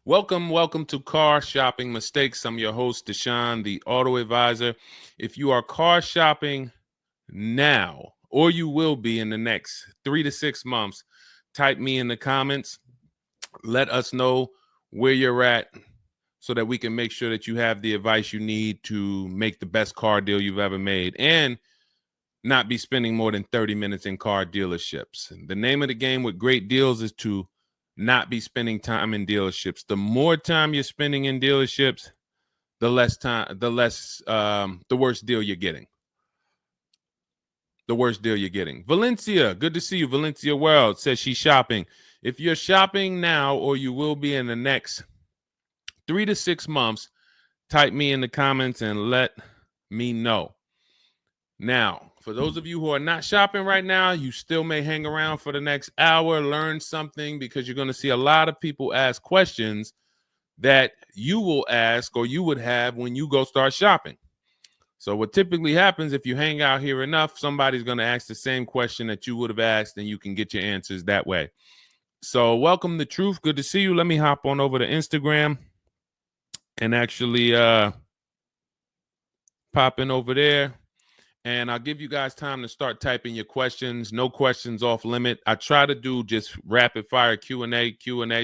Welcome to Car Shopping Mistakes. I'm your host, Deshone the Auto Advisor. If you are car shopping now, or you will be in the next 3 to 6 months, type me in the comments. Let us know where you're at so that we can make sure that you have the advice you need to make the best car deal you've ever made and not be spending more than 30 minutes in car dealerships. The name of the game with great deals is to not be spending time in dealerships. The more time you're spending in dealerships, the worse deal you're getting. The worst deal you're getting. Valencia, good to see you. Valencia World says she's shopping. If you're shopping now or you will be in the next 3 to 6 months, type me in the comments and let me know. Now, for those of you who are not shopping right now, you still may hang around for the next hour, learn something, because you're going to see a lot of people ask questions that you will ask or you would have when you go start shopping. So what typically happens if you hang out here enough, somebody's going to ask the same question that you would have asked, and you can get your answers that way. So welcome to Truth. Good to see you. Let me hop on over to Instagram and actually pop in over there. And I'll give you guys time to start typing your questions. No questions off limit. I try to do just rapid fire Q&A.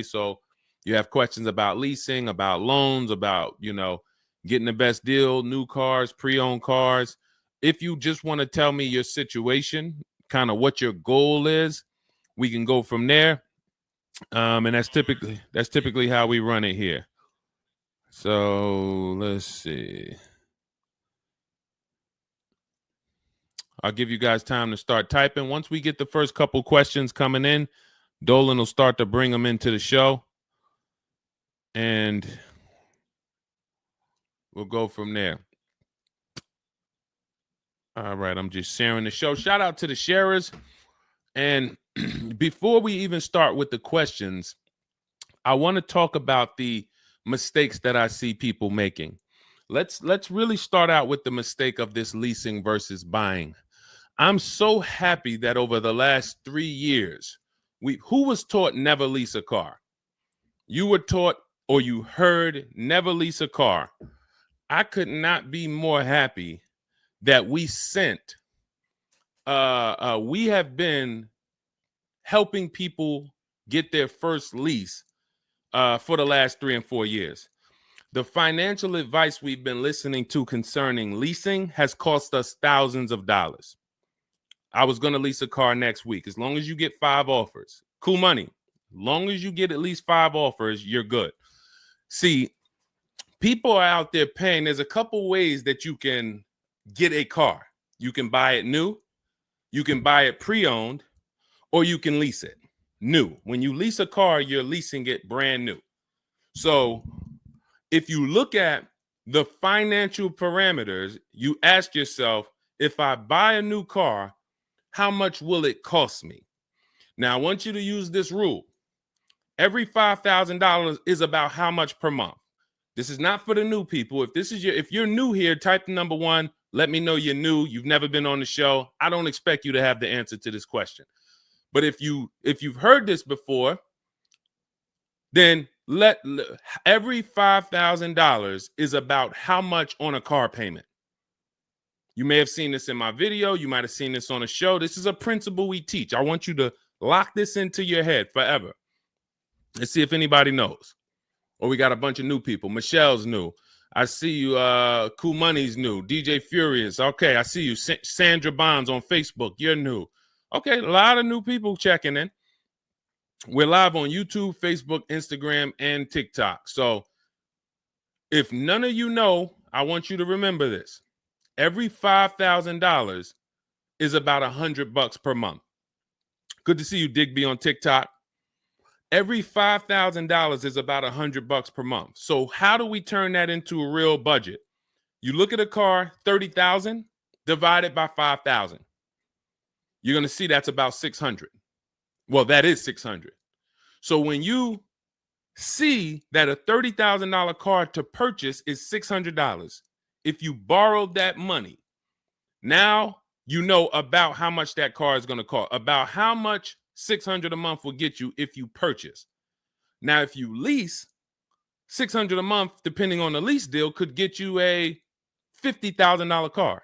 So you have questions about leasing, about loans, about, getting the best deal, new cars, pre-owned cars. If you just want to tell me your situation, kind of what your goal is, we can go from there. And that's typically how we run it here. So let's see. I'll give you guys time to start typing. Once we get the first couple questions coming in, Dolan will start to bring them into the show. And we'll go from there. All right, I'm just sharing the show. Shout out to the sharers. And before we even start with the questions, I want to talk about the mistakes that I see people making. Let's really start out with the mistake of this leasing versus buying. I'm so happy that over the last 3 years, who was taught never lease a car? You were taught or you heard never lease a car. I could not be more happy that we have been helping people get their first lease for the last 3 and 4 years. The financial advice we've been listening to concerning leasing has cost us thousands of dollars. I was going to lease a car next week. As long as you get 5 offers, cool money. As long as you get at least 5 offers, you're good. See, people are out there paying. There's a couple ways that you can get a car. You can buy it new, you can buy it pre-owned, or you can lease it new. When you lease a car, you're leasing it brand new. So if you look at the financial parameters, you ask yourself, if I buy a new car, how much will it cost me? Now, I want you to use this rule. Every $5,000 is about how much per month. This is not for the new people. If you're new here, type the number 1. Let me know you're new. You've never been on the show. I don't expect you to have the answer to this question. But if you've heard this before, then every $5,000 is about how much on a car payment. You may have seen this in my video. You might have seen this on a show. This is a principle we teach. I want you to lock this into your head forever. Let's see if anybody knows. Or we got a bunch of new people. Michelle's new. I see you. Cool Money's new. DJ Furious. Okay, I see you. Sandra Bonds on Facebook. You're new. Okay, a lot of new people checking in. We're live on YouTube, Facebook, Instagram, and TikTok. So if none of you know, I want you to remember this. Every $5,000 is about $100 per month. Good to see you, Digby, on TikTok. Every $5,000 is about $100 per month. So how do we turn that into a real budget? You look at a car, $30,000 divided by 5,000. You're going to see that's about 600. Well, that is 600. So when you see that a $30,000 car to purchase is $600, if you borrowed that money, now you know about how much that car is going to cost, about how much $600 a month will get you if you purchase. Now, if you lease, $600 a month, depending on the lease deal, could get you a $50,000 car.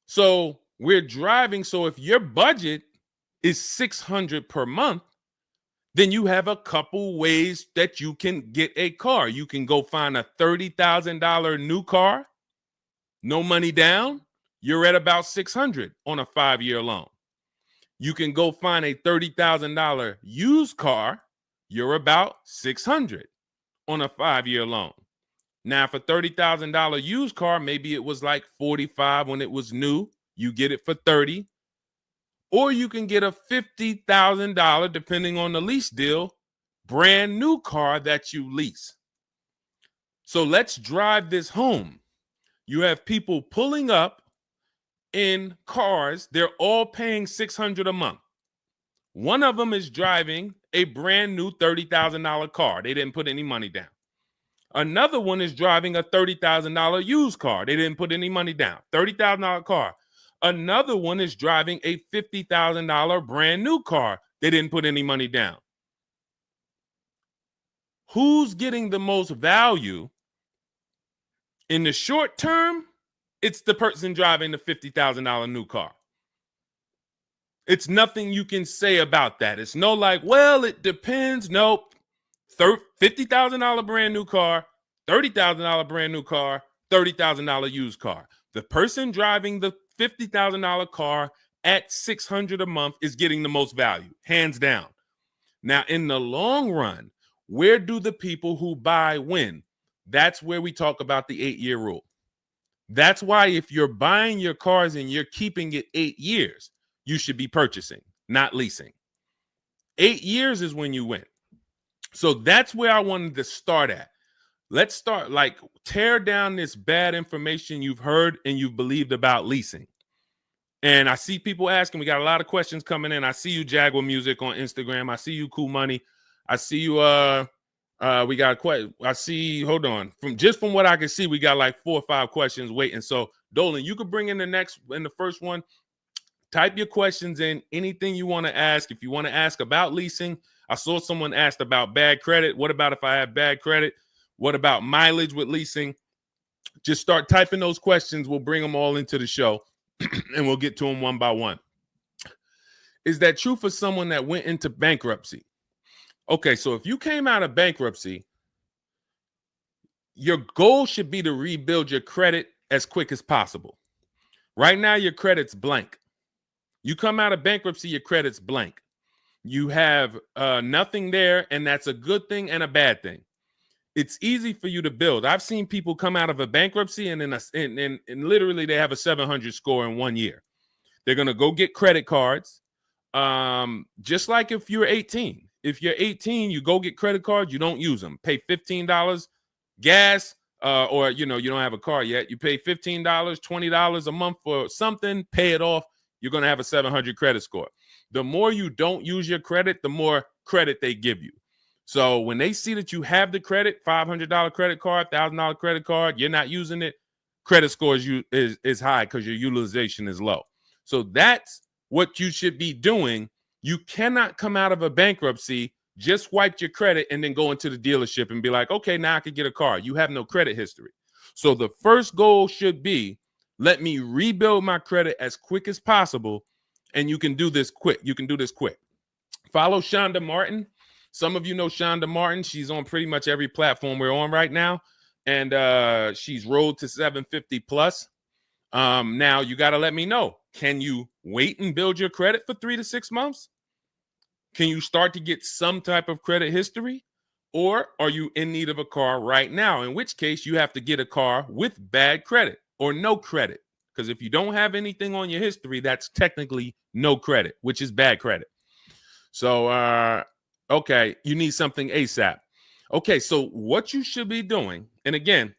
So we're driving. So if your budget is $600 per month, then you have a couple ways that you can get a car. You can go find a $30,000 new car, no money down. You're at about $600 on a 5-year loan. You can go find a $30,000 used car. You're about $600 on a 5-year loan. Now, for $30,000 used car, maybe it was like $45 when it was new. You get it for $30. Or you can get a $50,000, depending on the lease deal, brand new car that you lease. So let's drive this home. You have people pulling up in cars. They're all paying $600 a month. One of them is driving a brand new $30,000 car. They didn't put any money down. Another one is driving a $30,000 used car. They didn't put any money down. $30,000 car. Another one is driving a $50,000 brand new car. They didn't put any money down. Who's getting the most value? In the short term, it's the person driving the $50,000 new car. It's nothing you can say about that. It's no like, well, it depends. Nope. $50,000 brand new car, $30,000 brand new car, $30,000 used car. The person driving the $50,000 car at $600 a month is getting the most value, hands down. Now, in the long run, where do the people who buy win? That's where we talk about the 8-year rule. That's why if you're buying your cars and you're keeping it 8 years, you should be purchasing, not leasing. 8 years is when you win. So that's where I wanted to start at. Let's start, like, tear down this bad information you've heard and you've believed about leasing. And I see people asking, we got a lot of questions coming in. I see you, Jaguar Music, on Instagram. I see you, Cool Money. I see you, we got quite, I see, hold on. From what I can see, we got like 4 or 5 questions waiting. So Dolan, you could bring in the first one. Type your questions in, anything you want to ask. If you want to ask about leasing, I saw someone asked about bad credit. What about if I have bad credit? What about mileage with leasing? Just start typing those questions. We'll bring them all into the show and we'll get to them one by one. Is that true for someone that went into bankruptcy? Okay, so if you came out of bankruptcy, your goal should be to rebuild your credit as quick as possible. Right now, your credit's blank. You come out of bankruptcy, your credit's blank. You have nothing there, and that's a good thing and a bad thing. It's easy for you to build. I've seen people come out of a bankruptcy and literally they have a 700 score in 1 year. They're going to go get credit cards. Just like if you're 18. If you're 18, you go get credit cards, you don't use them. Pay $15 gas, or you don't have a car yet. You pay $15, $20 a month for something, pay it off. You're going to have a 700 credit score. The more you don't use your credit, the more credit they give you. So when they see that you have the credit, $500 credit card, $1,000 credit card, you're not using it, credit score is high because your utilization is low. So that's what you should be doing. You cannot come out of a bankruptcy, just wipe your credit, and then go into the dealership and be like, okay, now I can get a car. You have no credit history. So the first goal should be, let me rebuild my credit as quick as possible. And you can do this quick. You can do this quick. Follow Shonda Martin. Some of you know Shonda Martin. She's on pretty much every platform we're on right now. And she's road to 750 plus. Now you got to let me know. Can you wait and build your credit for 3 to 6 months? Can you start to get some type of credit history? Or are you in need of a car right now? In which case you have to get a car with bad credit or no credit. Because if you don't have anything on your history, that's technically no credit, which is bad credit. So, okay, you need something ASAP. Okay, so what you should be doing, and again,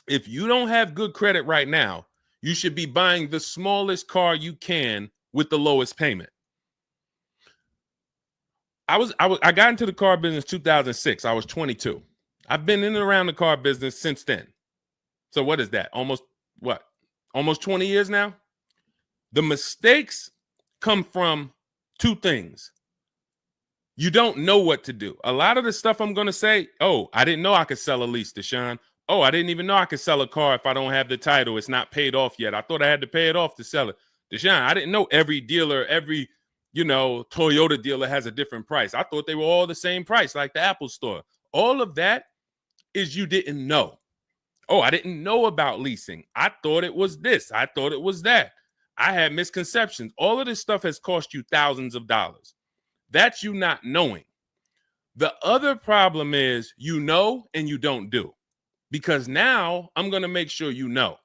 if you don't have good credit right now, you should be buying the smallest car you can with the lowest payment. I got into the car business 2006. I was 22. I've been in and around the car business since then. So what is that? Almost 20 years now? The mistakes come from 2 things. You don't know what to do. A lot of the stuff I'm going to say, oh, I didn't know I could sell a lease, Deshone. Oh, I didn't even know I could sell a car if I don't have the title. It's not paid off yet. I thought I had to pay it off to sell it. Deshone, I didn't know every dealer, every, Toyota dealer has a different price. I thought they were all the same price, like the Apple store. All of that is you didn't know. Oh, I didn't know about leasing. I thought it was this. I thought it was that. I had misconceptions. All of this stuff has cost you thousands of dollars. That's you not knowing. The other problem is you know and you don't do, because now I'm going to make sure you know.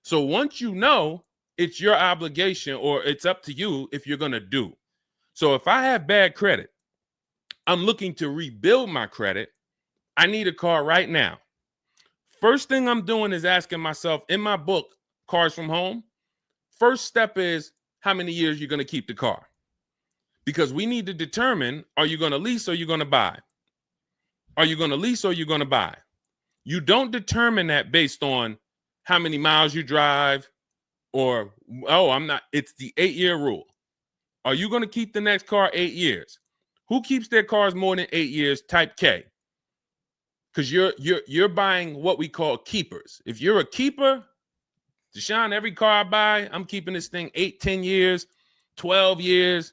So once you know, it's your obligation, or it's up to you if you're going to do. So if I have bad credit, I'm looking to rebuild my credit. I need a car right now. First thing I'm doing is asking myself, in my book, Cars from Home, first step is how many years you're going to keep the car. Because we need to determine, are you going to lease or you're going to buy? Are you going to lease or you're going to buy? You don't determine that based on how many miles you drive or, it's the 8-year rule. Are you going to keep the next car 8 years? Who keeps their cars more than 8 years? Type K. Because you're buying what we call keepers. If you're a keeper, Deshone, every car I buy, I'm keeping this thing 8, 10 years, 12 years.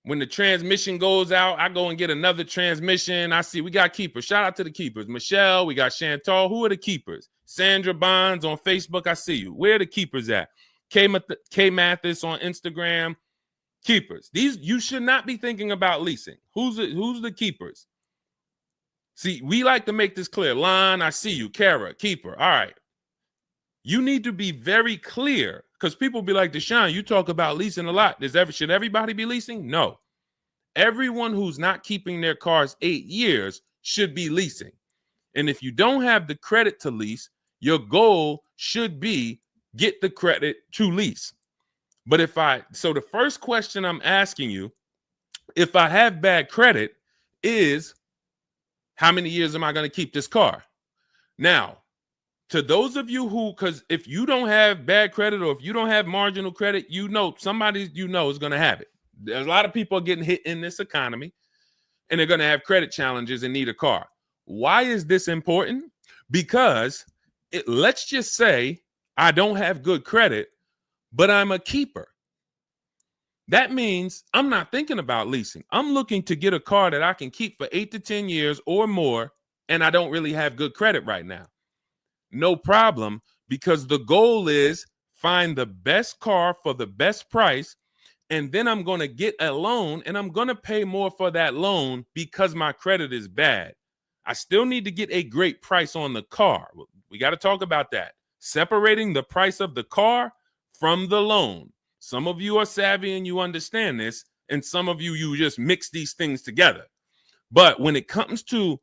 When the transmission goes out, I go and get another transmission. I see we got keepers. Shout out to the keepers. Michelle, we got Chantal. Who are the keepers? Sandra Bonds on Facebook. I see you. Where are the keepers at? K Mathis on Instagram. Keepers. These, you should not be thinking about leasing. Who's the keepers? See, we like to make this clear. Lon, I see you. Kara, keeper. All right. You need to be very clear, because people be like, Deshone, you talk about leasing a lot. Should everybody be leasing? No. Everyone who's not keeping their cars 8 years should be leasing. And if you don't have the credit to lease, your goal should be get the credit to lease. But so the first question I'm asking you, if I have bad credit, is how many years am I going to keep this car? Now, to those of you because if you don't have bad credit, or if you don't have marginal credit, somebody is going to have it. There's a lot of people getting hit in this economy, and they're going to have credit challenges and need a car. Why is this important? Because let's just say I don't have good credit, but I'm a keeper. That means I'm not thinking about leasing. I'm looking to get a car that I can keep for 8 to 10 years or more, and I don't really have good credit right now. No problem, because the goal is find the best car for the best price, and then I'm going to get a loan, and I'm going to pay more for that loan because my credit is bad. I still need to get a great price on the car. We got to talk about that. Separating the price of the car from the loan. Some of you are savvy and you understand this, and some of you just mix these things together. But when it comes to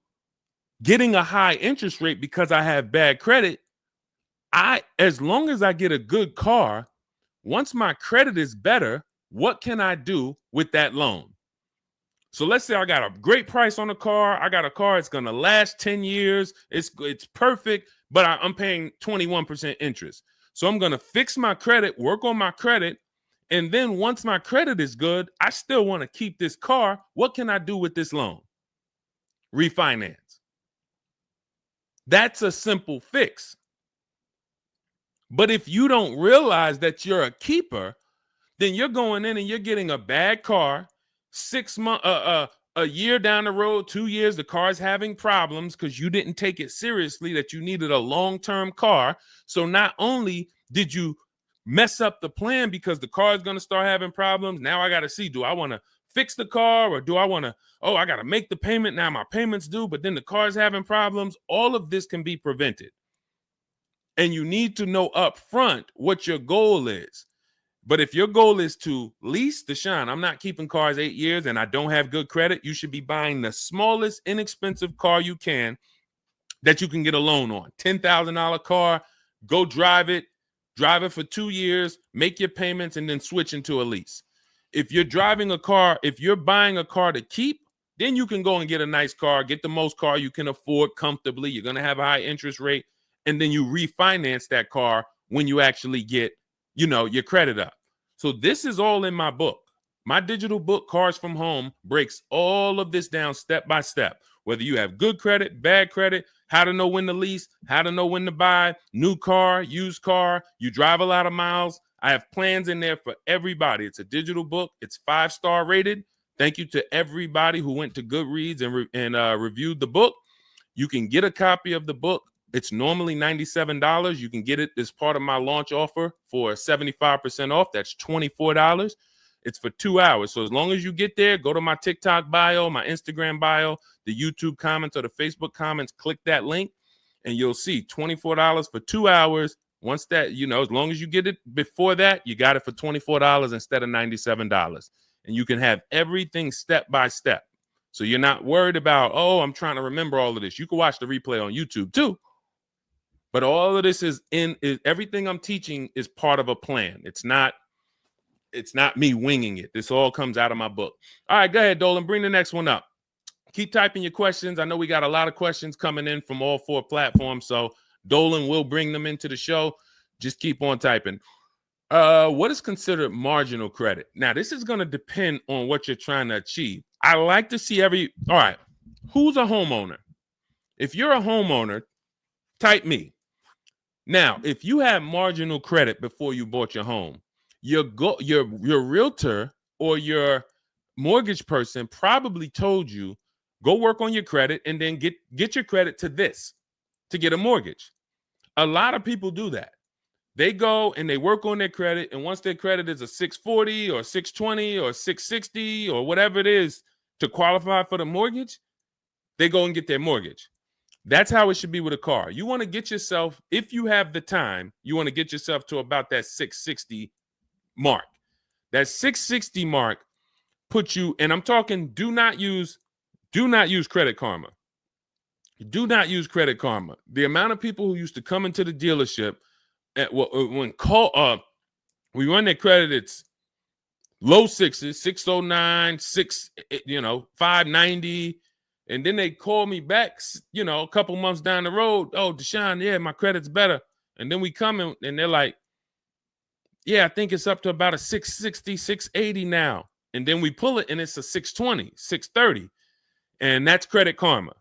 getting a high interest rate because I have bad credit, as long as I get a good car, once my credit is better, what can I do with that loan? So let's say I got a great price on a car. I got a car, it's going to last 10 years. It's perfect, but I'm paying 21% interest. So I'm going to fix my credit, work on my credit. And then once my credit is good, I still want to keep this car. What can I do with this loan? Refinance. That's a simple fix. But if you don't realize that you're a keeper, then you're going in and you're getting a bad car. 6 months, a year down the road, 2 years, the car's having problems because you didn't take it seriously that you needed a long-term car. So not only did you mess up the plan because the car is going to start having problems, now I got to see, do I want to fix the car, or do I want to, I got to make the payment, now my payment's due, but then the car's having problems. All of this can be prevented. And you need to know up front what your goal is. But if your goal is to lease, Deshone, I'm not keeping cars 8 years and I don't have good credit, you should be buying the smallest inexpensive car you can that you can get a loan on. $10,000 car, go drive it for 2 years, make your payments, and then switch into a lease. If you're driving a car, if you're buying a car to keep, then you can go and get a nice car, get the most car you can afford comfortably. You're going to have a high interest rate, and then you refinance that car when you actually get, your credit up. So this is all in my book. My digital book, Cars from Home, breaks all of this down step by step. Whether you have good credit, bad credit, how to know when to lease, how to know when to buy, new car, used car, you drive a lot of miles. I have plans in there for everybody. It's a digital book. It's 5-star rated. Thank you to everybody who went to Goodreads and reviewed the book. You can get a copy of the book. It's normally $97. You can get it as part of my launch offer for 75% off. That's $24. It's for 2 hours. So as long as you get there, go to my TikTok bio, my Instagram bio, the YouTube comments or the Facebook comments, click that link, and you'll see $24 for 2 hours. Once that, as long as you get it before that, you got it for $24 instead of $97. And you can have everything step by step. So you're not worried about, I'm trying to remember all of this. You can watch the replay on YouTube too. But all of this is everything I'm teaching is part of a plan. It's not me winging it. This all comes out of my book. All right, go ahead, Dolan. Bring the next one up. Keep typing your questions. I know we got a lot of questions coming in from all 4 platforms, so Dolan will bring them into the show. Just keep on typing. What is considered marginal credit? Now, this is going to depend on what you're trying to achieve. I like to see all right, who's a homeowner? If you're a homeowner, type me. Now, if you have marginal credit before you bought your home, your realtor or your mortgage person probably told you, go work on your credit and then get your credit to this to get a mortgage. A lot of people do that. They go and they work on their credit, and once their credit is a 640 or 620 or 660 or whatever it is to qualify for the mortgage, they go and get their mortgage. That's how it should be with a car. You want to get yourself, if you have the time, you want to get yourself to about that 660 mark. That 660 mark puts you, and I'm talking, do not use Credit Karma. Do not use Credit Karma. The amount of people who used to come into the dealership we run their credit, it's low 6s, 609, 590. And then they call me back, a couple months down the road. Oh, Deshone, yeah, my credit's better. And then we come in and they're like, yeah, I think it's up to about a 660, 680 now. And then we pull it and it's a 620, 630. And that's Credit Karma.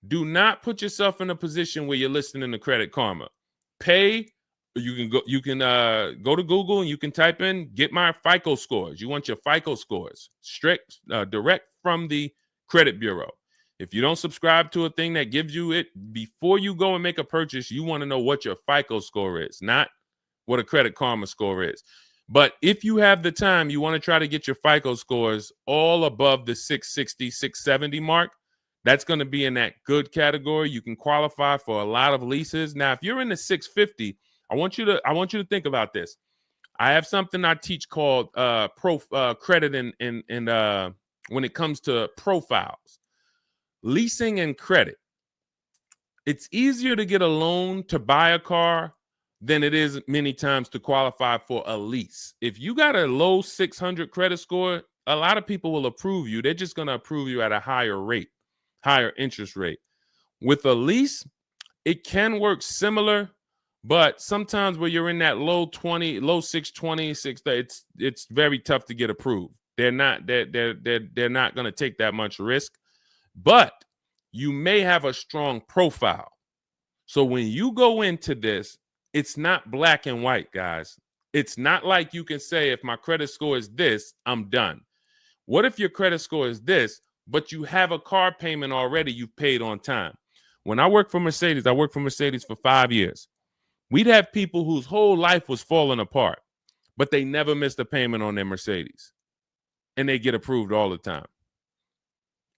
Do not put yourself in a position where you're listening to Credit Karma. Pay. You can go to Google and you can type in, get my FICO scores. You want your FICO scores direct from the credit bureau. If you don't subscribe to a thing that gives you it before you go and make a purchase, you want to know what your FICO score is, not what a Credit Karma score is. But if you have the time, you want to try to get your FICO scores all above the 660, 670 mark. That's going to be in that good category. You can qualify for a lot of leases. Now, if you're in the 650, I want you to think about this. I have something I teach called credit and when it comes to profiles, leasing and credit. It's easier to get a loan to buy a car than it is many times to qualify for a lease. If you got a low 600 credit score, a lot of people will approve you. They're just going to approve you at a higher rate, higher interest rate. With a lease, it can work similar. But sometimes where you're in that low 620, 630, it's very tough to get approved. They're not going to take that much risk, but you may have a strong profile. So when you go into this, it's not black and white, guys. It's not like you can say, if my credit score is this, I'm done. What if your credit score is this, but you have a car payment already you've paid on time? When I worked for Mercedes, I worked for Mercedes for 5 years. We'd have people whose whole life was falling apart, but they never missed a payment on their Mercedes. And they get approved all the time.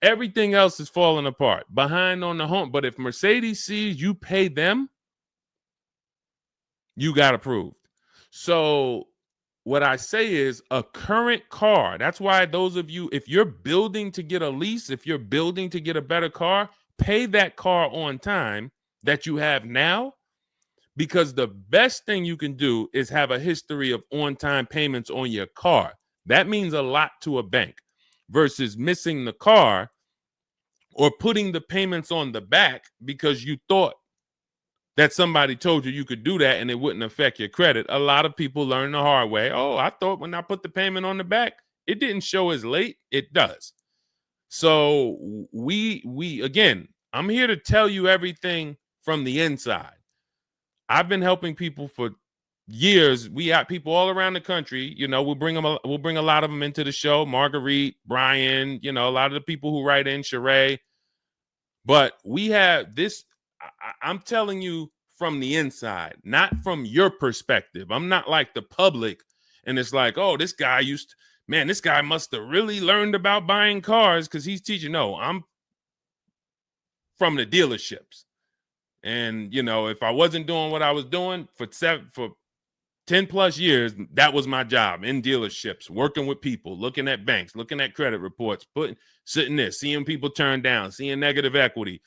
Everything else is falling apart, behind on the home. But if Mercedes sees you pay them, you got approved. So what I say is a current car. That's why those of you, if you're building to get a lease, if you're building to get a better car, pay that car on time that you have now. Because the best thing you can do is have a history of on-time payments on your car. That means a lot to a bank versus missing the car or putting the payments on the back because you thought that somebody told you could do that and it wouldn't affect your credit. A lot of people learn the hard way. Oh, I thought when I put the payment on the back, it didn't show as late. It does. So we again, I'm here to tell you everything from the inside. I've been helping people for years. We have people all around the country. You know, we'll bring a lot of them into the show. Marguerite, Brian, you know, a lot of the people who write in, Sheree. But we have this. I'm telling you from the inside, not from your perspective. I'm not like the public, and it's like, oh, this guy this guy must have really learned about buying cars because he's teaching. No, I'm from the dealerships. And, you know, if I wasn't doing what I was doing for 10 plus years, that was my job in dealerships, working with people, looking at banks, looking at credit reports, sitting there, seeing people turn down, seeing negative equity.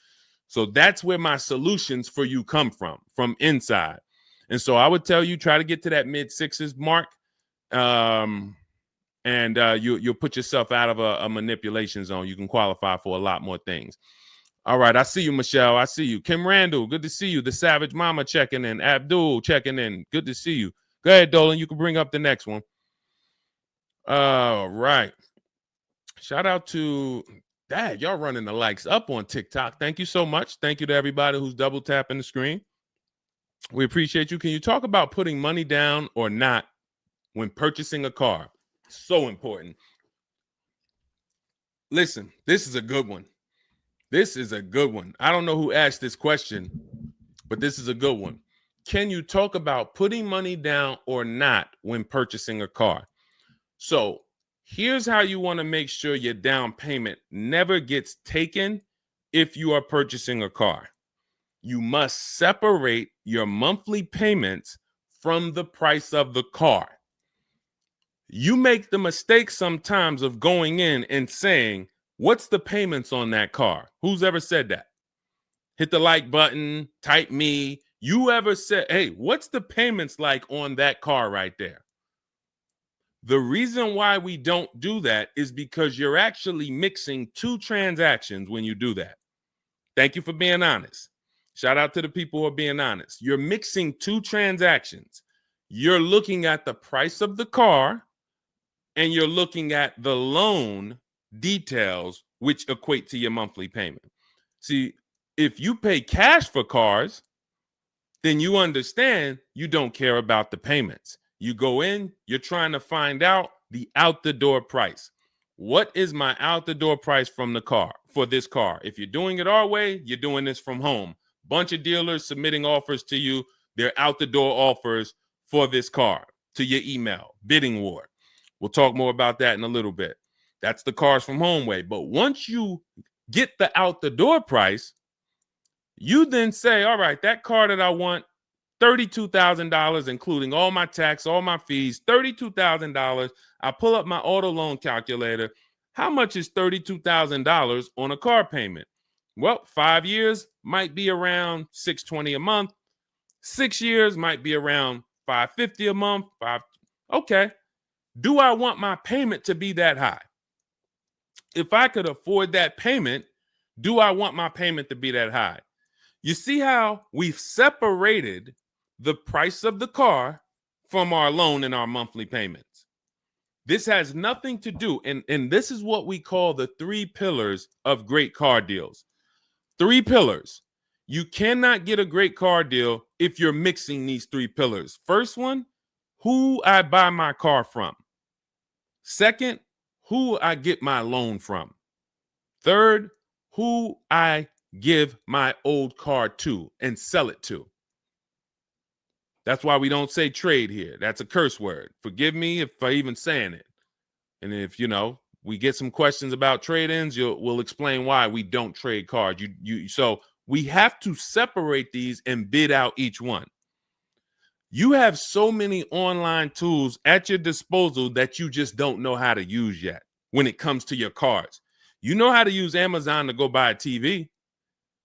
So that's where my solutions for you come from inside. And so I would tell you, try to get to that mid sixes mark. And you'll put yourself out of a manipulation zone. You can qualify for a lot more things. All right, I see you, Michelle. I see you. Kim Randall, good to see you. The Savage Mama checking in. Abdul checking in. Good to see you. Go ahead, Dolan. You can bring up the next one. All right. Shout out to Dad. Y'all running the likes up on TikTok. Thank you so much. Thank you to everybody who's double tapping the screen. We appreciate you. Can you talk about putting money down or not when purchasing a car? So important. Listen, this is a good one. This is a good one. I don't know who asked this question, but this is a good one. Can you talk about putting money down or not when purchasing a car? So here's how you want to make sure your down payment never gets taken if you are purchasing a car. You must separate your monthly payments from the price of the car. You make the mistake sometimes of going in and saying, what's the payments on that car? Who's ever said that? Hit the like button, type me. You ever said, hey, what's the payments like on that car right there? The reason why we don't do that is because you're actually mixing two transactions when you do that. Thank you for being honest. Shout out to the people who are being honest. You're mixing two transactions. You're looking at the price of the car and you're looking at the loan details, which equate to your monthly payment. See, if you pay cash for cars, then you understand you don't care about the payments. You go in, you're trying to find out the out the door price. What is my out the door price from the car for this car? If you're doing it our way, you're doing this from home. Bunch of dealers submitting offers to you. They're out the door offers for this car to your email, bidding war. We'll talk more about that in a little bit. That's the cars from home way. But once you get the out the door price, you then say, all right, that car that I want, $32,000, including all my tax, all my fees, $32,000. I pull up my auto loan calculator. How much is $32,000 on a car payment? Well, 5 years might be around $620 a month. 6 years might be around $550 a month. Okay. Do I want my payment to be that high? If I could afford that payment, do I want my payment to be that high? You see how we've separated the price of the car from our loan and our monthly payments. This has nothing to do, and this is what we call the 3 pillars of great car deals. 3 pillars. You cannot get a great car deal if you're mixing these 3 pillars. First one, who I buy my car from. Second, who I get my loan from. Third, who I give my old car to and sell it to. That's why we don't say trade here. That's a curse word. Forgive me if I even saying it. And if, we get some questions about trade-ins, we'll explain why we don't trade cars. So we have to separate these and bid out each one. You have so many online tools at your disposal that you just don't know how to use yet when it comes to your cars. You know how to use Amazon to go buy a TV.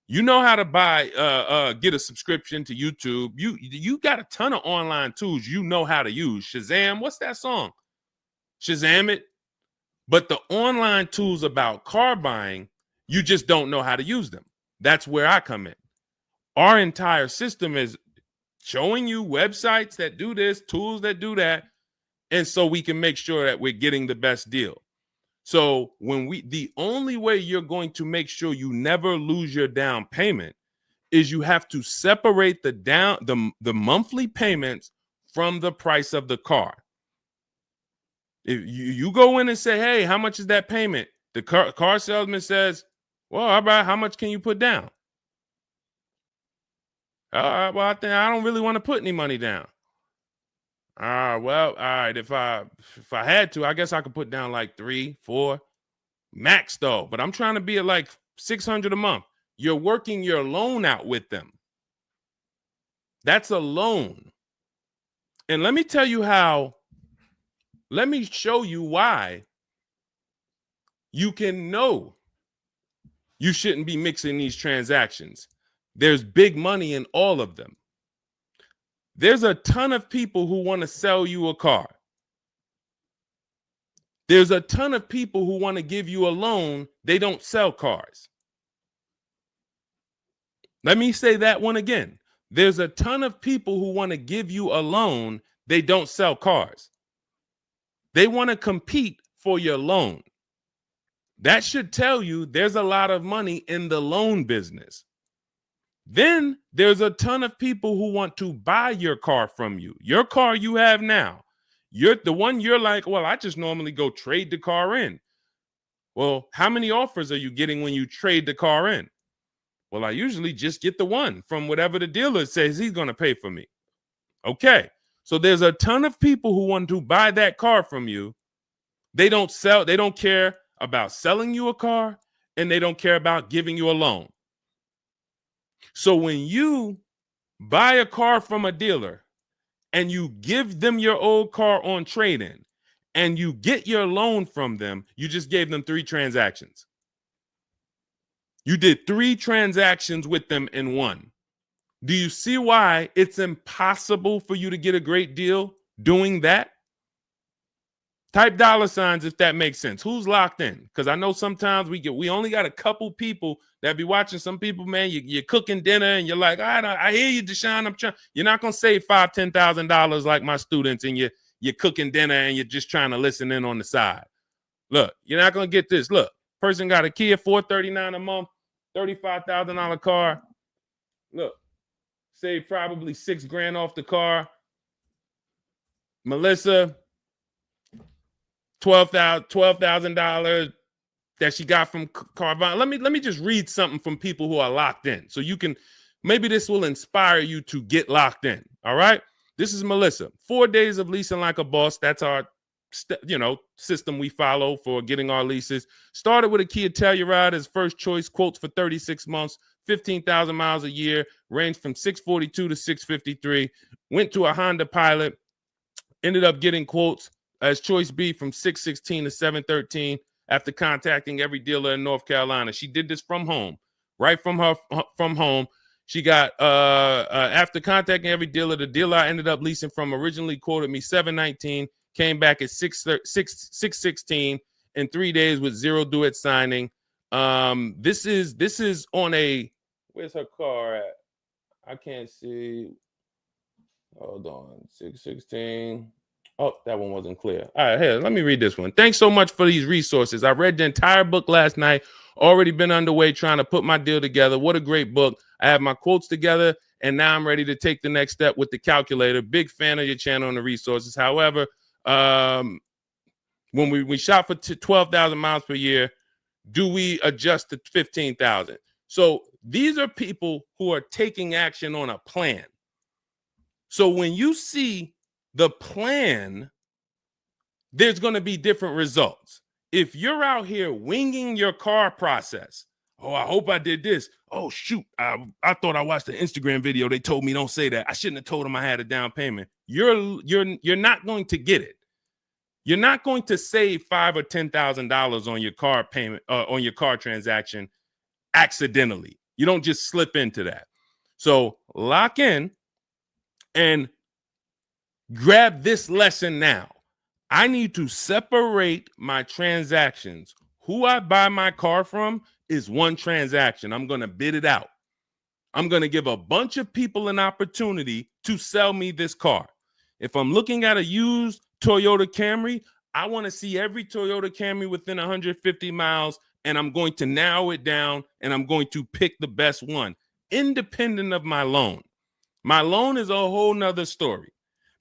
You know how to get a subscription to YouTube. You got a ton of online tools you know how to use. Shazam, what's that song? Shazam it. But the online tools about car buying, you just don't know how to use them. That's where I come in. Our entire system is showing you websites that do this, tools that do that, And so we can make sure that we're getting the best deal. So the only way you're going to make sure you never lose your down payment is you have to separate the monthly payments from the price of the car. If you go in and say, hey, how much is that payment? The car salesman says, well, how much can you put down? Well, I don't really want to put any money down. Well, all right. If I had to, I guess I could put down like 3, 4 max though. But I'm trying to be at like $600 a month. You're working your loan out with them. That's a loan. And let me tell you how. Let me show you why you can know you shouldn't be mixing these transactions. There's big money in all of them. There's a ton of people who want to sell you a car. There's a ton of people who want to give you a loan. They don't sell cars. Let me say that one again. There's a ton of people who want to give you a loan. They don't sell cars. They want to compete for your loan. That should tell you there's a lot of money in the loan business. Then there's a ton of people who want to buy your car from you. Your car you have now. You're the one you're like, well, I just normally go trade the car in. Well, how many offers are you getting when you trade the car in? Well, I usually just get the one from whatever the dealer says he's going to pay for me. Okay. So there's a ton of people who want to buy that car from you. They don't care about selling you a car, and they don't care about giving you a loan. So when you buy a car from a dealer and you give them your old car on trade-in and you get your loan from them, you just gave them 3 transactions. You did 3 transactions with them in one. Do you see why it's impossible for you to get a great deal doing that? Type $signs if that makes sense. Who's locked in? Because I know sometimes we only got a couple people that be watching. Some people, man, you're cooking dinner and you're like, I hear you, Deshone. You're not gonna save $5,000, $10,000 like my students, and you're cooking dinner and you're just trying to listen in on the side. Look, you're not gonna get this. Look, person got a Kia $439 a month, $35,000 car. Look, save probably $6,000 off the car. Melissa, $12,000 that she got from Carvana. Let me just read something from people who are locked in, so you can, maybe this will inspire you to get locked in. All right, this is Melissa. 4 days of leasing like a boss. That's our system we follow for getting our leases. Started with a Kia Telluride as first choice. Quotes for 36 months, 15,000 miles a year. Ranged from 642 to 653. Went to a Honda Pilot. Ended up getting quotes as choice B from 616 to 713 after contacting every dealer in North Carolina. She did this from home, right from home. She got after contacting every dealer, the dealer I ended up leasing from originally quoted me 719, came back at 616 in 3 days with 0 due at signing. This is on a, where's her car at? I can't see. Hold on, 616. Oh, that one wasn't clear. All right, here, let me read this one. Thanks so much for these resources. I read the entire book last night. Already been underway trying to put my deal together. What a great book. I have my quotes together, and now I'm ready to take the next step with the calculator. Big fan of your channel and the resources. However, when we shop for 12,000 miles per year, do we adjust to 15,000? So these are people who are taking action on a plan. So when you see the plan, there's going to be different results. If you're out here winging your car process, oh, I hope I did this. Oh, shoot, I thought I watched the Instagram video. They told me don't say that. I shouldn't have told them I had a down payment. You're not going to get it. You're not going to save $5,000 or $10,000 on your car payment, on your car transaction accidentally. You don't just slip into that. So lock in and grab this lesson now. I need to separate my transactions. Who I buy my car from is one transaction. I'm going to bid it out. I'm going to give a bunch of people an opportunity to sell me this car. If I'm looking at a used Toyota Camry, I want to see every Toyota Camry within 150 miles, and I'm going to narrow it down, and I'm going to pick the best one, independent of my loan. My loan is a whole nother story,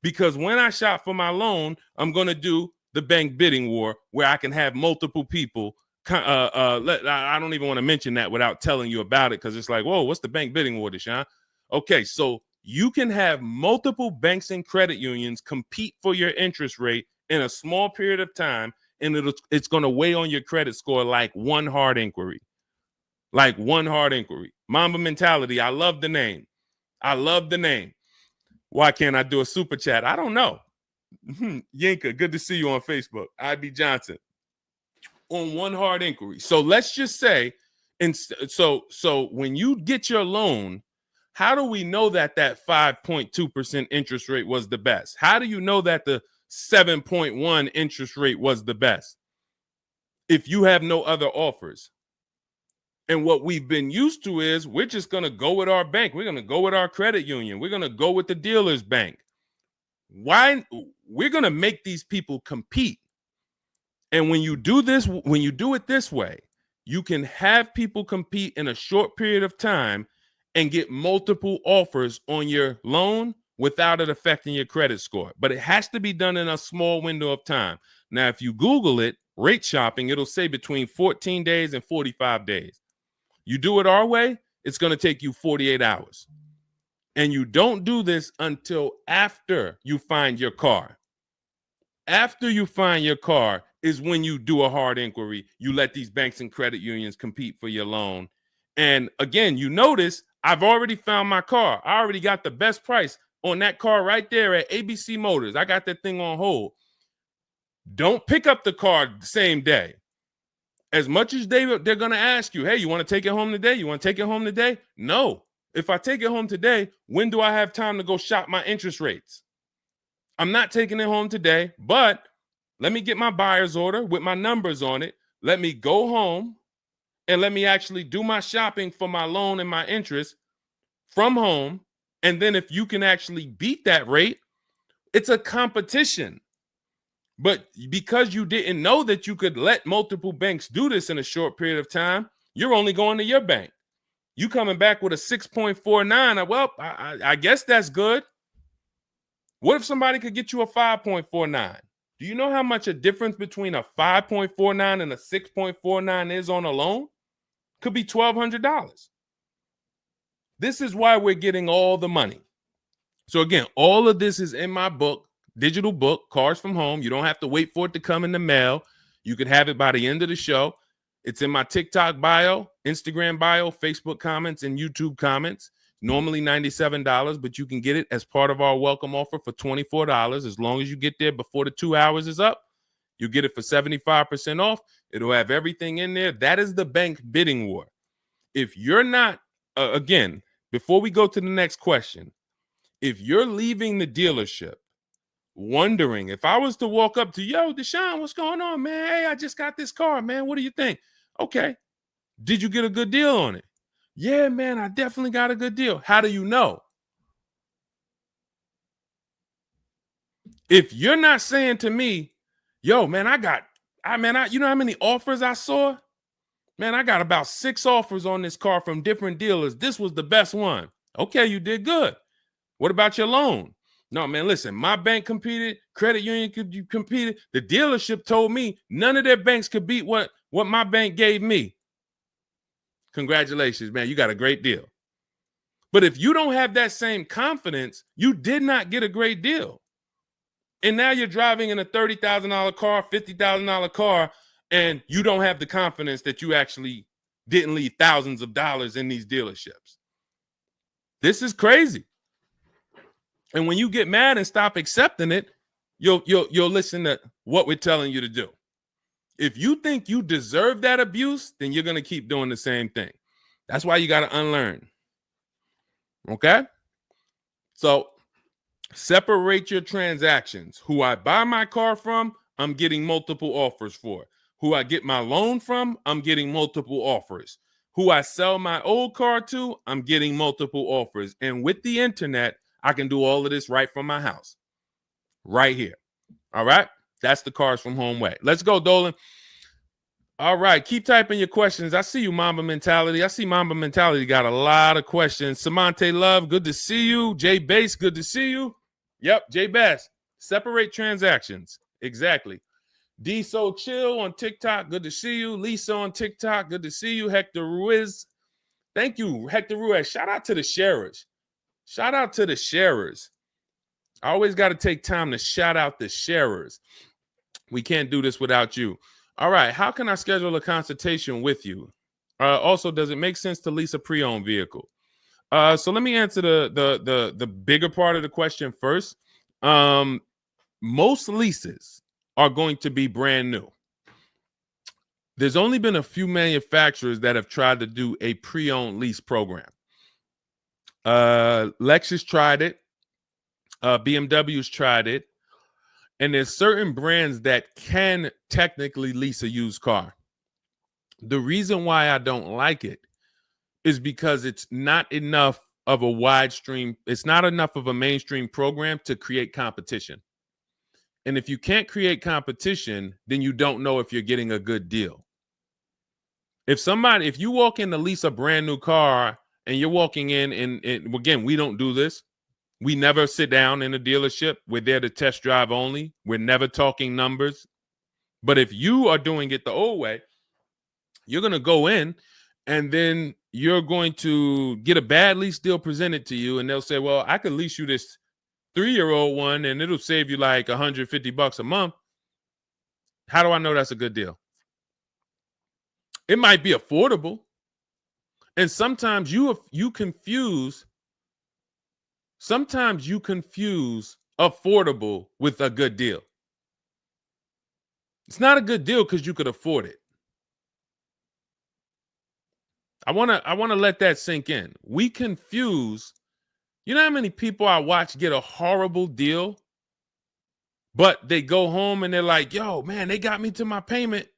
because when I shop for my loan, I'm going to do the bank bidding war where I can have multiple people. I don't even want to mention that without telling you about it, because it's like, whoa, what's the bank bidding war, Deshone? Okay, so you can have multiple banks and credit unions compete for your interest rate in a small period of time, and it's going to weigh on your credit score like one hard inquiry. Like one hard inquiry. Mamba Mentality, I love the name. I love the name. Why can't I do a super chat? I don't know. Yinka, good to see you on Facebook. IB Johnson. On one hard inquiry. So let's just say, and so when you get your loan, how do we know that 5.2% interest rate was the best? How do you know that the 7.1 interest rate was the best if you have no other offers? And what we've been used to is we're just going to go with our bank. We're going to go with our credit union. We're going to go with the dealer's bank. Why? We're going to make these people compete. And when you do this, when you do it this way, you can have people compete in a short period of time and get multiple offers on your loan without it affecting your credit score. But it has to be done in a small window of time. Now, if you Google it, rate shopping, it'll say between 14 days and 45 days. You do it our way, it's going to take you 48 hours. And you don't do this until after you find your car. After you find your car is when you do a hard inquiry. You let these banks and credit unions compete for your loan. And again, you notice I've already found my car. I already got the best price on that car right there at ABC Motors. I got that thing on hold. Don't pick up the car the same day. As much as they're going to ask you, hey, you want to take it home today? You want to take it home today? No. If I take it home today, when do I have time to go shop my interest rates? I'm not taking it home today, but let me get my buyer's order with my numbers on it. Let me go home and let me actually do my shopping for my loan and my interest from home. And then if you can actually beat that rate, it's a competition. But because you didn't know that you could let multiple banks do this in a short period of time, you're only going to your bank. You coming back with a 6.49. Well, I guess that's good. What if somebody could get you a 5.49? Do you know how much a difference between a 5.49 and a 6.49 is on a loan? Could be $1,200. This is why we're getting all the money. So again, all of this is in my book, digital book, Cars from Home. You don't have to wait for it to come in the mail. You can have it by the end of the show. It's in my TikTok bio, Instagram bio, Facebook comments, and YouTube comments. Normally $97, but you can get it as part of our welcome offer for $24. As long as you get there before the 2 hours is up, you get it for 75% off. It'll have everything in there. That is the bank bidding war. If you're not, again, before we go to the next question, if you're leaving the dealership wondering, if I was to walk up to, yo, Deshone, what's going on, man? Hey, I just got this car, man. What do you think? Okay. Did you get a good deal on it? Yeah, man, I definitely got a good deal. How do you know? If you're not saying to me, yo, man, you know how many offers I saw? Man, I got about 6 offers on this car from different dealers. This was the best one. Okay, you did good. What about your loan? No, man, listen, my bank competed, credit union competed. The dealership told me none of their banks could beat what my bank gave me. Congratulations, man, you got a great deal. But if you don't have that same confidence, you did not get a great deal. And now you're driving in a $30,000 car, $50,000 car, and you don't have the confidence that you actually didn't leave thousands of dollars in these dealerships. This is crazy. And when you get mad and stop accepting it, you'll listen to what we're telling you to do. If you think you deserve that abuse, then you're going to keep doing the same thing. That's why you got to unlearn. Okay? So separate your transactions. Who I buy my car from, I'm getting multiple offers for. Who I get my loan from, I'm getting multiple offers. Who I sell my old car to, I'm getting multiple offers. And with the internet, I can do all of this right from my house, right here. All right. That's the Cars from Home way. Let's go, Dolan. All right. Keep typing your questions. I see you, Mamba Mentality. I see Mamba Mentality got a lot of questions. Samante Love, good to see you. Jay Bass, good to see you. Yep, Jay Bass. Separate transactions. Exactly. D So Chill on TikTok, good to see you. Lisa on TikTok, good to see you. Hector Ruiz, thank you, Hector Ruiz. Shout out to the sharers. Shout out to the sharers. I always got to take time to shout out the sharers. We can't do this without you. All right, how can I schedule a consultation with you? Also, does it make sense to lease a pre-owned vehicle? So let me answer the bigger part of the question first. Most leases are going to be brand new. There's only been a few manufacturers that have tried to do a pre-owned lease program. Lexus tried it. BMW's tried it. And there's certain brands that can technically lease a used car. The reason why I don't like it is because it's not enough of a wide stream. It's not enough of a mainstream program to create competition. And if you can't create competition, then you don't know if you're getting a good deal. If you walk in to lease a brand new car and you're walking in and again, we don't do this. We never sit down in a dealership. We're there to test drive only. We're never talking numbers. But if you are doing it the old way, you're going to go in and then you're going to get a bad lease deal presented to you. And they'll say, well, I could lease you this 3-year-old one and it'll save you like $150 a month. How do I know that's a good deal? It might be affordable. And sometimes you confuse affordable with a good deal. It's not a good deal because you could afford it. I want to let that sink in. We confuse, you know how many people I watch get a horrible deal, but they go home and they're like, yo, man, they got me to my payment.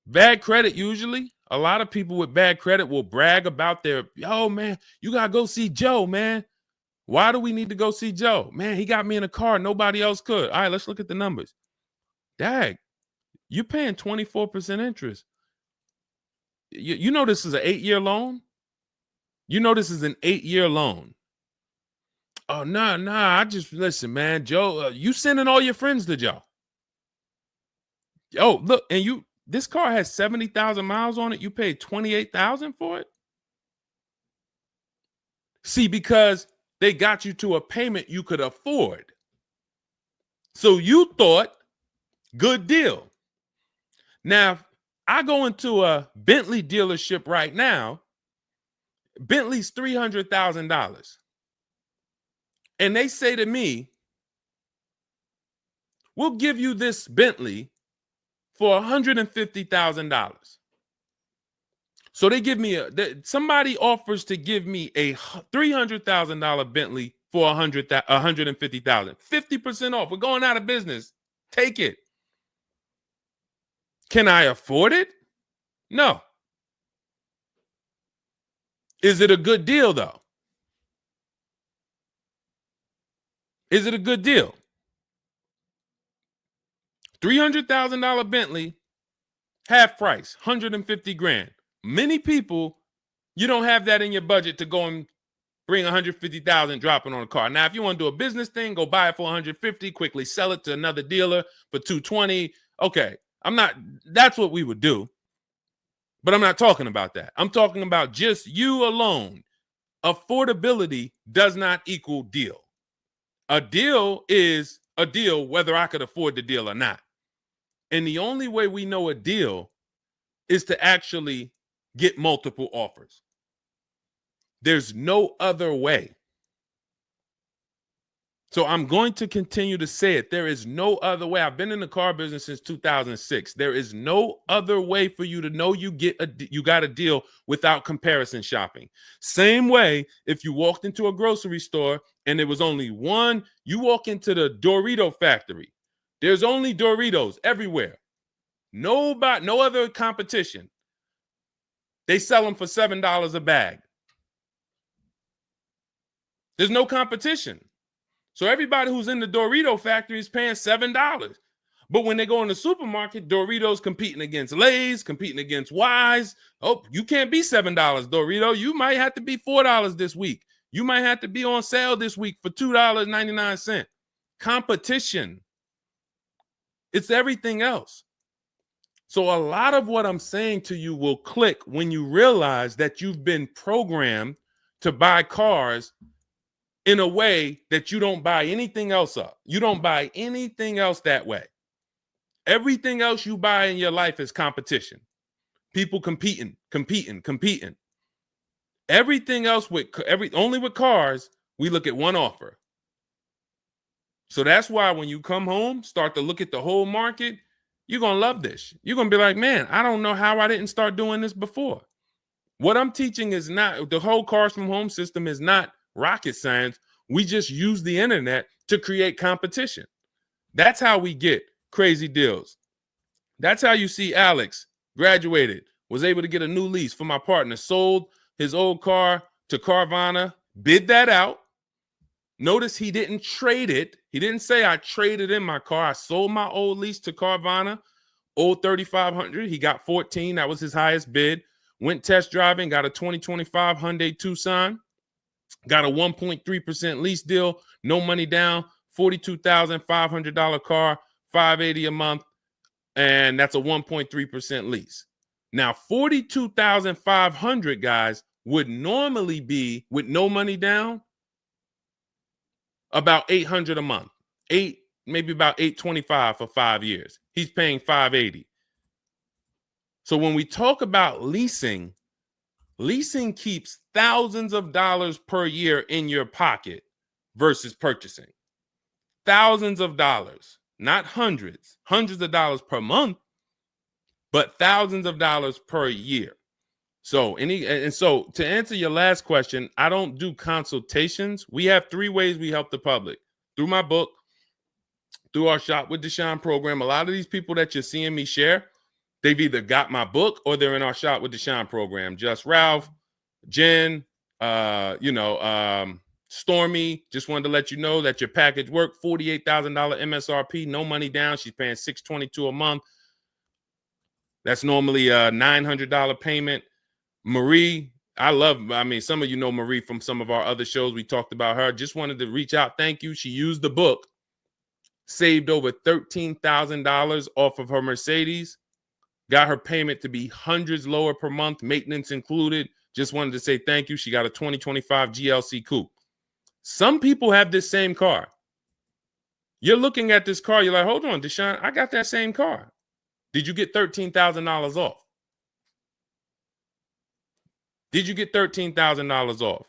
Bad credit usually. A lot of people with bad credit will brag about yo, man, you got to go see Joe, man. Why do we need to go see Joe? Man, he got me in a car. Nobody else could. All right, let's look at the numbers. Dag, you're paying 24% interest. You know this is an 8-year loan? You know this is an 8-year loan. Oh, nah. I just, listen, man, Joe, you sending all your friends to Joe. Oh, look, and this car has 70,000 miles on it. You paid 28,000 for it? See, because they got you to a payment you could afford. So you thought, good deal. Now, I go into a Bentley dealership right now. Bentley's $300,000. And they say to me, we'll give you this Bentley for $150,000. So they give me somebody offers to give me a $300,000 Bentley for $150,000. 50% off. We're going out of business. Take it. Can I afford it? No. Is it a good deal, though? Is it a good deal? $300,000 Bentley, half price, $150,000. Many people, you don't have that in your budget to go and bring $150,000 dropping on a car. Now, if you want to do a business thing, go buy it for $150,000, quickly sell it to another dealer for $220,000. Okay, that's what we would do. But I'm not talking about that. I'm talking about just you alone. Affordability does not equal deal. A deal is a deal whether I could afford the deal or not. And the only way we know a deal is to actually get multiple offers. There's no other way. So I'm going to continue to say it. There is no other way. I've been in the car business since 2006. There is no other way for you to know you got a deal without comparison shopping. Same way if you walked into a grocery store and there was only one, you walk into the Dorito factory. There's only Doritos everywhere. No other competition. They sell them for $7 a bag. There's no competition. So everybody who's in the Dorito factory is paying $7. But when they go in the supermarket, Doritos competing against Lay's, competing against Wise. Oh, you can't be $7, Dorito. You might have to be $4 this week. You might have to be on sale this week for $2.99. Competition. It's everything else. So a lot of what I'm saying to you will click when you realize that you've been programmed to buy cars in a way that you don't buy anything else up. You don't buy anything else that way. Everything else you buy in your life is competition. People competing. Everything else only with cars, we look at one offer. So that's why when you come home, start to look at the whole market, you're going to love this. You're going to be like, man, I don't know how I didn't start doing this before. What I'm teaching is not, the whole Cars from Home system is not rocket science. We just use the internet to create competition. That's how we get crazy deals. That's how you see Alex graduated, was able to get a new lease for my partner, sold his old car to Carvana, bid that out. Notice he didn't trade it. He didn't say I traded in my car. I sold my old lease to Carvana, old 3,500. He got 14. That was his highest bid. Went test driving, got a 2025 Hyundai Tucson, got a 1.3% lease deal, no money down, $42,500 car, $580 a month, and that's a 1.3% lease. Now, $42,500, guys, would normally be, with no money down, about $800 a month. Maybe about $825 for 5 years. He's paying $580. So when we talk about leasing keeps thousands of dollars per year in your pocket versus purchasing. Thousands of dollars, not hundreds of dollars per month, but thousands of dollars per year. So so to answer your last question, I don't do consultations. We have 3 ways we help the public: through my book, through our Shop with Deshone program. A lot of these people that you're seeing me share, they've either got my book or they're in our Shop with Deshone program. Just Ralph, Jen, Stormy. Just wanted to let you know that your package worked. $48,000 MSRP, no money down. She's paying $622 a month. That's normally a $900 payment. Marie, some of you know Marie from some of our other shows. We talked about her. Just wanted to reach out. Thank you. She used the book, saved over $13,000 off of her Mercedes, got her payment to be hundreds lower per month, maintenance included. Just wanted to say thank you. She got a 2025 GLC Coupe. Some people have this same car. You're looking at this car. You're like, hold on, Deshone, I got that same car. Did you get $13,000 off? Did you get $13,000 off?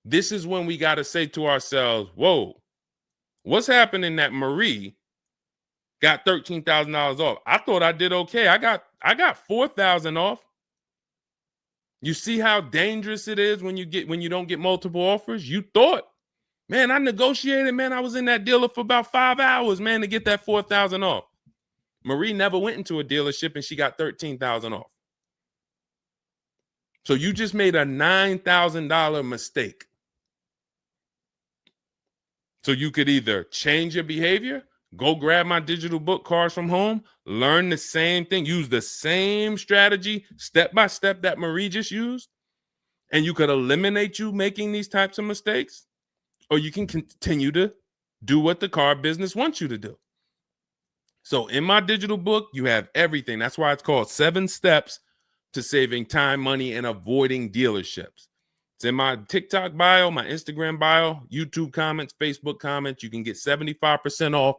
This is when we got to say to ourselves, whoa, what's happening that Marie got $13,000 off? I thought I did okay. I got $4,000 off. You see how dangerous it is when you don't get multiple offers? You thought, man, I negotiated, man. I was in that dealer for about 5 hours, man, to get that $4,000 off. Marie never went into a dealership and she got $13,000 off. So you just made a $9,000 mistake. So you could either change your behavior, go grab my digital book, Cars from Home, learn the same thing, use the same strategy step by step that Marie just used, and you could eliminate you making these types of mistakes, or you can continue to do what the car business wants you to do. So in my digital book, you have everything. That's why it's called 7 Steps to Saving Time, Money, and Avoiding Dealerships. It's in my TikTok bio, my Instagram bio, YouTube comments, Facebook comments. You can get 75% off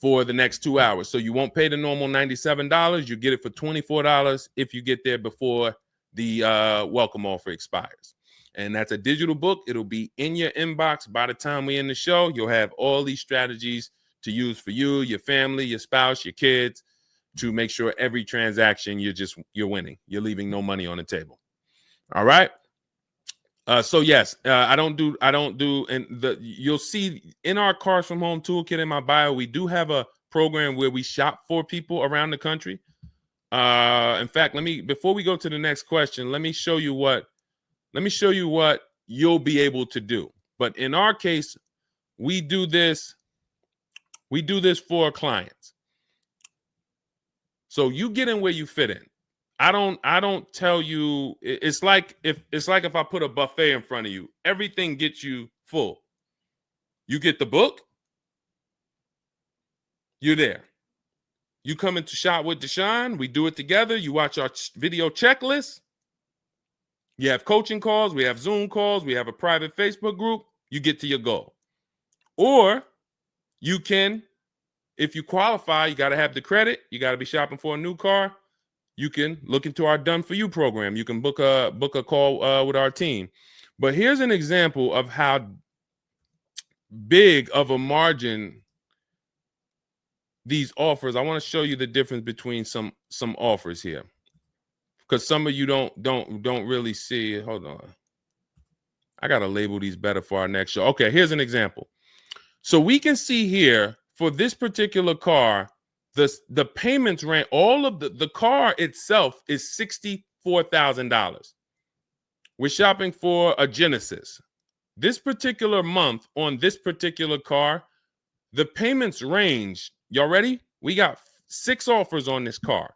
for the next 2 hours. So you won't pay the normal $97. You get it for $24 if you get there before the welcome offer expires. And that's a digital book. It'll be in your inbox by the time we end the show. You'll have all these strategies to use for you, your family, your spouse, your kids, to make sure every transaction you're winning. You're leaving no money on the table. All right. So yes, I don't do, and you'll see in our Cars from Home toolkit in my bio, we do have a program where we shop for people around the country. In fact, before we go to the next question, let me show you what you'll be able to do. But in our case, we do this for our clients. So you get in where you fit in. I don't tell you, it's like if I put a buffet in front of you, everything gets you full. You get the book, you're there. You come into Shop with Deshone, we do it together. You watch our video checklist. You have coaching calls, we have Zoom calls, we have a private Facebook group. You get to your goal. Or you can, if you qualify, you got to have the credit. You got to be shopping for a new car. You can look into our Done For You program. You can book a call with our team. But here's an example of how big of a margin these offers. I want to show you the difference between some offers here, because some of you don't really see it. Hold on. I got to label these better for our next show. Okay, here's an example. So we can see here for this particular car, the payments ran, all of the car itself is $64,000. We're shopping for a Genesis. This particular month on this particular car, the payments range. Y'all ready? We got 6 offers on this car.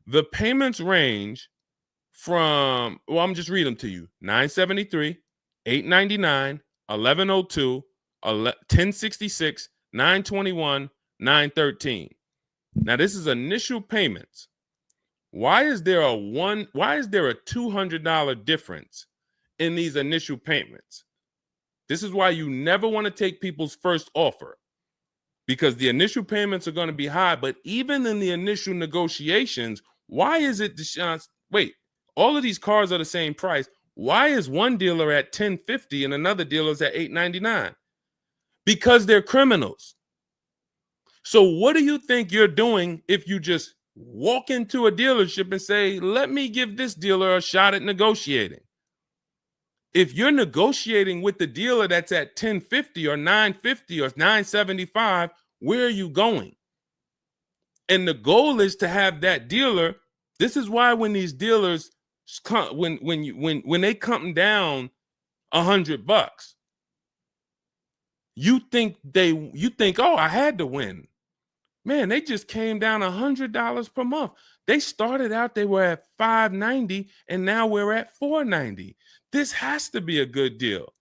The payments range from, well, I'm just reading them to you. $973, $899, $1,102, $1,066, $921, $913. Now this is initial payments. Why is there a $200 difference in these initial payments? This is why you never want to take people's first offer, because the initial payments are going to be high. But even in the initial negotiations, why is it, Deshone? Wait, all of these cars are the same price. Why is one dealer at $1,050 and another dealer is at $899? Because they're criminals. So what do you think you're doing if you just walk into a dealership and say, let me give this dealer a shot at negotiating? If you're negotiating with the dealer that's at $1,050 or $950 or $975, where are you going? And the goal is to have that dealer. This is why when these dealers come, when they come down $100, you think, oh, I had to win. Man, they just came down $100 per month. They started out, they were at $590, and now we're at $490. This has to be a good deal.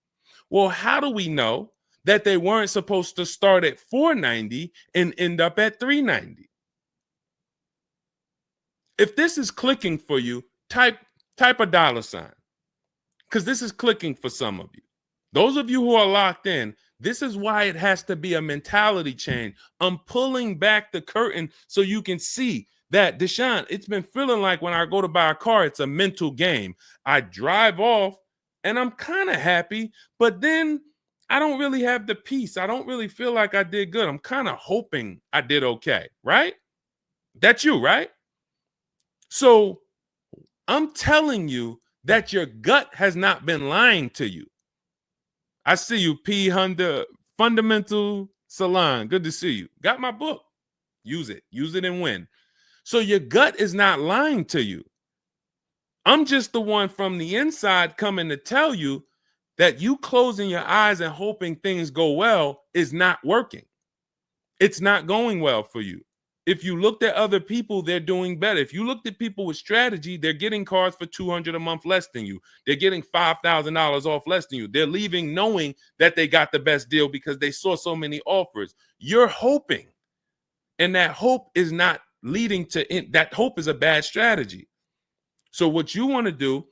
Well, how do we know that they weren't supposed to start at $490 and end up at $390? If this is clicking for you, type a $, because this is clicking for some of you. Those of you who are locked in, this is why it has to be a mentality change. I'm pulling back the curtain so you can see that, Deshone, it's been feeling like when I go to buy a car, it's a mental game. I drive off and I'm kind of happy, but then I don't really have the peace. I don't really feel like I did good. I'm kind of hoping I did okay, right? That's you, right? So I'm telling you that your gut has not been lying to you. I see you, P. Honda Fundamental Salon. Good to see you. Got my book. Use it. Use it and win. So your gut is not lying to you. I'm just the one from the inside coming to tell you that you closing your eyes and hoping things go well is not working. It's not going well for you. If you looked at other people, they're doing better. If you looked at people with strategy, they're getting cars for $200 a month less than you. They're getting $5,000 off less than you. They're leaving knowing that they got the best deal because they saw so many offers. You're hoping, and that hope is not leading to that hope is a bad strategy. So what you want to do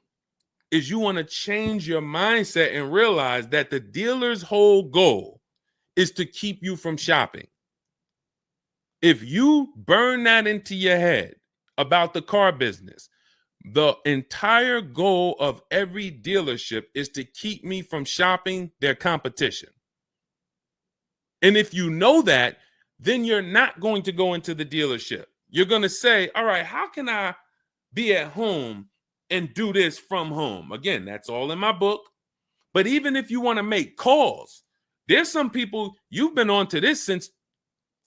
is you want to change your mindset and realize that the dealer's whole goal is to keep you from shopping. If you burn that into your head about the car business, the entire goal of every dealership is to keep me from shopping their competition. And if you know that, then you're not going to go into the dealership. You're going to say, all right, how can I be at home and do this from home? Again, that's all in my book. But even if you want to make calls, there's some people, you've been on to this since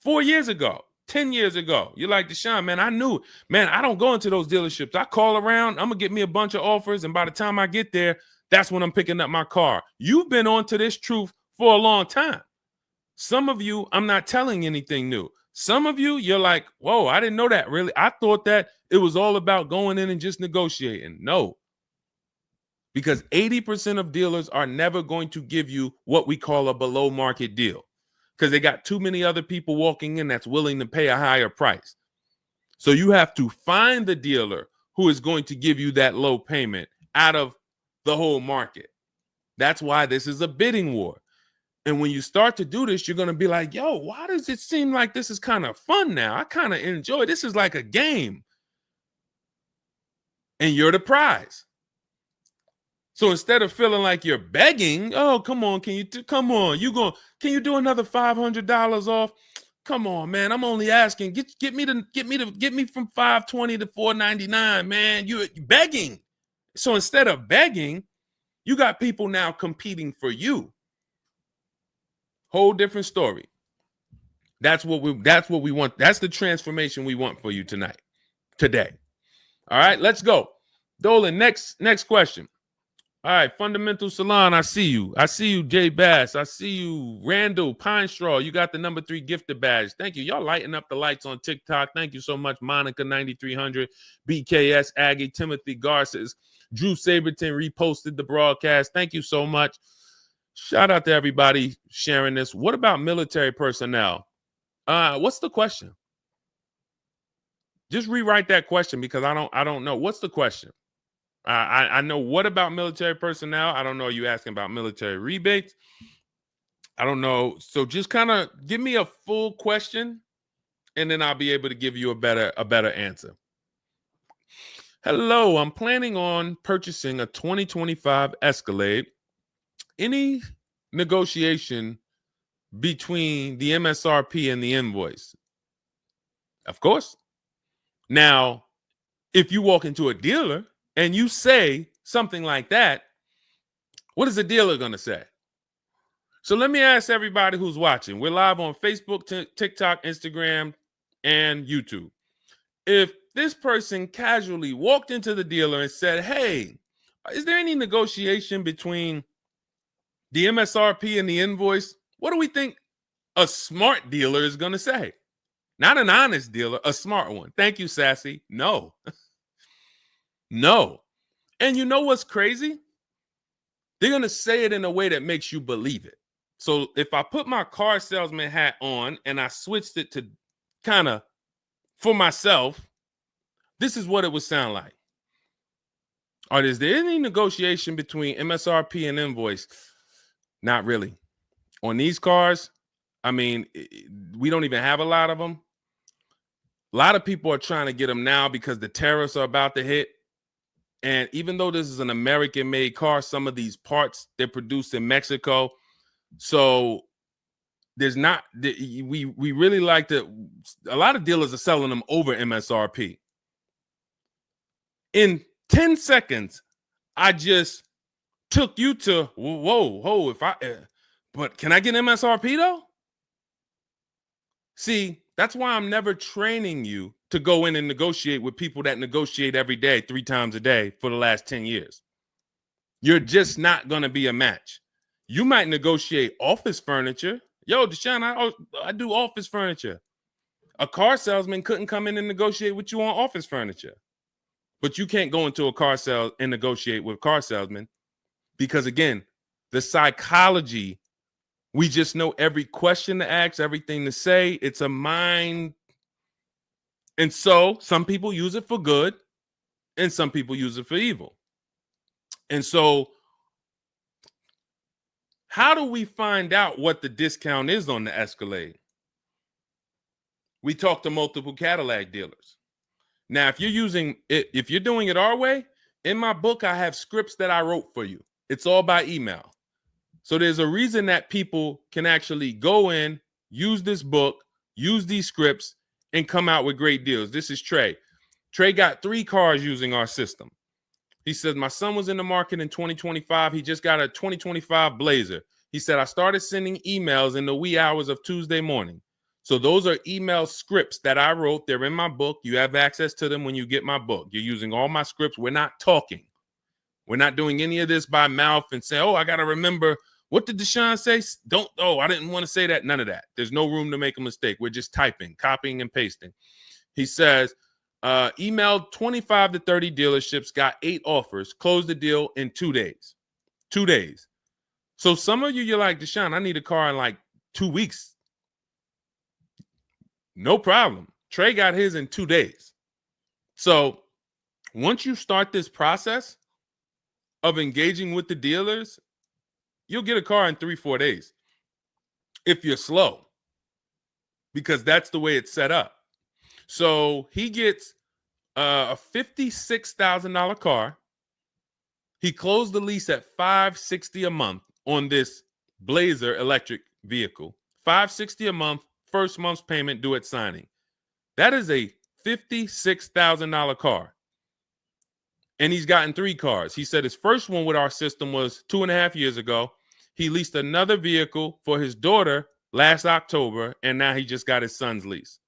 4 years ago. 10 years ago. You're like, Deshone, man, I knew, man, I don't go into those dealerships. I call around, I'm going to get me a bunch of offers. And by the time I get there, that's when I'm picking up my car. You've been on to this truth for a long time. Some of you, I'm not telling anything new. Some of you, you're like, whoa, I didn't know that really. I thought that it was all about going in and just negotiating. No, because 80% of dealers are never going to give you what we call a below market deal because they got too many other people walking in that's willing to pay a higher price. So you have to find the dealer who is going to give you that low payment out of the whole market. That's why this is a bidding war. And when you start to do this, you're going to be like, yo, why does it seem like this is kind of fun now? I kind of enjoy this. Is like a game. And you're the prize. So instead of feeling like you're begging, oh, come on, can you do another $500 off? Come on, man. I'm only asking. Get me from 520 to 499, man. You're begging. So instead of begging, you got people now competing for you. Whole different story. That's what we want. That's the transformation we want for you today. All right, let's go. Dolan, next question. All right, Fundamental Salon, I see you. I see you, Jay Bass. I see you, Randall Pine Straw. You got the number 3 gifted badge. Thank you. Y'all lighting up the lights on TikTok. Thank you so much, Monica 9300, BKS Aggie, Timothy Garces, Drew Saberton reposted the broadcast. Thank you so much. Shout out to everybody sharing this. What about military personnel? What's the question? Just rewrite that question because I don't know. What's the question? I know what about military personnel. I don't know. Are you asking about military rebates? I don't know. So just kind of give me a full question, and then I'll be able to give you a better answer. Hello, I'm planning on purchasing a 2025 Escalade. Any negotiation between the MSRP and the invoice? Of course. Now, if you walk into a dealer and you say something like that, what is the dealer going to say? So let me ask everybody who's watching. We're live on Facebook, TikTok, Instagram, and YouTube. If this person casually walked into the dealer and said, hey, is there any negotiation between the MSRP and the invoice? What do we think a smart dealer is going to say? Not an honest dealer, a smart one. Thank you, Sassy. No. No. And you know what's crazy? They're going to say it in a way that makes you believe it. So if I put my car salesman hat on and I switched it to kind of for myself, this is what it would sound like. Or is there any negotiation between MSRP and invoice? Not really. On these cars, I mean, we don't even have a lot of them. A lot of people are trying to get them now because the tariffs are about to hit. And even though this is an American-made car, some of these parts, they're produced in Mexico. So there's not, we really like to, a lot of dealers are selling them over MSRP. In 10 seconds, I just took you to, whoa, but can I get MSRP though? See, that's why I'm never training you to go in and negotiate with people that negotiate every day, 3 times a day for the last 10 years. You're just not going to be a match. You might negotiate office furniture. Yo, Deshone, I do office furniture. A car salesman couldn't come in and negotiate with you on office furniture. But you can't go into a car sale and negotiate with car salesmen because, again, the psychology, we just know every question to ask, everything to say. It's a mind. And so some people use it for good and some people use it for evil. And so how do we find out what the discount is on the Escalade? We talk to multiple Cadillac dealers. Now, if you're doing it our way, in my book, I have scripts that I wrote for you. It's all by email. So there's a reason that people can actually go in, use this book, use these scripts, and come out with great deals. This is Trey. Trey got 3 cars using our system. He says, my son was in the market in 2025. He just got a 2025 Blazer. He said, I started sending emails in the wee hours of Tuesday morning. So those are email scripts that I wrote. They're in my book. You have access to them when you get my book. You're using all my scripts. We're not talking. We're not doing any of this by mouth and saying, oh, I got to remember What did Deshone say? Don't, oh, I didn't want to say that. None of that. There's no room to make a mistake. We're just typing, copying, and pasting. He says, emailed 25 to 30 dealerships, got 8 offers, closed the deal in 2 days. 2 days. So some of you, you're like, Deshone, I need a car in like 2 weeks. No problem. Trey got his in 2 days. So once you start this process of engaging with the dealers, you'll get a car in 3-4 days if you're slow, because that's the way it's set up. So he gets a $56,000 car. He closed the lease at $560 a month on this Blazer electric vehicle. $560 a month, first month's payment due at signing. That is a $56,000 car. And he's gotten 3 cars. He said his first one with our system was 2.5 years ago. He leased another vehicle for his daughter last October, and now he just got his son's lease.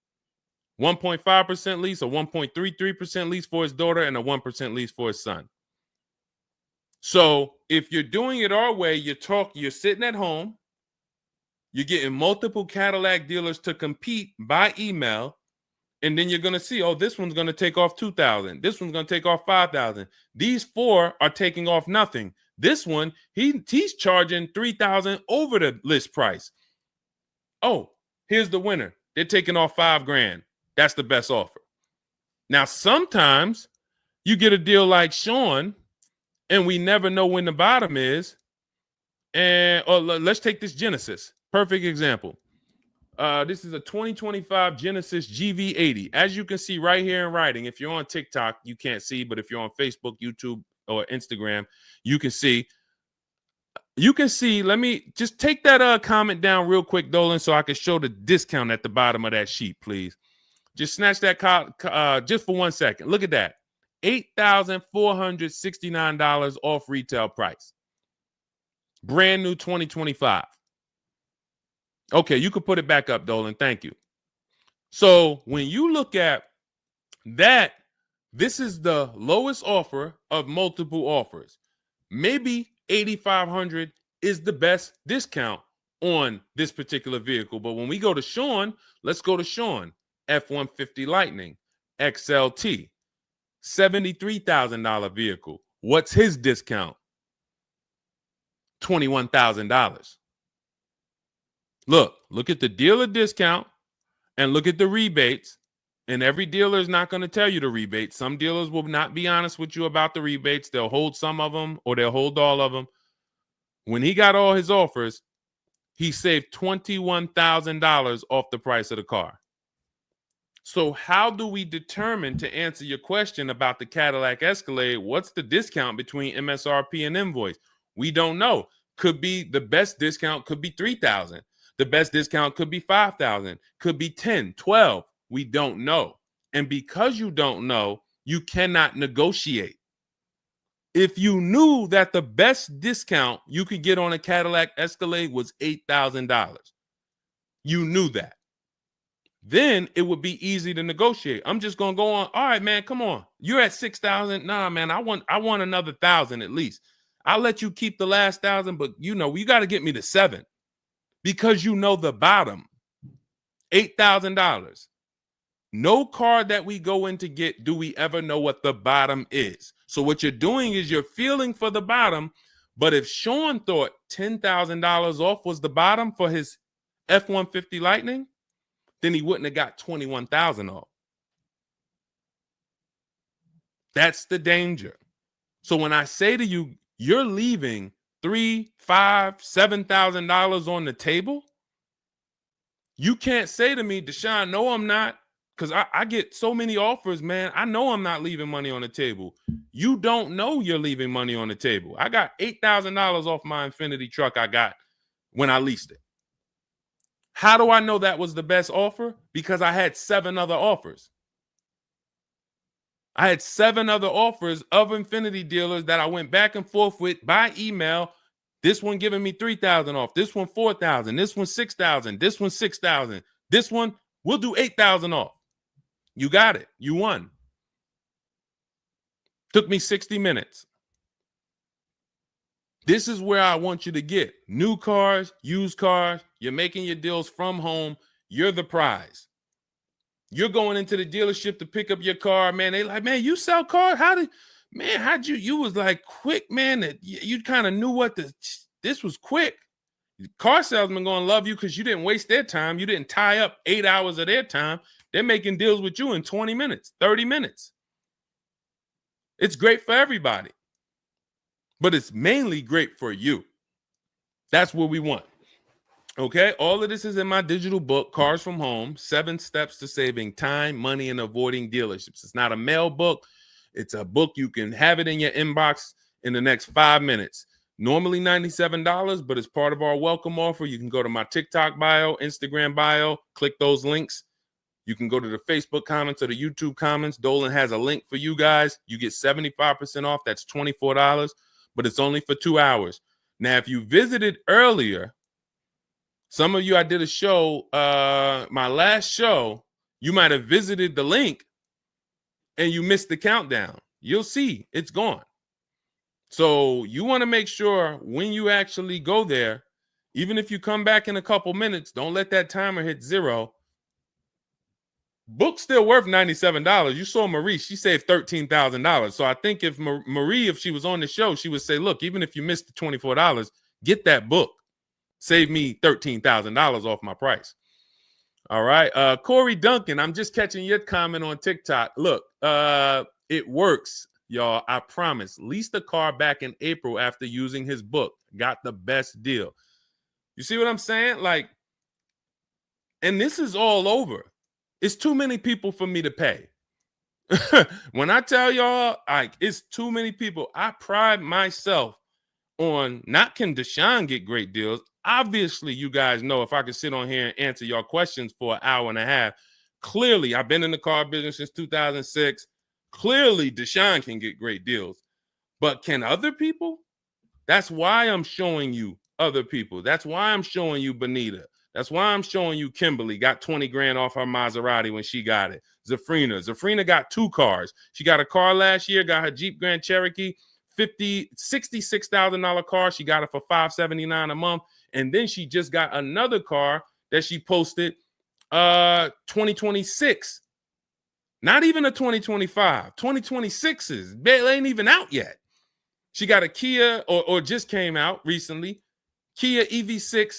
1.5% lease, a 1.33% lease for his daughter, and a 1% lease for his son. So if you're doing it our way, you're sitting at home, you're getting multiple Cadillac dealers to compete by email, and then you're going to see, oh, this one's going to take off $2,000. This one's going to take off $5,000. These 4 are taking off nothing. This one, he's charging $3,000 over the list price. Oh, here's the winner. They're taking off $5,000. That's the best offer. Now, sometimes you get a deal like Sean, and we never know when the bottom is. And let's take this Genesis. Perfect example. This is a 2025 Genesis GV80. As you can see right here in writing, if you're on TikTok, you can't see, but if you're on Facebook, YouTube, or Instagram, you can see. You can see, let me just take that comment down real quick, Dolan, so I can show the discount at the bottom of that sheet, please. Just snatch that just for 1 second. Look at that. $8,469 off retail price. Brand new 2025. Okay, you could put it back up, Dolan. Thank you. So when you look at that, this is the lowest offer of multiple offers. Maybe $8,500 is the best discount on this particular vehicle. But when we go to Sean, let's go to Sean. F-150 Lightning, XLT, $73,000 vehicle. What's his discount? $21,000. Look at the dealer discount and look at the rebates. And every dealer is not going to tell you the rebates. Some dealers will not be honest with you about the rebates. They'll hold some of them or they'll hold all of them. When he got all his offers, he saved $21,000 off the price of the car. So how do we determine, to answer your question about the Cadillac Escalade, what's the discount between MSRP and invoice? We don't know. Could be the best discount could be $3,000. The best discount could be $5,000, could be $10,000, $12,000. We don't know. And because you don't know, you cannot negotiate. If you knew that the best discount you could get on a Cadillac Escalade was $8,000, you knew that, then it would be easy to negotiate. I'm just going to go on. All right, man, come on. You're at 6,000. Nah, man, I want another 1,000 at least. I'll let you keep the last 1,000, but you got to get me to 7 because you know the bottom, $8,000. No car that we go in to get do we ever know what the bottom is. So what you're doing is you're feeling for the bottom. But if Sean thought $10,000 off was the bottom for his F-150 Lightning, then he wouldn't have got $21,000 off. That's the danger. So when I say to you, you're leaving $3,000, $5,000, $7,000 on the table, you can't say to me, Deshone, no, I'm not. Because I get so many offers, man. I know I'm not leaving money on the table. You don't know you're leaving money on the table. I got $8,000 off my Infiniti truck I got when I leased it. How do I know that was the best offer? Because I had 7 other offers. I had 7 other offers of Infiniti dealers that I went back and forth with by email. This one giving me $3,000 off. This one $4,000. This one $6,000. This one $6,000. This one we'll do $8,000 off. You got it. You won. Took me 60 minutes. This is where I want you to get new cars, used cars. You're making your deals from home. You're the prize. You're going into the dealership to pick up your car, man. They like, man, you sell cars? How'd you was like quick, man, that you kind of knew this was quick. Car salesmen going to love you because you didn't waste their time. You didn't tie up 8 hours of their time. They're making deals with you in 20 minutes, 30 minutes. It's great for everybody, but it's mainly great for you. That's what we want. Okay, all of this is in my digital book, Cars from Home, 7 Steps to Saving Time, Money, and Avoiding Dealerships. It's not a mail book. It's a book. You can have it in your inbox in the next 5 minutes. Normally $97, but it's part of our welcome offer. You can go to my TikTok bio, Instagram bio, click those links. You can go to the Facebook comments or the YouTube comments. Dolan has a link for you guys. You get 75% off. That's $24, but it's only for 2 hours. Now, if you visited earlier, some of you, I did a show, my last show, you might have visited the link and you missed the countdown. You'll see it's gone. So you want to make sure when you actually go there, even if you come back in a couple minutes, don't let that timer hit 0. Book's still worth $97. You saw Marie, she saved $13,000. So I think if Marie, if she was on the show, she would say, look, even if you missed the $24, get that book. Save me $13,000 off my price. All right. Corey Duncan, I'm just catching your comment on TikTok. Look, it works, y'all. I promise. Leased a car back in April after using his book. Got the best deal. You see what I'm saying? Like, and this is all over. It's too many people for me to pay. When I tell y'all, like, it's too many people. I pride myself on not can Deshone get great deals. Obviously, you guys know if I could sit on here and answer your questions for an hour and a half, clearly I've been in the car business since 2006. Clearly, Deshone can get great deals. But can other people? That's why I'm showing you other people. That's why I'm showing you Benita. That's why I'm showing you Kimberly got 20 grand off her Maserati when she got it. Zafrina got 2 cars. She got a car last year, got her Jeep Grand Cherokee, $66,000 car. She got it for $579 a month. And then she just got another car that she posted 2026. Not even a 2025. 2026s. It ain't even out yet. She got a Kia or just came out recently. Kia EV6,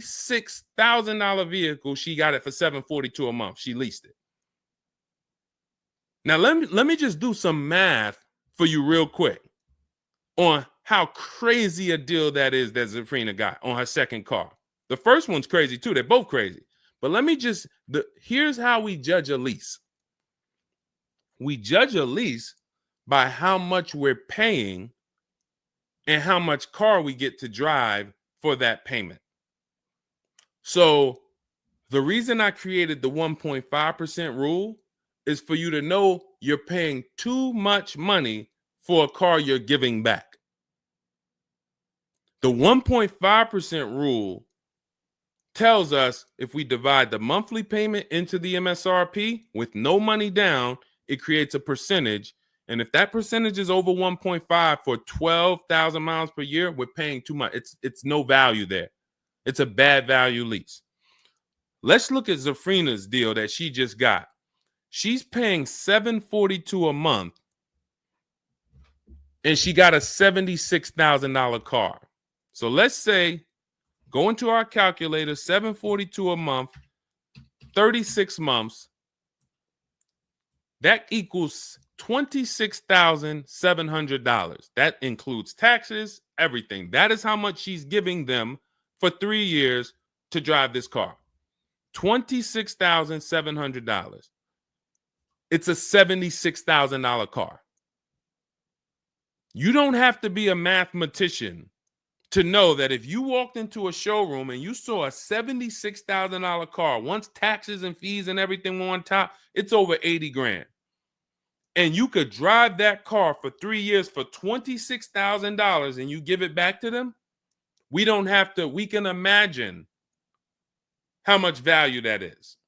$76,000 vehicle. She got it for $742 a month. She leased it. Now let me just do some math for you real quick on how crazy a deal that is that Zafrina got on her second car. The first one's crazy too. They're both crazy. But let me just, here's how we judge a lease. We judge a lease by how much we're paying and how much car we get to drive for that payment. So the reason I created the 1.5% rule is for you to know you're paying too much money for a car you're giving back. The 1.5% rule tells us if we divide the monthly payment into the MSRP with no money down, it creates a percentage. And if that percentage is over 1.5 for 12,000 miles per year, we're paying too much. It's no value there. It's a bad value lease. Let's look at Zafrina's deal that she just got. She's paying $742 a month, and she got a $76,000 car. So let's say, go into our calculator, $742 a month, 36 months. That equals $26,700. That includes taxes, everything. That is how much she's giving them for 3 years to drive this car. $26,700. It's a $76,000 car. You don't have to be a mathematician to know that if you walked into a showroom and you saw a $76,000 car, once taxes and fees and everything were on top, it's over 80 grand. And you could drive that car for 3 years for $26,000 and you give it back to them, we can imagine how much value that is.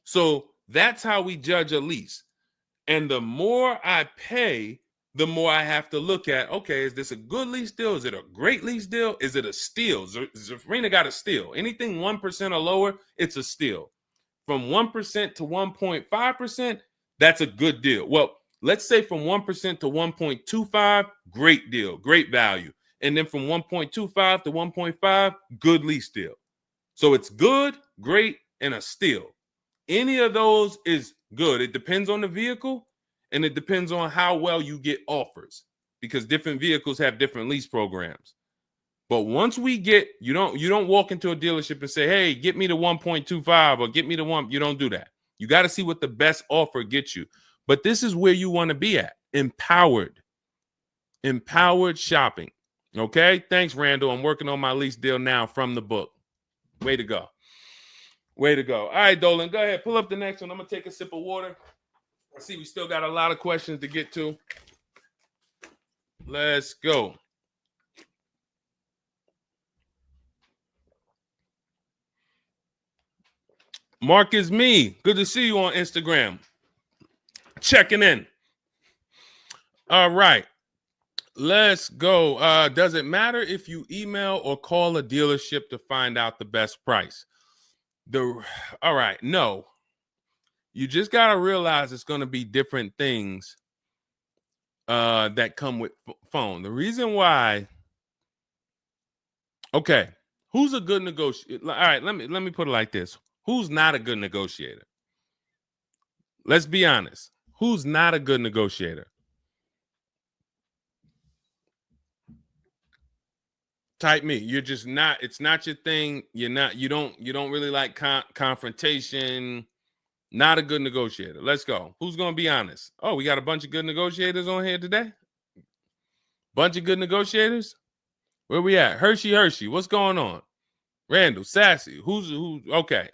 So that's how we judge a lease. And the more I pay, the more I have to look at, okay, is this a good lease deal? Is it a great lease deal? Is it a steal? Zafrina got a steal. Anything 1% or lower, it's a steal. From 1% to 1.5%, that's a good deal. Well, let's say from 1% to 1.25, great deal, great value. And then from 1.25 to 1.5, good lease deal. So it's good, great, and a steal. Any of those is good. It depends on the vehicle, and it depends on how well you get offers, because different vehicles have different lease programs. But once we get, you don't walk into a dealership and say, hey, get me the 1.25 or get me the one. You don't do that. You got to see what the best offer gets you. But this is where you want to be at. Empowered shopping. Okay. Thanks, Randall. I'm working on my lease deal now from the book. Way to go. Way to go. All right, Dolan, go ahead. Pull up the next one. I'm going to take a sip of water. I see we still got a lot of questions to get to. Let's go. Mark is me. Good to see you on Instagram. Checking in. All right. Let's go. Does it matter if you email or call a dealership to find out the best price? All right. No. You just got to realize it's going to be different things that come with phone. The reason why. Okay. Who's a good negotiator? All right. Let me put it like this. Who's not a good negotiator? Let's be honest. Who's not a good negotiator? Type me. You're just not. It's not your thing. You don't really like confrontation. Not a good negotiator. Let's go. Who's going to be honest? Oh, we got a bunch of good negotiators on here today. Bunch of good negotiators. Where we at? Hershey. What's going on? Randall, Sassy. Who's okay.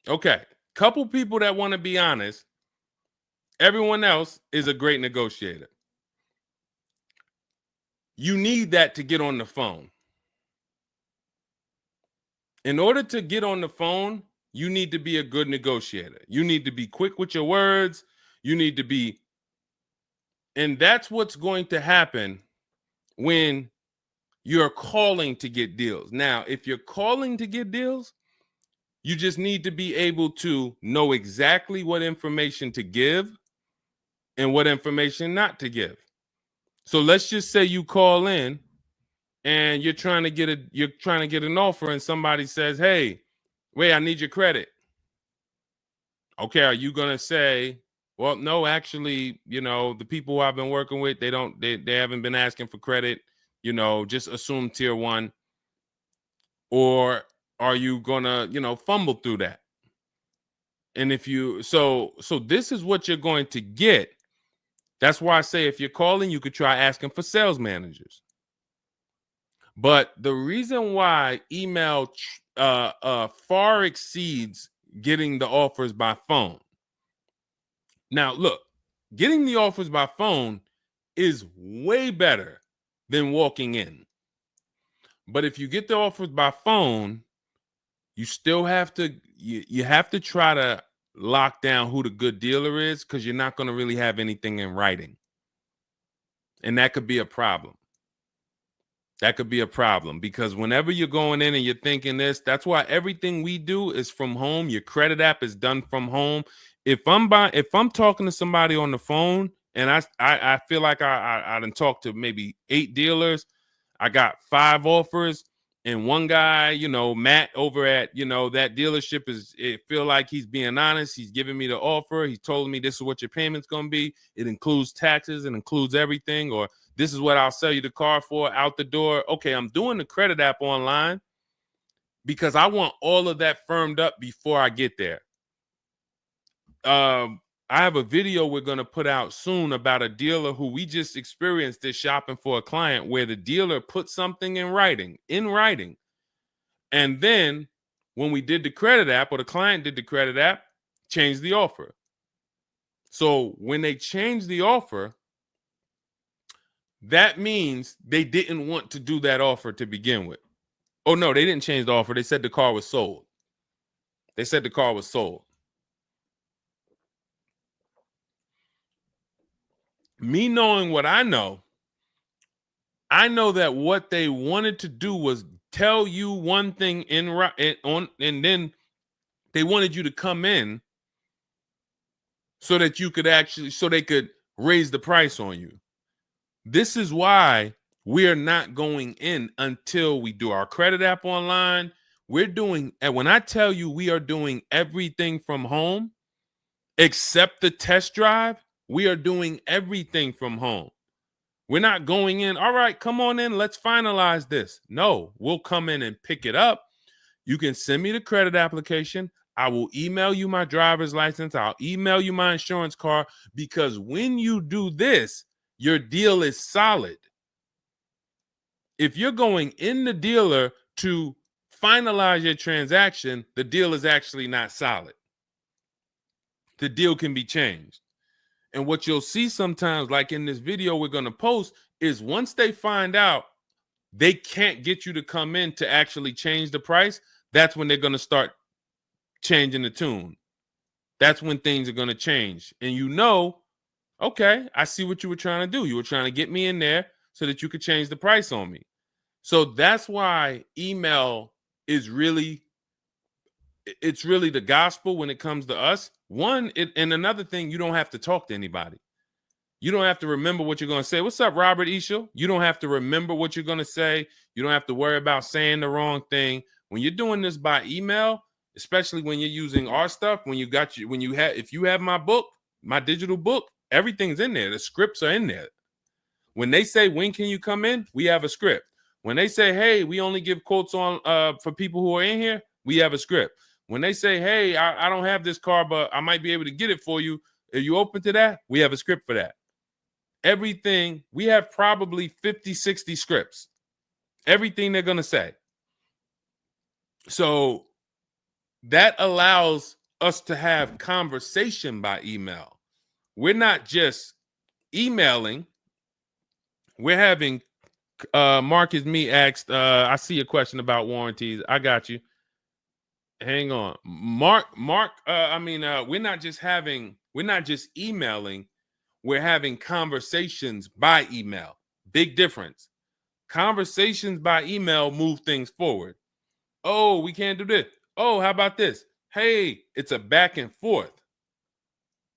Okay. Couple people that want to be honest. Everyone else is a great negotiator. You need that to get on the phone. In order to get on the phone, you need to be a good negotiator. You need to be quick with your words. You need to be, and that's what's going to happen when you're calling to get deals. Now, if you're calling to get deals, you just need to be able to know exactly what information to give and what information not to give. So let's just say you call in and you're trying to get an offer, and somebody says, "Hey, wait, I need your credit." Okay, are you gonna say, "Well, no, actually, the people who I've been working with, they haven't been asking for credit. Just assume tier 1," or are you gonna, fumble through that? And if you so this is what you're going to get. That's why I say if you're calling, you could try asking for sales managers. But the reason why email far exceeds getting the offers by phone. Now, look, getting the offers by phone is way better than walking in. But if you get the offers by phone, you still have to you have to try to lock down who the good dealer is, because you're not going to really have anything in writing. And that could be a problem. That could be a problem, because whenever you're going in and you're thinking this, that's why everything we do is from home. Your credit app is done from home. If I'm talking to somebody on the phone and I feel like I done talked to maybe 8 dealers, I got 5 offers, and one guy, Matt over at, that dealership it feel like he's being honest. He's giving me the offer. He told me this is what your payment's going to be. It includes taxes. It includes everything. Or this is what I'll sell you the car for out the door. Okay, I'm doing the credit app online because I want all of that firmed up before I get there. I have a video we're going to put out soon about a dealer who we just experienced this shopping for a client, where the dealer put something in writing. And then when we did the credit app, or the client did the credit app, changed the offer. So when they changed the offer, that means they didn't want to do that offer to begin with. Oh, no, they didn't change the offer. They said the car was sold. Me knowing what I know that what they wanted to do was tell you one thing and then they wanted you to come in so that you could so they could raise the price on you. This is why we are not going in until we do our credit app online. And when I tell you we are doing everything from home, except the test drive, we are doing everything from home. We're not going in, all right, come on in, let's finalize this. No, we'll come in and pick it up. You can send me the credit application. I will email you my driver's license. I'll email you my insurance card, because when you do this, your deal is solid. If you're going in the dealer to finalize your transaction, the deal is actually not solid. The deal can be changed. And what you'll see sometimes, like in this video we're going to post, is once they find out they can't get you to come in to actually change the price, that's when they're going to start changing the tune. That's when things are going to change. And okay, I see what you were trying to do. You were trying to get me in there so that you could change the price on me. So that's why email is really the gospel when it comes to us. And another thing, you don't have to talk to anybody. You don't have to remember what you're going to say. What's up, Robert Ishel? You don't have to remember what you're going to say. You don't have to worry about saying the wrong thing. When you're doing this by email, especially when you're using our stuff, if you have my book, my digital book, everything's in there. The scripts are in there. When they say, when can you come in? We have a script. When they say, hey, we only give quotes on for people who are in here, we have a script. When they say, hey, I don't have this car, but I might be able to get it for you. Are you open to that? We have a script for that. Everything, we have probably 50, 60 scripts. Everything they're going to say. So that allows us to have conversation by email. We're not just emailing. We're having, Marcus Me asked, I see a question about warranties. I got you. Hang on. Mark, we're not just emailing, we're having conversations by email. Big difference. Conversations by email move things forward. Oh, we can't do this. Oh, how about this? Hey, it's a back and forth.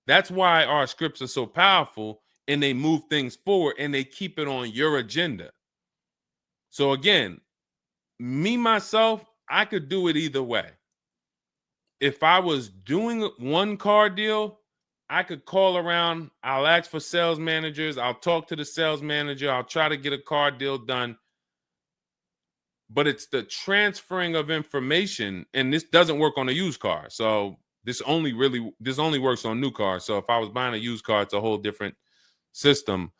That's why our scripts are so powerful, and they move things forward and they keep it on your agenda. So again, me, myself, I could do it either way. If I was doing one car deal, I could call around. I'll ask for sales managers. I'll talk to the sales manager. I'll try to get a car deal done. But it's the transferring of information, and this doesn't work on a used car. So this only works on new cars. So if I was buying a used car, it's a whole different system.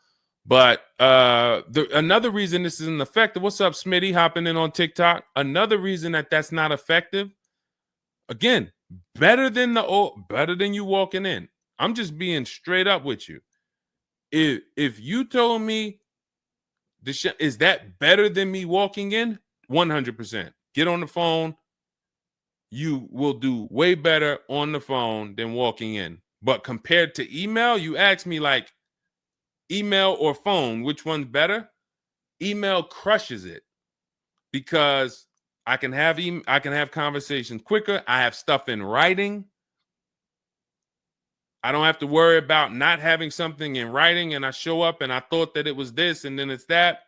But another reason this isn't effective. What's up, Smitty? Hopping in on TikTok. Another reason that's not effective. Again, better than you walking in. I'm just being straight up with you. If you told me is that better than me walking in? 100%. Get on the phone. You will do way better on the phone than walking in. But compared to email, you ask me like email or phone, which one's better? Email crushes it because I can have conversations quicker. I have stuff in writing. I don't have to worry about not having something in writing, and I show up and I thought that it was this and then it's that,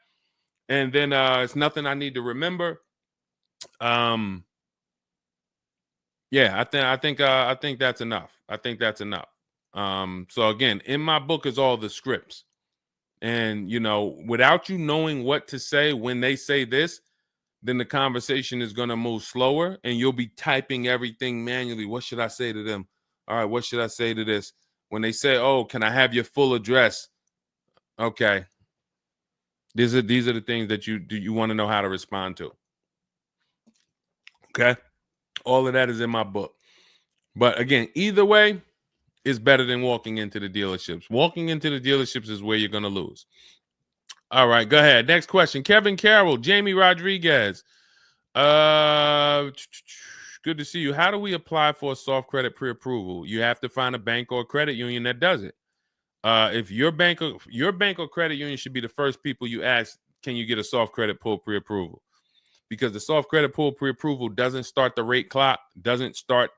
and then it's nothing I need to remember. Yeah, I think that's enough. I think that's enough. So again, in my book is all the scripts. And without you knowing what to say when they say this, then the conversation is going to move slower and you'll be typing everything manually. What should I say to them? All right, what should I say to this? When they say, oh, can I have your full address? Okay. These are the things that you want to know how to respond to. Okay. All of that is in my book. But again, either way is better than walking into the dealerships. Walking into the dealerships is where you're going to lose. All right, go ahead. Next question. Kevin Carroll, Jamie Rodriguez. Good to see you. How do we apply for a soft credit pre-approval? You have to find a bank or a credit union that does it. If your bank or credit union should be the first people you ask, can you get a soft credit pull pre-approval? Because the soft credit pull pre-approval doesn't start the rate clock, doesn't start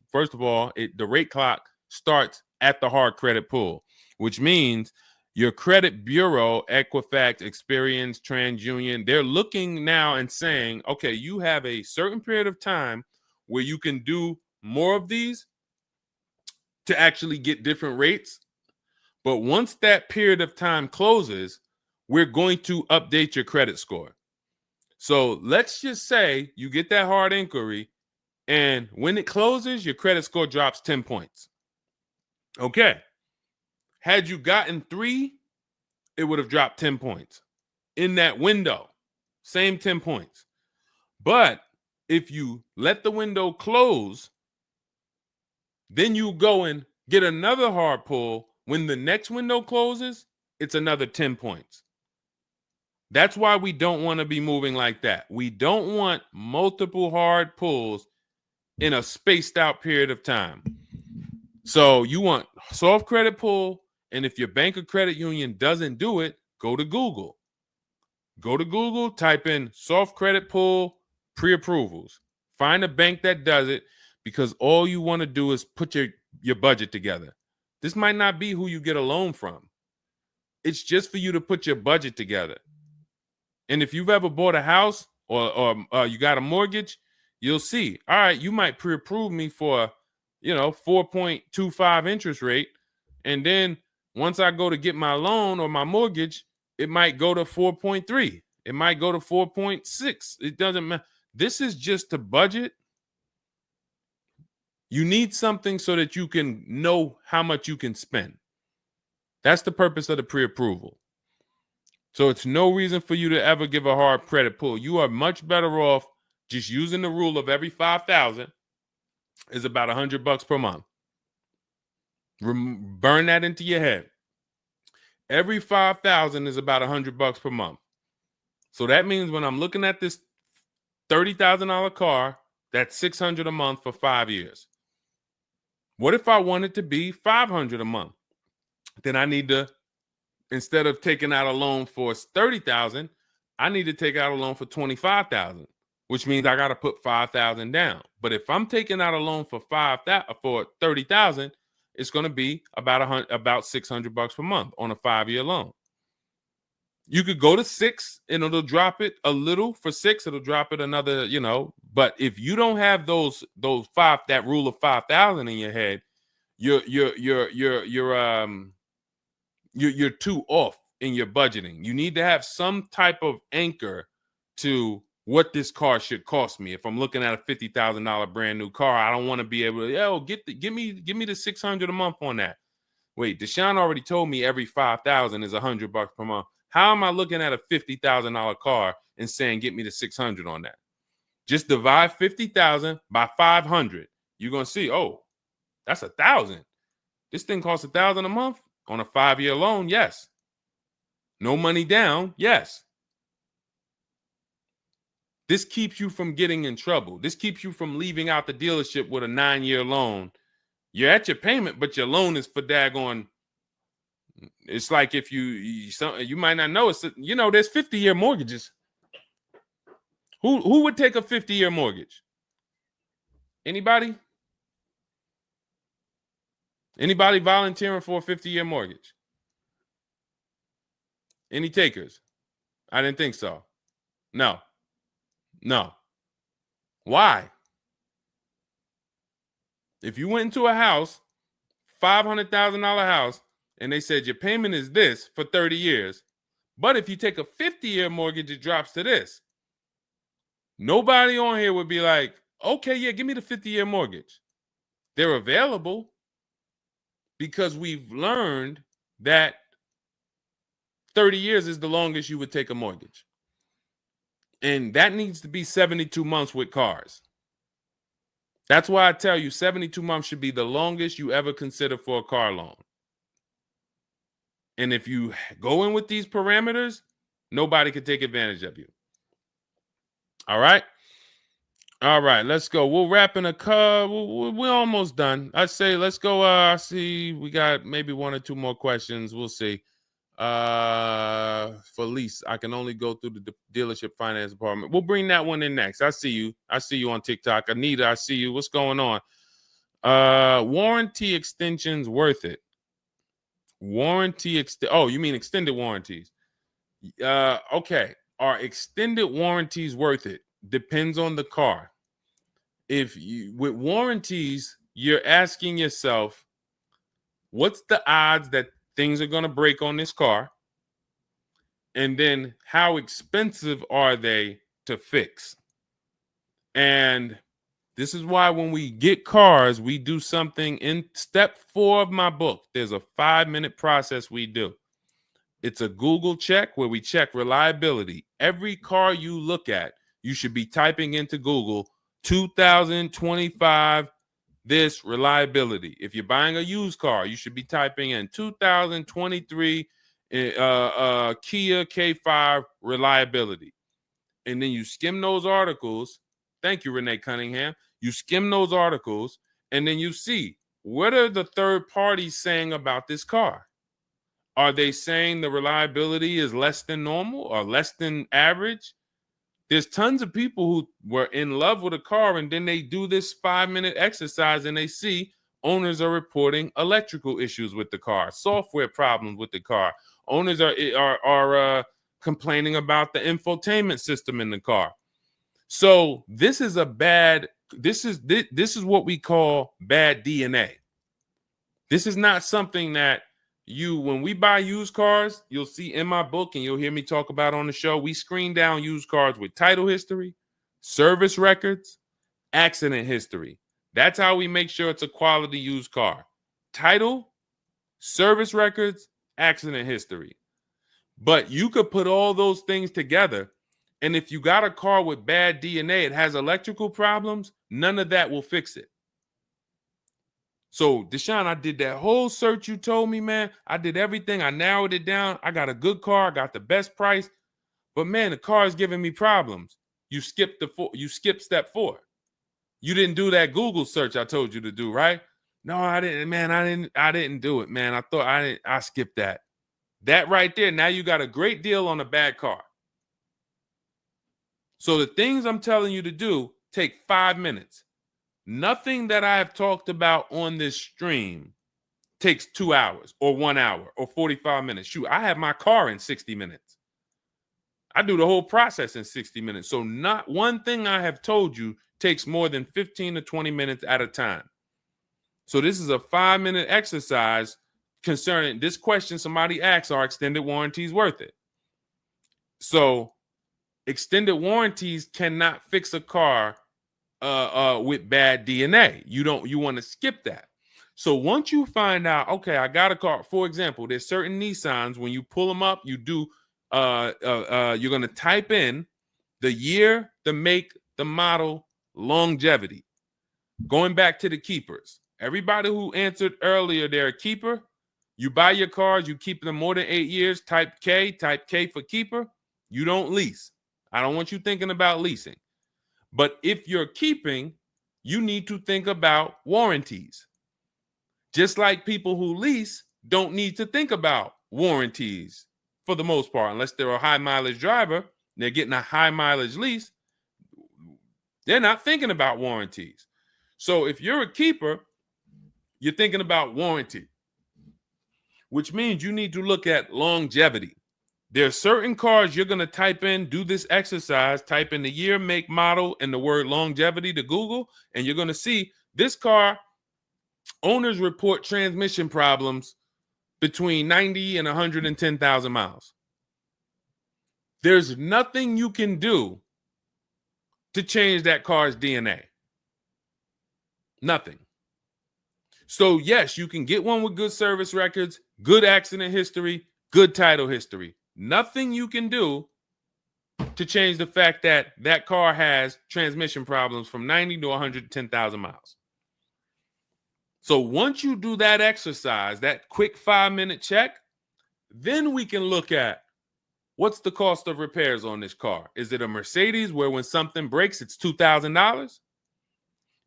first of all, the rate clock starts at the hard credit pull, which means your credit bureau, Equifax, Experian, TransUnion, they're looking now and saying, okay, you have a certain period of time where you can do more of these to actually get different rates. But once that period of time closes, we're going to update your credit score. So let's just say you get that hard inquiry, and when it closes, your credit score drops 10 points. Okay. Had you gotten 3, it would have dropped 10 points. In that window, same 10 points. But if you let the window close, then you go and get another hard pull. When the next window closes, it's another 10 points. That's why we don't want to be moving like that. We don't want multiple hard pulls in a spaced out period of time. So you want soft credit pull, and if your bank or credit union doesn't do it, go to Google. Go to Google, type in soft credit pull pre-approvals. Find a bank that does it, because all you want to do is put your budget together. This might not be who you get a loan from. It's just for you to put your budget together. And if you've ever bought a house or you got a mortgage, you'll see, all right, you might pre-approve me for, 4.25 interest rate. And then once I go to get my loan or my mortgage, it might go to 4.3. It might go to 4.6. It doesn't matter. This is just to budget. You need something so that you can know how much you can spend. That's the purpose of the pre-approval. So it's no reason for you to ever give a hard credit pull. You are much better off just using the rule of every 5,000 is about $100 per month. Burn that into your head. Every 5,000 is about $100 per month. So that means when I'm looking at this $30,000 car, that's $600 a month for 5 years. What if I want it to be $500 a month? Then I need to, instead of taking out a loan for $30,000, I need to take out a loan for $25,000, which means I got to put $5,000 down. But if I'm taking out a loan for $30,000, it's going to be about $600 per month on a 5-year loan. You could go to 6 and it'll drop it a little. For 6, it'll drop it another, But if you don't have that rule of 5,000 in your head, you're too off in your budgeting. You need to have some type of anchor to what this car should cost me. If I'm looking at a $50,000 brand new car, I don't want to be able to, give me the $600 a month on that. Wait, Deshone already told me every 5,000 is $100 per month. How am I looking at a $50,000 car and saying get me the 600 on that? Just divide 50,000 by 500. You're gonna see, oh, that's 1,000. This thing costs 1,000 a month on a 5-year loan. Yes. No money down. Yes. This keeps you from getting in trouble. This keeps you from leaving out the dealership with a 9-year loan. You're at your payment, but your loan is for daggone. It's like if you might not know, there's 50-year mortgages. Who would take a 50-year mortgage? Anybody? Anybody volunteering for a 50-year mortgage? Any takers? I didn't think so. No. Why? If you went into a house, $500,000 house, and they said your payment is this for 30 years, but if you take a 50-year mortgage, it drops to this. Nobody on here would be like, okay, yeah, give me the 50-year mortgage. They're available because we've learned that 30 years is the longest you would take a mortgage. And that needs to be 72 months with cars. That's why I tell you 72 months should be the longest you ever consider for a car loan. And if you go in with these parameters, nobody can take advantage of you. All right. All right, let's go. We'll wrap in a car. We're almost done. I say let's go. I see we got maybe one or two more questions. We'll see. For lease, I can only go through the dealership finance department. We'll bring that one in next. I see you. I see you on TikTok. Anita, I see you. What's going on? Warranty extensions worth it? Oh, you mean extended warranties? Okay. Are extended warranties worth it? Depends on the car. If you with warranties, you're asking yourself, what's the odds that things are going to break on this car? And then how expensive are they to fix? And this is why when we get cars, we do something in step 4 of my book. There's a 5-minute process we do. It's a Google check where we check reliability. Every car you look at, you should be typing into Google 2025 this reliability. If you're buying a used car, you should be typing in 2023 Kia K5 reliability. And then you skim those articles. Thank you, Renee Cunningham. You skim those articles, and then you see, what are the third parties saying about this car? Are they saying the reliability is less than normal or less than average? There's tons of people who were in love with a car, and then they do this 5-minute exercise and they see owners are reporting electrical issues with the car, software problems with the car. Owners are complaining about the infotainment system in the car. So this is this is what we call bad DNA. This is not something that when we buy used cars, you'll see in my book and you'll hear me talk about on the show. We screen down used cars with title history, service records, accident history. That's how we make sure it's a quality used car. Title, service records, accident history. But you could put all those things together, and if you got a car with bad DNA, it has electrical problems, none of that will fix it. So, Deshone, I did that whole search you told me, man. I did everything. I narrowed it down. I got a good car. I got the best price. But, man, the car is giving me problems. You skipped step 4. You didn't do that Google search I told you to do, right? No, I didn't, man. I didn't do it, man. I skipped that. That right there, now you got a great deal on a bad car. So the things I'm telling you to do take 5 minutes. Nothing that I have talked about on this stream takes 2 hours or 1 hour or 45 minutes. Shoot, I have my car in 60 minutes. I do the whole process in 60 minutes. So not one thing I have told you takes more than 15 to 20 minutes at a time. So this is a 5-minute exercise concerning this question somebody asks, are extended warranties worth it? So extended warranties cannot fix a car with bad DNA. You want to skip that. So once you find out, okay, I got a car. For example, there's certain Nissans, when you pull them up, you do you're going to type in the year, the make, the model, longevity. Going back to the keepers. Everybody who answered earlier, they're a keeper. You buy your cars, you keep them more than 8 years, type K for keeper. You don't lease. I don't want you thinking about leasing. But if you're keeping, you need to think about warranties. Just like people who lease don't need to think about warranties for the most part, unless they're a high mileage driver, they're getting a high mileage lease, they're not thinking about warranties. So if you're a keeper, you're thinking about warranty, which means you need to look at longevity. There are certain cars you're going to type in, do this exercise, type in the year, make, model, and the word longevity to Google, and you're going to see this car, owners report transmission problems between 90 and 110,000 miles. There's nothing you can do to change that car's DNA. Nothing. So yes, you can get one with good service records, good accident history, good title history. Nothing you can do to change the fact that that car has transmission problems from 90 to 110,000 miles. So once you do that exercise, that quick 5-minute check, then we can look at what's the cost of repairs on this car? Is it a Mercedes where when something breaks, it's $2,000?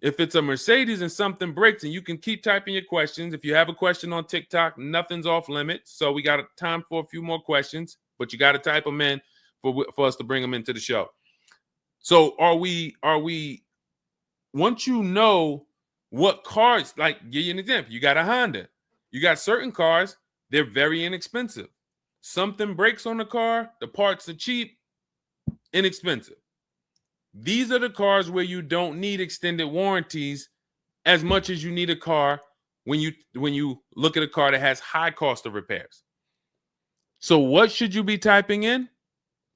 If it's a Mercedes and something breaks, and you can keep typing your questions. If you have a question on TikTok, nothing's off limits. So we got time for a few more questions, but you got to type them in for us to bring them into the show. So are we, once you know what cars, like give you an example, you got a Honda, you got certain cars, they're very inexpensive. Something breaks on the car, the parts are cheap, inexpensive. These are the cars where you don't need extended warranties as much as you need a car when you look at a car that has high cost of repairs. So what should you be typing in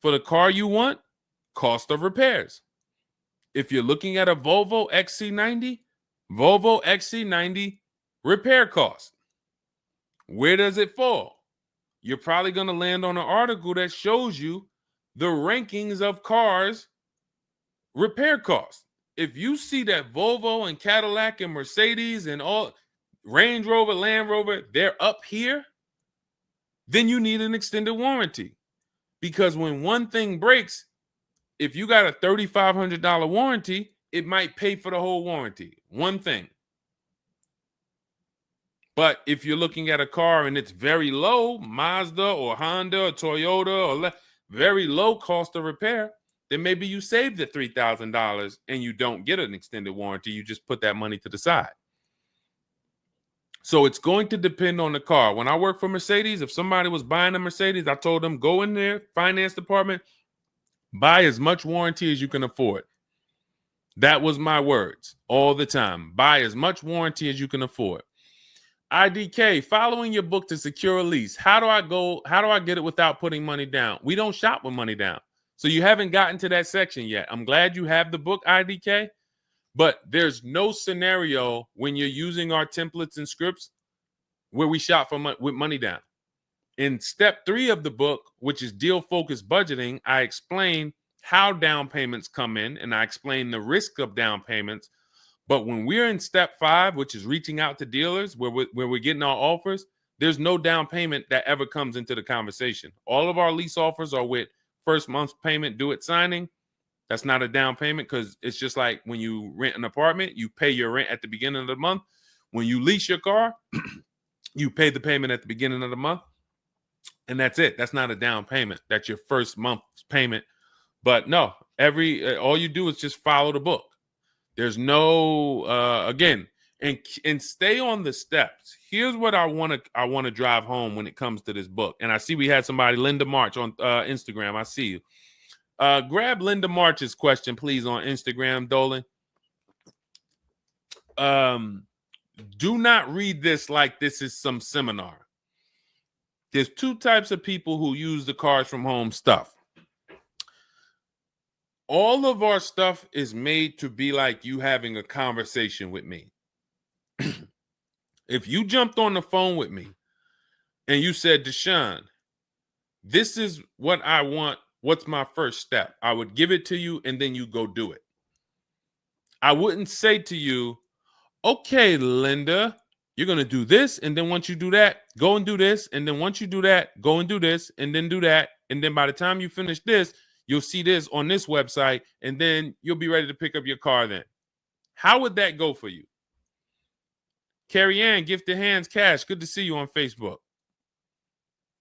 for the car you want? Cost of repairs. If you're looking at a Volvo XC90, Volvo XC90 repair cost. Where does it fall? You're probably going to land on an article that shows you the rankings of cars repair costs. If you see that Volvo and Cadillac and Mercedes and all Range Rover, Land Rover, they're up here, then you need an extended warranty. Because when one thing breaks, if you got a $3,500 warranty, it might pay for the whole warranty. One thing. But if you're looking at a car and it's very low, Mazda or Honda or Toyota or very low cost of repair, then maybe you save the $3,000 and you don't get an extended warranty. You just put that money to the side. So it's going to depend on the car. When I worked for Mercedes, if somebody was buying a Mercedes, I told them, go in there, finance department, buy as much warranty as you can afford. That was my words all the time. Buy as much warranty as you can afford. IDK, following your book to secure a lease. How do I get it without putting money down? We don't shop with money down. So you haven't gotten to that section yet. I'm glad you have the book, IDK, but there's no scenario when you're using our templates and scripts where we shop for with money down. In step 3 of the book, which is deal-focused budgeting, I explain how down payments come in, and I explain the risk of down payments. But when we're in step 5, which is reaching out to dealers, where we're getting our offers, there's no down payment that ever comes into the conversation. All of our lease offers are with first month's payment due at signing. That's not a down payment because it's just like when you rent an apartment, you pay your rent at the beginning of the month. When you lease your car, you pay the payment at the beginning of the month. And that's it. That's not a down payment. That's your first month's payment. But no, all you do is just follow the book. There's no again, and stay on the steps. Here's what I want to drive home when it comes to this book. And I see we had somebody, Linda March, on Instagram. I see you. Grab Linda March's question, please, on Instagram, Dolan. Do not read this like this is some seminar. There's 2 types of people who use the Cars from Home stuff. All of our stuff is made to be like you having a conversation with me. If you jumped on the phone with me and you said, Deshone, this is what I want. What's my first step? I would give it to you and then you go do it. I wouldn't say to you, okay, Linda, you're going to do this. And then once you do that, go and do this. And then once you do that, go and do this and then do that. And then by the time you finish this, you'll see this on this website, and then you'll be ready to pick up your car then. How would that go for you? Carrie Ann, Gifted Hands Cash, good to see you on Facebook.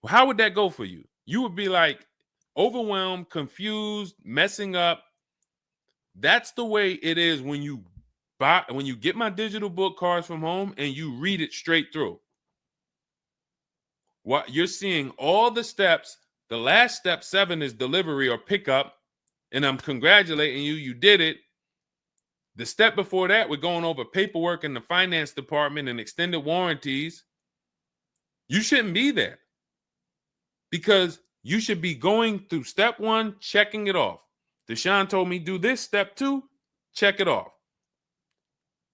Well, how would that go for you? You would be like overwhelmed, confused, messing up. That's the way it is when you get my digital book, Cars from Home, and you read it straight through. What you're seeing all the steps. The last step 7 is delivery or pickup, and I'm congratulating you. You did it. The step before that, we're going over paperwork in the finance department and extended warranties. You shouldn't be there because you should be going through step 1, checking it off. Deshone told me do this. Step 2, check it off.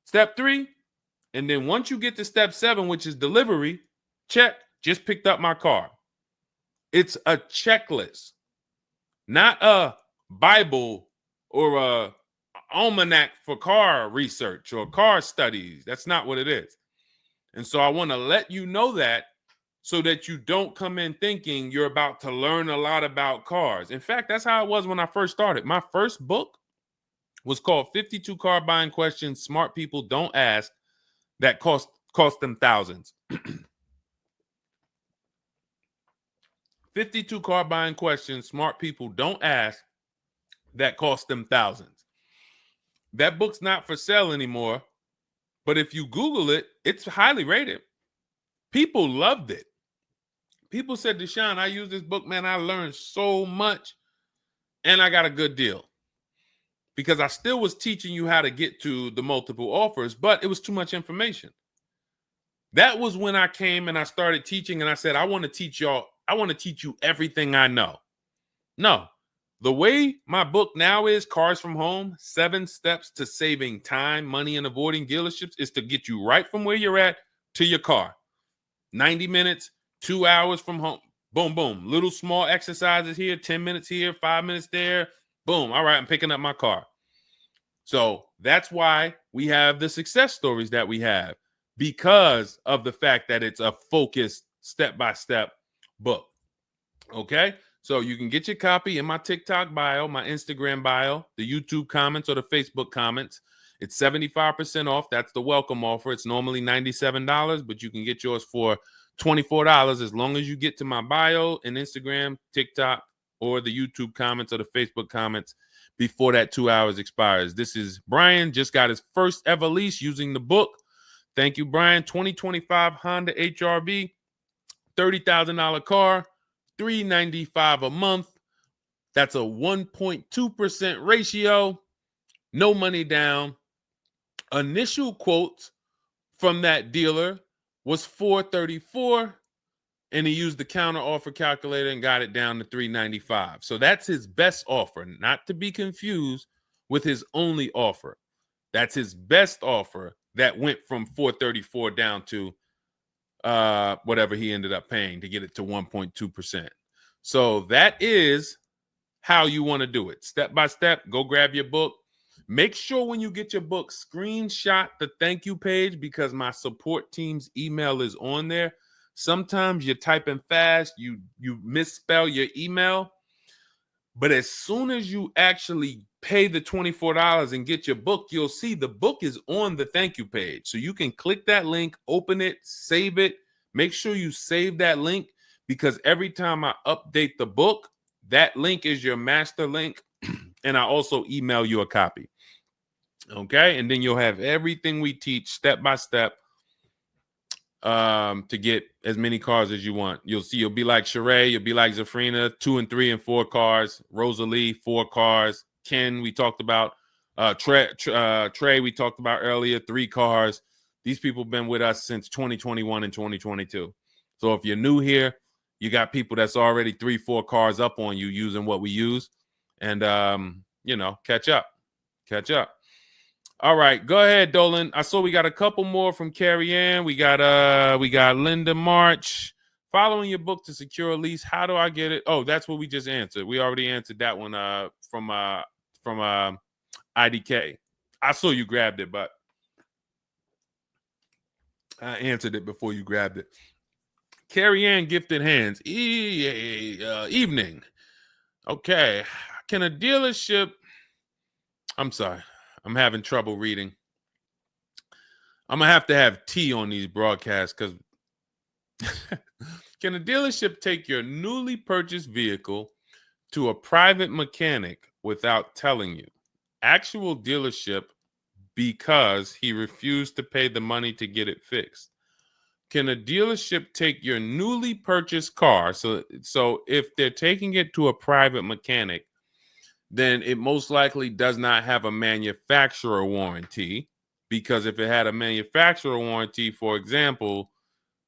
Step 3, and then once you get to step 7, which is delivery, check, just picked up my car. It's a checklist, not a Bible or a almanac for car research or car studies. That's not what it is. And so I want to let you know that so that you don't come in thinking you're about to learn a lot about cars. In fact, that's how it was when I first started. My first book was called 52 Car Buying Questions Smart People Don't Ask that cost them thousands. 52 car buying questions smart people don't ask that cost them thousands. That book's not for sale anymore, but if you Google it, it's highly rated. People loved it. People said, Deshone, I use this book, man. I learned so much and I got a good deal. Because I still was teaching you how to get to the multiple offers, but it was too much information. That was when I came and I started teaching and I said, I want to teach you everything I know. No, the way my book now is, Cars from Home, 7 Steps to Saving Time, Money, and Avoiding Dealerships, is to get you right from where you're at to your car. 90 minutes, 2 hours from home. Boom, boom. Little small exercises here, 10 minutes here, 5 minutes there. Boom. All right, I'm picking up my car. So that's why we have the success stories that we have, because of the fact that it's a focused step-by-step book. Okay? So you can get your copy in my TikTok bio, my Instagram bio, the YouTube comments, or the Facebook comments. It's 75% off. That's the welcome offer. It's normally $97, but you can get yours for $24 as long as you get to my bio and Instagram, TikTok, or the YouTube comments or the Facebook comments before that 2 hours expires. This is Brian, just got his first ever lease using the book. Thank you, Brian. 2025 Honda HRV, $30,000 car, $395 a month. That's a 1.2% ratio. No money down. Initial quotes from that dealer was $434, and he used the counter offer calculator and got it down to $395. So that's his best offer, not to be confused with his only offer. That's his best offer that went from $434 down to whatever he ended up paying to get it to 1.2%. So that is how you want to do it. Step by step, go grab your book. Make sure when you get your book, screenshot the thank you page, because my support team's email is on there. Sometimes you're typing fast, you misspell your email, but as soon as you actually pay the $24 and get your book, you'll see the book is on the thank you page. So you can click that link, open it, save it. Make sure you save that link, because every time I update the book, that link is your master link, and I also email you a copy. Okay, and then you'll have everything we teach step by step to get as many cars as you want. You'll see, you'll be like Sheree, you'll be like Zafrina, 2 and 3 and 4 cars. Rosalie, 4 cars. Ken, we talked about. Trey, we talked about earlier, 3 cars. These people have been with us since 2021 and 2022. So if you're new here, you got people that's already 3, 4 cars up on you using what we use, and catch up. All right, go ahead, Dolan. I saw we got a couple more from Carrie Ann. We got Linda March. Following your book to secure a lease, how do I get it? Oh, that's what we just answered. We already answered that one from IDK. I saw you grabbed it, but I answered it before you grabbed it. Carrie Ann Gifted Hands. Evening. Okay. Can a dealership... I'm sorry. I'm having trouble reading. I'm going to have tea on these broadcasts, because can a dealership take your newly purchased vehicle to a private mechanic without telling you? Actual dealership, because he refused to pay the money to get it fixed. Can a dealership take your newly purchased car? So if they're taking it to a private mechanic, then it most likely does not have a manufacturer warranty, because if it had a manufacturer warranty, for example,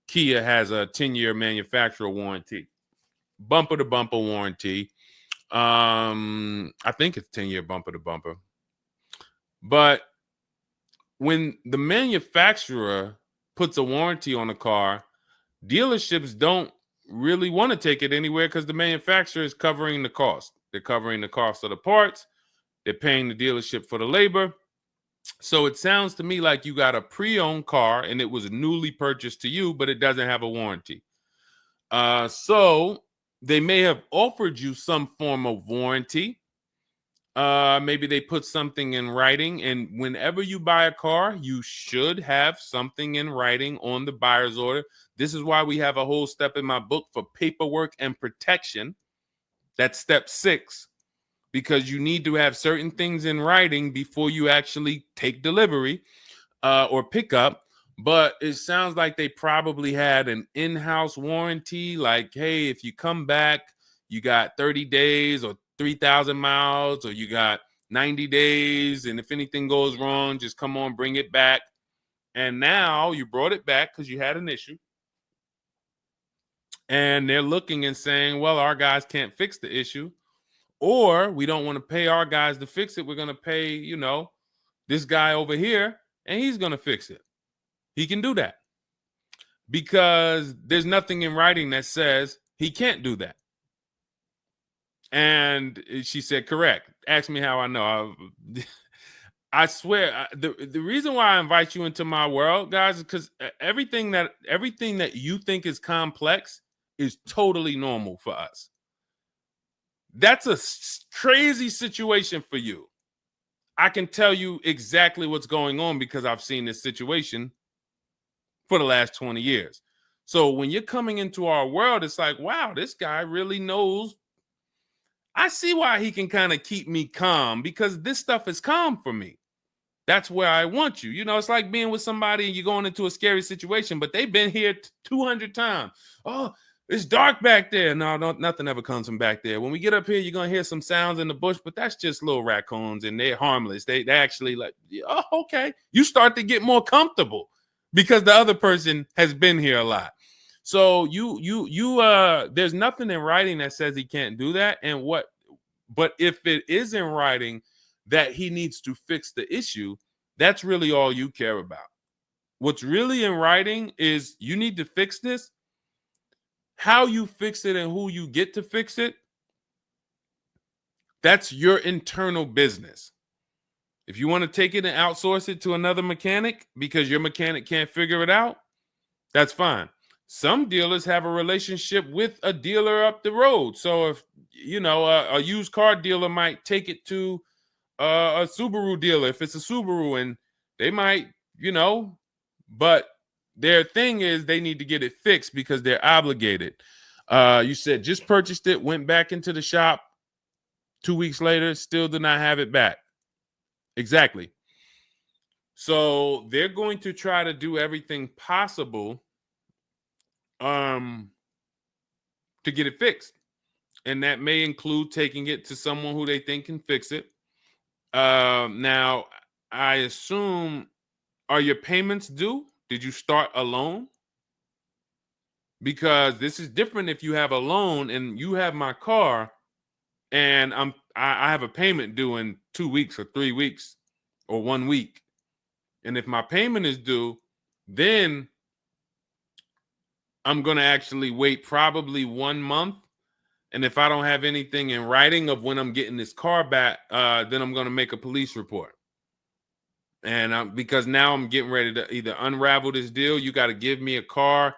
Kia has a 10-year manufacturer warranty, bumper to bumper warranty. I think it's 10-year bumper to bumper. But when the manufacturer puts a warranty on a car, dealerships don't really want to take it anywhere, because the manufacturer is covering the cost. They're covering the cost of the parts. They're paying the dealership for the labor. So it sounds to me like you got a pre-owned car and it was newly purchased to you, but it doesn't have a warranty. So they may have offered you some form of warranty. Maybe they put something in writing, and whenever you buy a car, you should have something in writing on the buyer's order. This is why we have a whole step in my book for paperwork and protection. That's step 6, because you need to have certain things in writing before you actually take delivery or pick up. But it sounds like they probably had an in-house warranty, like, hey, if you come back, you got 30 days or 3,000 miles, or you got 90 days, and if anything goes wrong, just come on, bring it back. And now you brought it back because you had an issue, and they're looking and saying, well, our guys can't fix the issue, or we don't want to pay our guys to fix it. We're going to pay, this guy over here, and he's going to fix it. He can do that because there's nothing in writing that says he can't do that. And she said, correct. Ask me how I know. I swear, the reason why I invite you into my world, guys, is because everything that you think is complex is totally normal for us. That's a crazy situation for you. I can tell you exactly what's going on because I've seen this situation for the last 20 years. So when you're coming into our world, it's like, wow, this guy really knows. I see why he can kind of keep me calm, because this stuff is calm for me. That's where I want you. It's like being with somebody and you're going into a scary situation, but they've been here 200 times. Oh, it's dark back there. No, nothing ever comes from back there. When we get up here, you're going to hear some sounds in the bush, but that's just little raccoons and they're harmless. They actually like, oh, okay. You start to get more comfortable because the other person has been here a lot. So there's nothing in writing that says he can't do that. But if it is in writing that he needs to fix the issue, that's really all you care about. What's really in writing is you need to fix this. How you fix it and who you get to fix it, that's your internal business. If you want to take it and outsource it to another mechanic because your mechanic can't figure it out, that's fine. Some dealers have a relationship with a dealer up the road. So if, a used car dealer might take it to a Subaru dealer if it's a Subaru, and they might, but their thing is they need to get it fixed because they're obligated. You said just purchased it, went back into the shop 2 weeks later, still did not have it back. Exactly. So they're going to try to do everything possible to get it fixed. And that may include taking it to someone who they think can fix it. Now, I assume, are your payments due? Did you start a loan? Because this is different if you have a loan and you have my car and I have a payment due in 2 weeks or 3 weeks or 1 week. And if my payment is due, then I'm going to actually wait probably 1 month. And if I don't have anything in writing of when I'm getting this car back, then I'm going to make a police report. And because now I'm getting ready to either unravel this deal. You got to give me a car.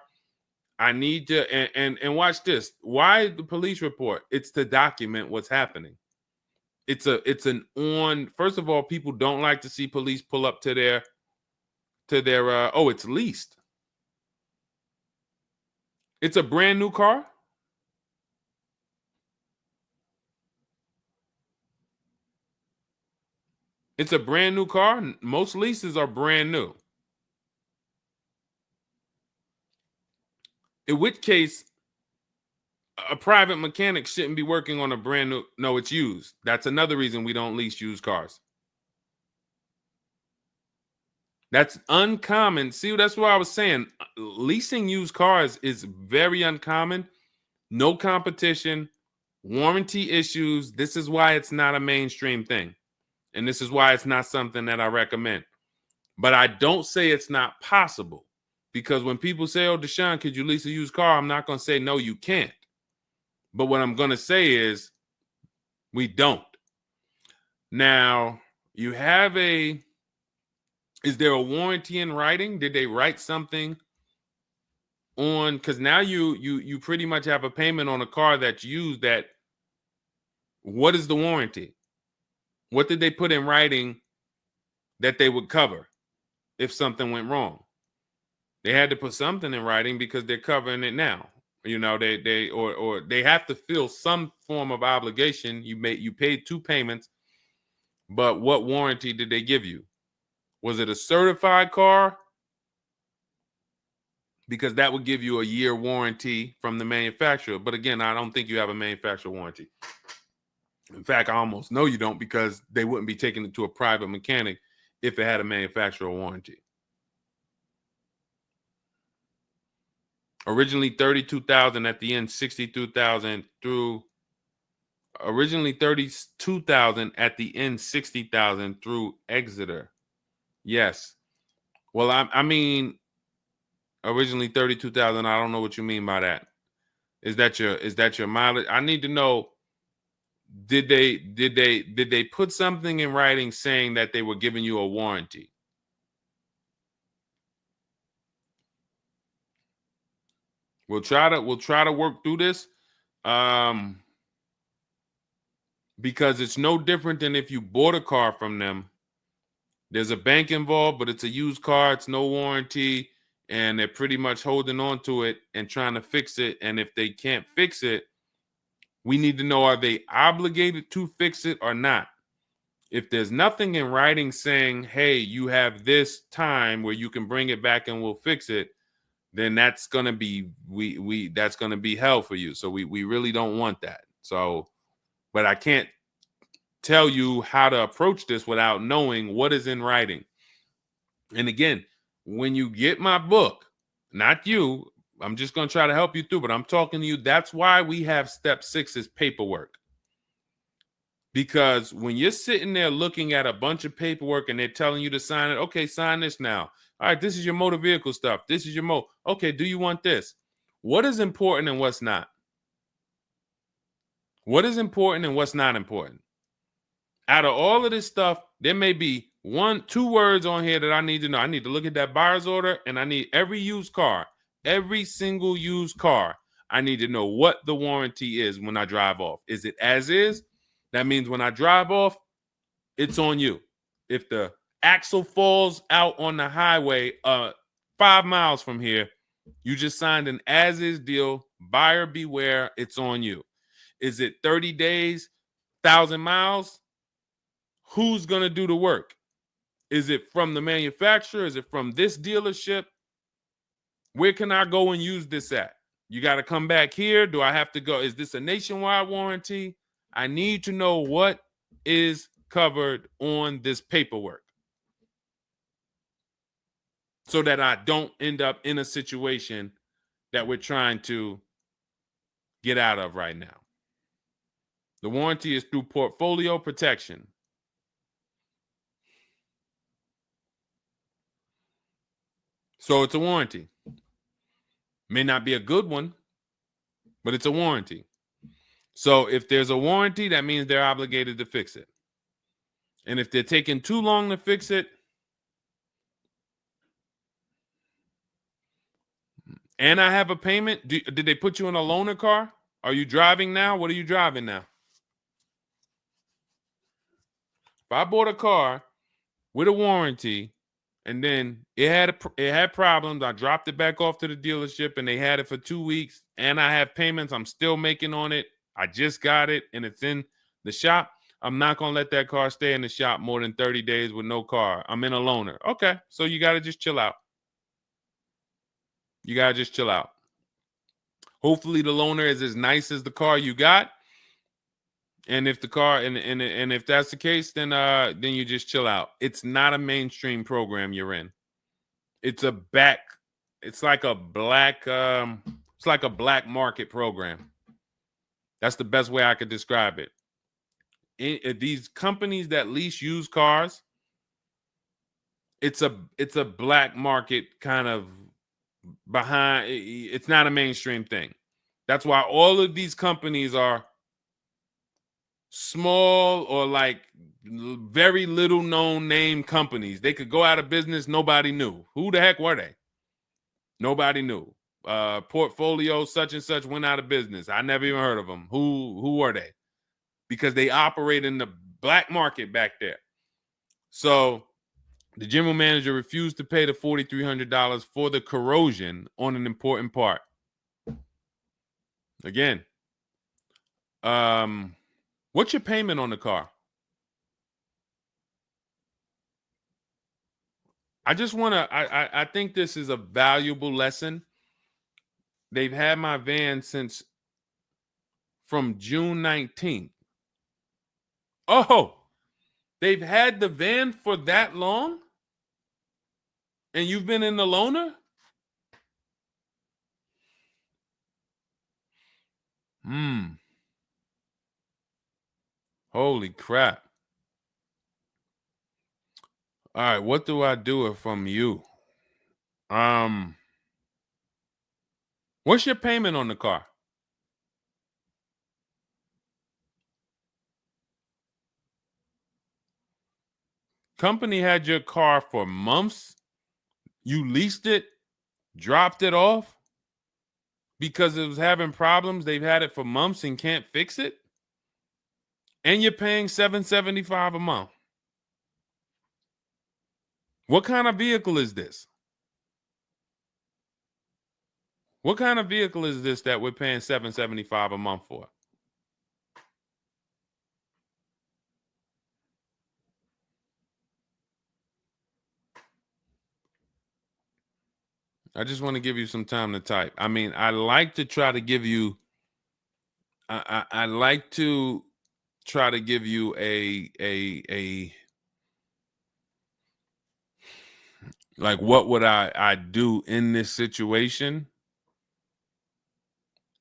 I need to, and watch this. Why the police report? It's to document what's happening. First of all, people don't like to see police pull up to their, it's leased. It's a brand new car. It's a brand new car. Most leases are brand new. In which case, a private mechanic shouldn't be working on a brand new. No, it's used. That's another reason we don't lease used cars. That's uncommon. See, that's what I was saying. Leasing used cars is very uncommon. No competition, warranty issues. This is why it's not a mainstream thing. And this is why it's not something that I recommend. But I don't say it's not possible. Because when people say, oh, Deshone, could you lease a used car? I'm not going to say, no, you can't. But what I'm going to say is we don't. Now, you have is there a warranty in writing? Did they write something on, because now you pretty much have a payment on a car that's used. That what is the warranty? What did they put in writing that they would cover if something went wrong? They had to put something in writing because they're covering it now. You know, or they have to fill some form of obligation. You paid 2 payments, but what warranty did they give you? Was it a certified car? Because that would give you a year warranty from the manufacturer. But again, I don't think you have a manufacturer warranty. In fact, I almost know you don't, because they wouldn't be taking it to a private mechanic if it had a manufacturer warranty. Originally 32,000, at the end 62,000 through. Originally 32,000, at the end 60,000 through Exeter. Yes. Well, I mean, originally 32,000. I don't know what you mean by that. Is that your mileage? I need to know. Did they put something in writing saying that they were giving you a warranty? We'll try to work through this, because it's no different than if you bought a car from them. There's a bank involved, but it's a used car. It's no warranty, and they're pretty much holding on to it and trying to fix it. And if they can't fix it, we need to know, are they obligated to fix it or not? If there's nothing in writing saying, hey, you have this time where you can bring it back and we'll fix it, then that's gonna be that's gonna be hell for you. So we really don't want that. So, but I can't tell you how to approach this without knowing what is in writing. And again, when you get my book, not you, I'm just gonna try to help you through, but I'm talking to you. That's why we have step 6 is paperwork. Because when you're sitting there looking at a bunch of paperwork and they're telling you to sign it, okay, sign this now. All right, this is your motor vehicle stuff. This is your okay, do you want this? What is important and what's not? What is important and what's not important? Out of all of this stuff, there may be 1-2 words on here that I need to know. I need to look at that buyer's order, and I need every used car, every single used car. I need to know what the warranty is when I drive off. Is it as is? That means when I drive off, it's on you. If the axle falls out on the highway 5 miles from here, you just signed an as-is deal. Buyer beware, it's on you. Is it 30 days, 1,000 miles? Who's going to do the work? Is it from the manufacturer? Is it from this dealership? Where can I go and use this at? You got to come back here. Do I have to go? Is this a nationwide warranty? I need to know what is covered on this paperwork so that I don't end up in a situation that we're trying to get out of right now. The warranty is through portfolio protection. So it's a warranty. May not be a good one, but it's a warranty. So if there's a warranty, that means they're obligated to fix it. And if they're taking too long to fix it, and I have a payment, did they put you in a loaner car? Are you driving now? What are you driving now? If I bought a car with a warranty and then it had problems, I dropped it back off to the dealership and they had it for 2 weeks, and I have payments I'm still making on it, I just got it and it's in the shop, I'm not going to let that car stay in the shop more than 30 days with no car. I'm in a loaner. Okay, so you got to just chill out. You got to just chill out. Hopefully the loaner is as nice as the car you got. And if the car and if that's the case, then you just chill out. It's not a mainstream program you're in. It's like a black market program. That's the best way I could describe it. These companies that lease used cars, it's a black market kind of behind. It's not a mainstream thing. That's why all of these companies are small or like very little known name companies. They could go out of business. Nobody knew. Who the heck were they? Nobody knew. portfolio such and such went out of business. I never even heard of them. Who are they? Because they operate in the black market back there. So the general manager refused to pay the $4,300 for the corrosion on an important part. Again, what's your payment on the car? I just want to, I think this is a valuable lesson. They've had my van since from June 19th. Oh, they've had the van for that long? And you've been in the loaner? Holy crap. All right, what do I do from you? What's your payment on the car? Company had your car for months. You leased it, dropped it off because it was having problems. They've had it for months and can't fix it. And you're paying $775 a month. What kind of vehicle is this? What kind of vehicle is this that we're paying $775 a month for? I just want to give you some time to type. I mean, I like to try to give you, I like to try to give you a like, what would I do in this situation?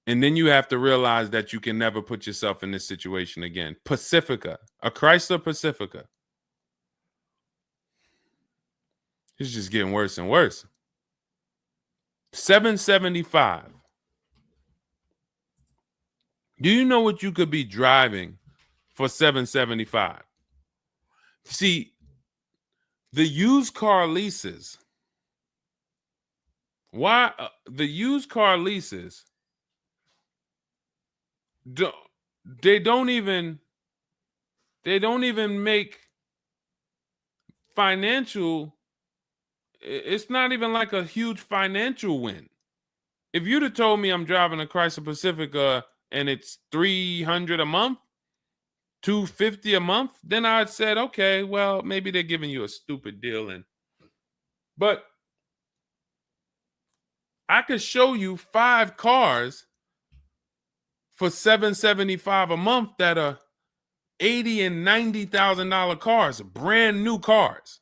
And then you have to realize that you can never put yourself in this situation again. Pacifica, a Chrysler Pacifica. It's just getting worse and worse. $775. Do you know what you could be driving for $775? See, the used car leases. Why the used car leases? They don't even make financial. It's not even like a huge financial win. If you'd have told me I'm driving a Chrysler Pacifica and it's $300 a month, $250 a month, then I'd said, okay, well, maybe they're giving you a stupid deal. But I could show you 5 cars for $775 a month that are $80,000 and $90,000 cars, brand new cars.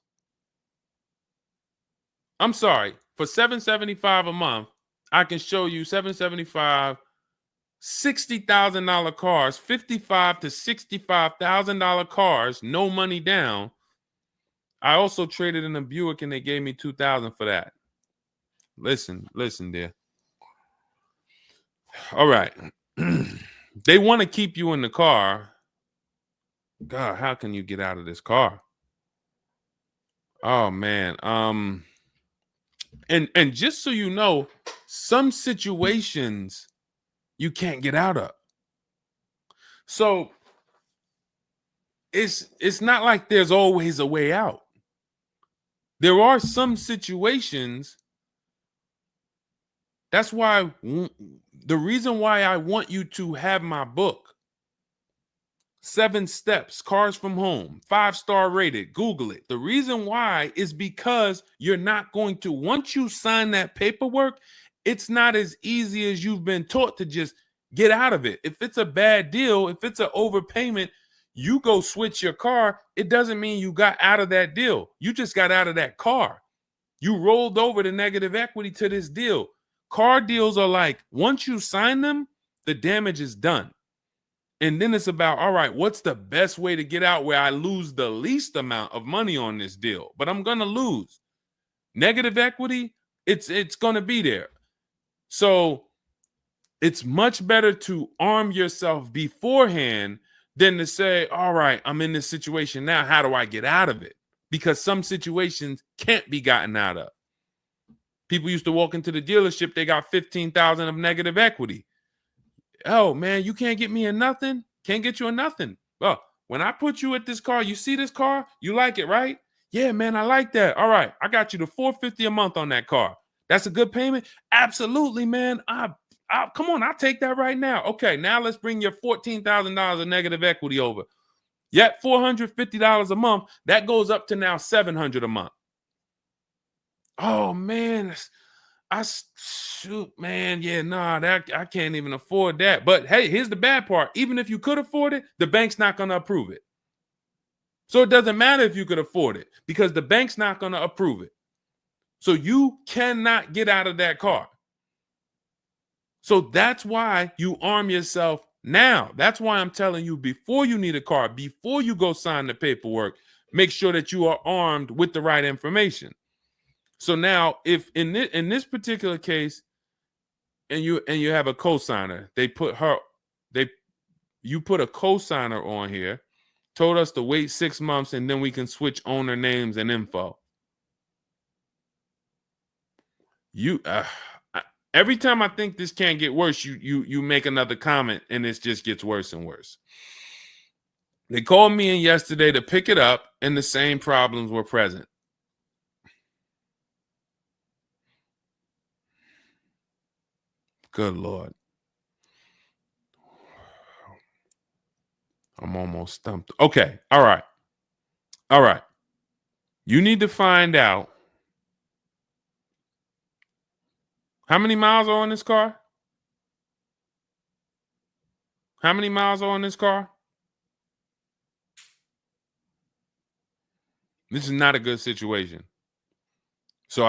I'm sorry, for $775 a month, I can show you $775, $60,000 cars, $55,000 to $65,000 cars, no money down. I also traded in a Buick and they gave me $2,000 for that. Listen, dear. All right. They want to keep you in the car. God, how can you get out of this car? Oh man. And just so you know, some situations you can't get out of. So it's not like there's always a way out. There are some situations. That's why the reason why I want you to have my book, 7 Steps, Cars from Home, 5-star rated, Google it. The reason why is because you're not going to, once you sign that paperwork, it's not as easy as you've been taught to just get out of it. If it's a bad deal, if it's an overpayment, you go switch your car, it doesn't mean you got out of that deal. You just got out of that car. You rolled over the negative equity to this deal. Car deals are like, once you sign them, the damage is done. And then it's about, all right, what's the best way to get out where I lose the least amount of money on this deal? But I'm going to lose. Negative equity, it's going to be there. So it's much better to arm yourself beforehand than to say, all right, I'm in this situation now. How do I get out of it? Because some situations can't be gotten out of. People used to walk into the dealership, they got 15,000 of negative equity. Oh man, you can't get me in nothing. Can't get you in nothing. Well, when I put you at this car, you see this car, you like it, right? Yeah, man, I like that. All right, I got you the $450 a month on that car. That's a good payment. Absolutely, man. Come on, I'll take that right now. Okay, now let's bring your $14,000 of negative equity over. Yet $450 a month. That goes up to now $700 a month. Oh man, shoot, man, yeah, nah, that I can't even afford that. But hey, here's the bad part. Even if you could afford it, the bank's not going to approve it. So it doesn't matter if you could afford it because the bank's not going to approve it. So you cannot get out of that car. So that's why you arm yourself now. That's why I'm telling you, before you need a car, before you go sign the paperwork, make sure that you are armed with the right information. So now, if in this particular case, and you have a cosigner, you put a cosigner on here, told us to wait 6 months, and then we can switch owner names and info. Every time I think this can't get worse, you make another comment, and it just gets worse and worse. They called me in yesterday to pick it up, and the same problems were present. Good Lord. I'm almost stumped. Okay. All right. All right. You need to find out how many miles are on this car? How many miles are on this car? This is not a good situation. So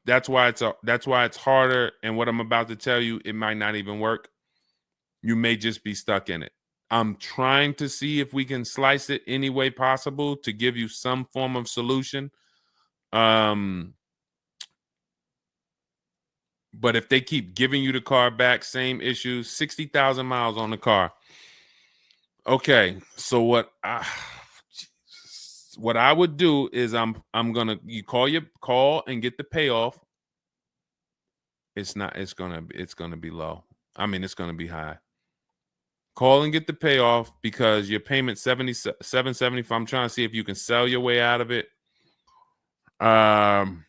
that's why it's harder. And what I'm about to tell you, it might not even work. You may just be stuck in it. I'm trying to see if we can slice it any way possible to give you some form of solution. But if they keep giving you the car back, same issues, 60,000 miles on the car. Okay, so what I would do is you call and get the payoff. It's gonna be low. I mean, it's gonna be high. Call and get the payoff because your payment $775. I'm trying to see if you can sell your way out of it. Can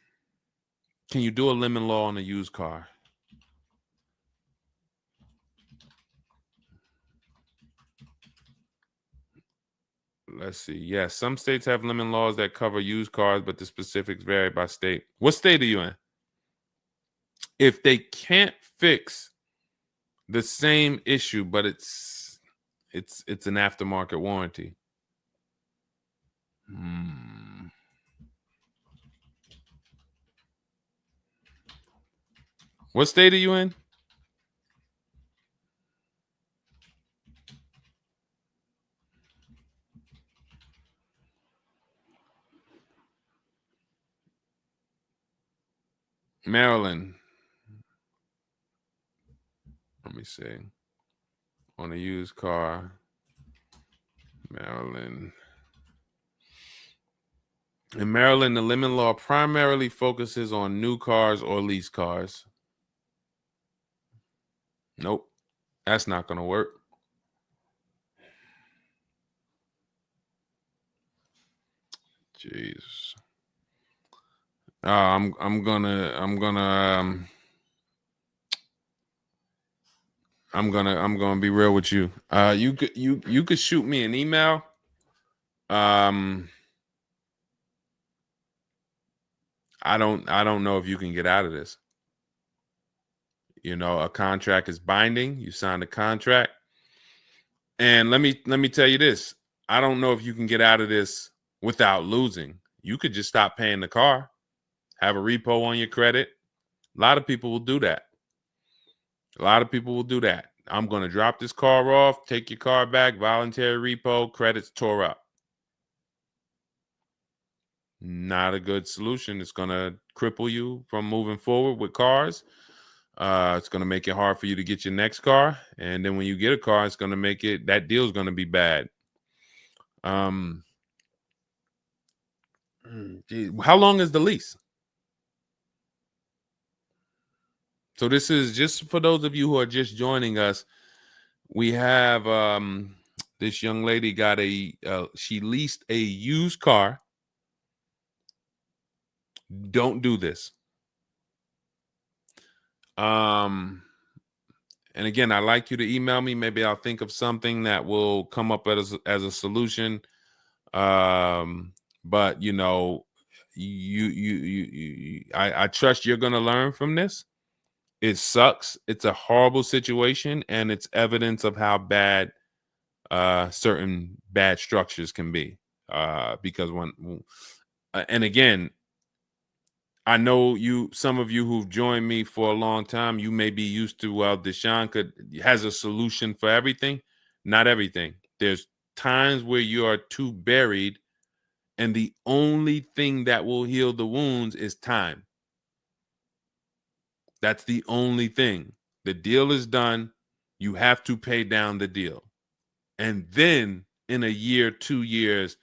you do a lemon law on a used car? Let's see. Yes, some states have lemon laws that cover used cars, but the specifics vary by state. What state are you in? If they can't fix the same issue, but it's an aftermarket warranty. What state are you in? Maryland. Let me see. On a used car, Maryland. In Maryland, the lemon law primarily focuses on new cars or lease cars. Nope, that's not going to work. Jeez. I'm gonna be real with you. You could shoot me an email. I don't know if you can get out of this. You know, a contract is binding. You signed a contract. And let me tell you this. I don't know if you can get out of this without losing. You could just stop paying the car, have a repo on your credit. A lot of people will do that. I'm going to drop this car off, take your car back, voluntary repo, credits tore up. Not a good solution. It's going to cripple you from moving forward with cars. It's going to make it hard for you to get your next car. And then when you get a car, it's going to make that deal is going to be bad. Geez, how long is the lease? So this is just for those of you who are just joining us. We have this young lady got she leased a used car. Don't do this. And again, I'd like you to email me. Maybe I'll think of something that will come up as a solution. But you know, I trust you're gonna learn from this. It sucks. It's a horrible situation, and it's evidence of how bad certain bad structures can be. Because and again, I know some of you who've joined me for a long time, you may be used to, well, Deshone has a solution for everything. Not everything. There's times where you are too buried, and the only thing that will heal the wounds is time. That's the only thing. The deal is done. You have to pay down the deal. And then in a year, 2 years,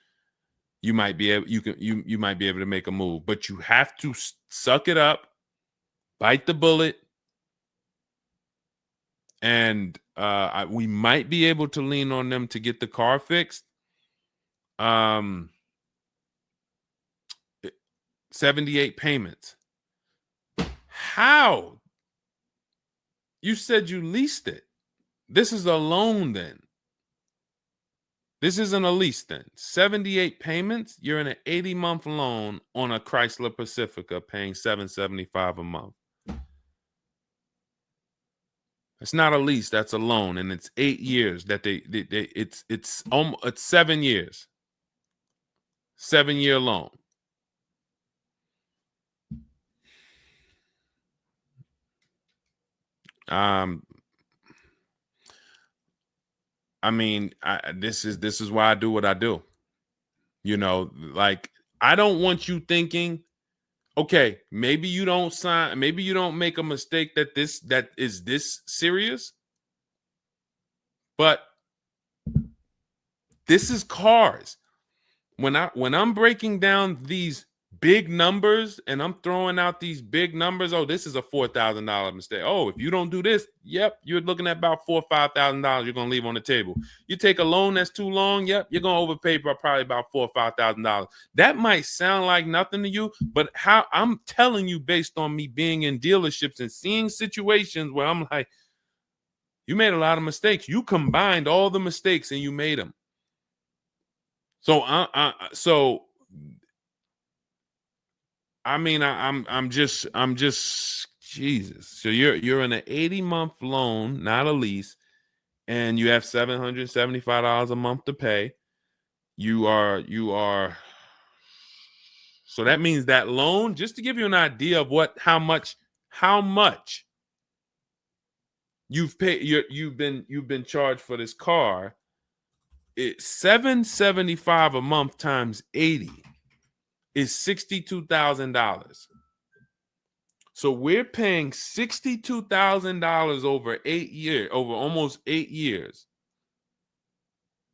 you might be able you might be able to make a move, but you have to suck it up, bite the bullet, and we might be able to lean on them to get the car fixed. 78 payments. How? You said you leased it. This is a loan then. This isn't a lease then. 78 payments. You're in an 80-month loan on a Chrysler Pacifica paying $775 a month. It's not a lease, that's a loan, and it's 8 years that it's 7 years. 7-year loan. I mean, this is why I do what I do. You know, like, I don't want you thinking, okay, maybe you don't sign, maybe you don't make a mistake that is this serious, but this is cars. When I'm breaking down these big numbers and I'm throwing out these big numbers, oh, this is a $4,000 mistake. Oh, if you don't do this, yep, you're looking at about $4,000 or $5,000 you're gonna leave on the table. You take a loan that's too long, yep, you're gonna overpay by probably about $4,000 or $5,000. That might sound like nothing to you, but how I'm telling you based on me being in dealerships and seeing situations where I'm like, you made a lot of mistakes. You combined all the mistakes and you made them. So I'm just Jesus. So you're in an 80-month loan, not a lease, and you have $775 a month to pay. You are. So that means that loan, just to give you an idea of how much you've paid, you've been charged for this car. It's $775 a month times 80 is $62,000. So we're paying $62,000 over 8 years, over almost 8 years,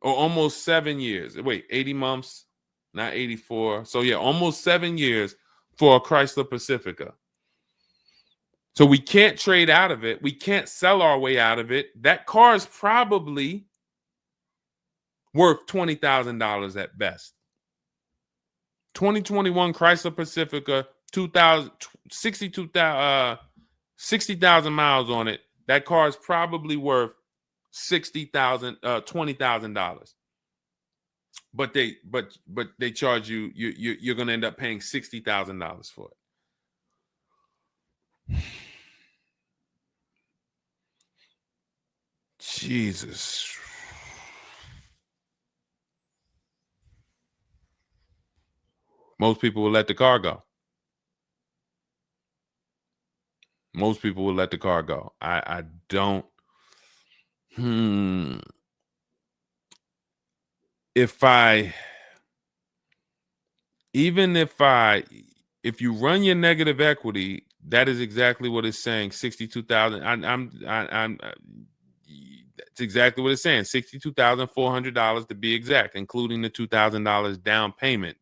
or almost 7 years. Wait, 80 months, not 84. So yeah, almost 7 years for a Chrysler Pacifica. So we can't trade out of it. We can't sell our way out of it. That car is probably worth $20,000 at best. 2021 Chrysler Pacifica, 60,000 miles on it. That car is probably worth $20,000. But they charge you're gonna end up paying $60,000 for it. Jesus. Most people will let the car go. Most people will let the car go. I don't. If you run your negative equity, that is exactly what it's saying. 62,000. It's exactly what it's saying. $62,400 to be exact, including the $2,000 down payment.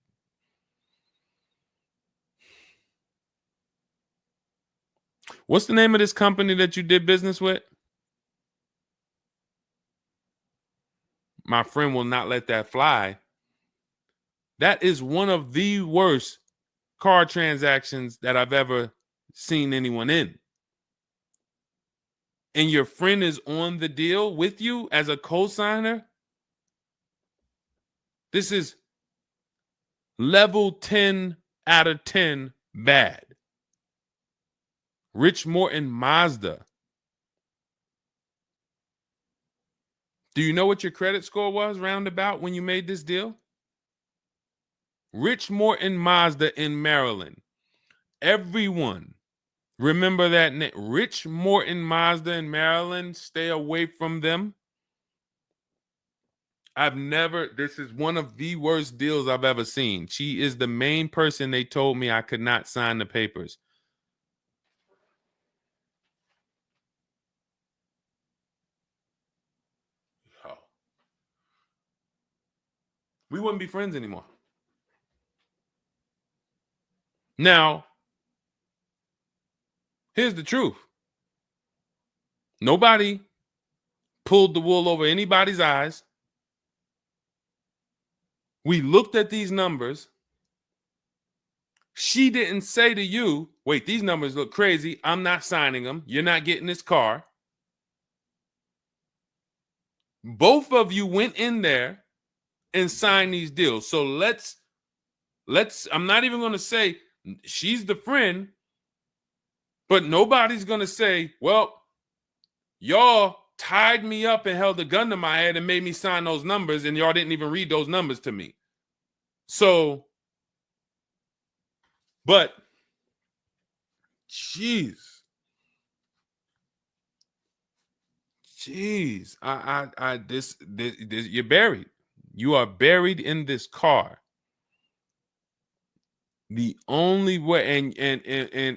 What's the name of this company that you did business with? My friend will not let that fly. That is one of the worst car transactions that I've ever seen anyone in. And your friend is on the deal with you as a co-signer. This is level 10 out of 10 bad. Rich Morton Mazda. Do you know what your credit score was roundabout when you made this deal? Rich Morton Mazda in Maryland. Everyone remember that name. Rich Morton Mazda in Maryland. Stay away from them. This is one of the worst deals I've ever seen. She is the main person they told me I could not sign the papers. Oh. We wouldn't be friends anymore. Now, here's the truth. Nobody pulled the wool over anybody's eyes. We looked at these numbers. She didn't say to you, wait, these numbers look crazy. I'm not signing them. You're not getting this car. Both of you went in there and signed these deals. So let's I'm not even going to say she's the friend, but nobody's going to say, well, y'all tied me up and held a gun to my head and made me sign those numbers, and y'all didn't even read those numbers to me. So, but, jeez, this, you're buried. You are buried in this car. The only way,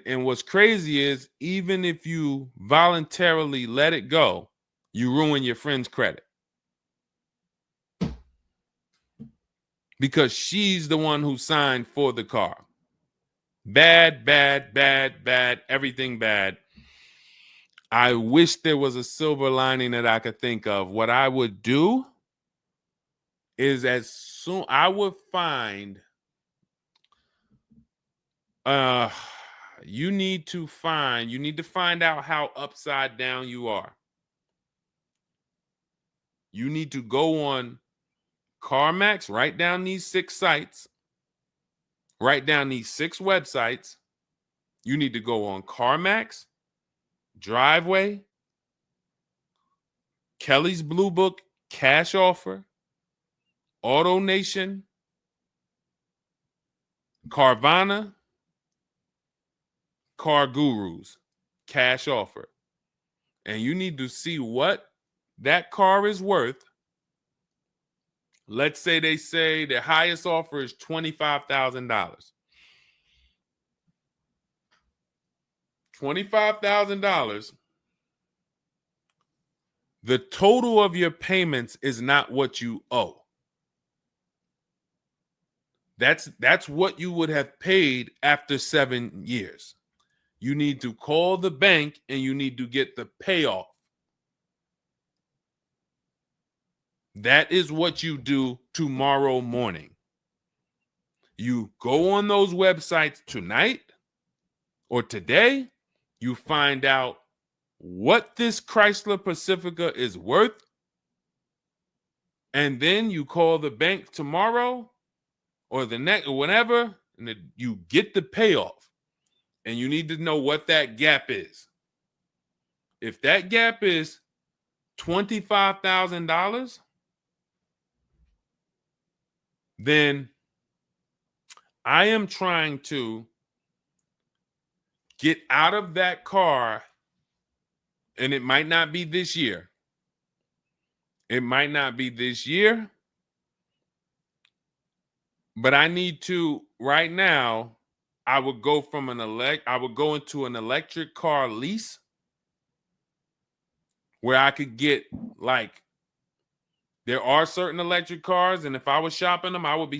and what's crazy is, even if you voluntarily let it go, you ruin your friend's credit. Because she's the one who signed for the car. Bad, everything bad. I wish there was a silver lining that I could think of. What I would do is I would find, you need to find out how upside down you are. You need to go on CarMax, write down these 6 sites, write down these 6 websites. You need to go on CarMax, Driveway, Kelly's Blue Book, Cash Offer, Auto Nation, Carvana, Car Gurus, Cash Offer. And you need to see what that car is worth. Let's say they say the highest offer is $25,000. $25,000. The total of your payments is not what you owe. That's what you would have paid after 7 years. You need to call the bank and you need to get the payoff. That is what you do tomorrow morning. You go on those websites tonight or today. You find out what this Chrysler Pacifica is worth. And then you call the bank tomorrow or the next or whenever, and you get the payoff. And you need to know what that gap is. If that gap is $25,000, then I am trying to get out of that car, and it might not be this year. It might not be this year, but I need to right now. I would go into an electric car lease where I could get, like, there are certain electric cars, and if I was shopping them, I would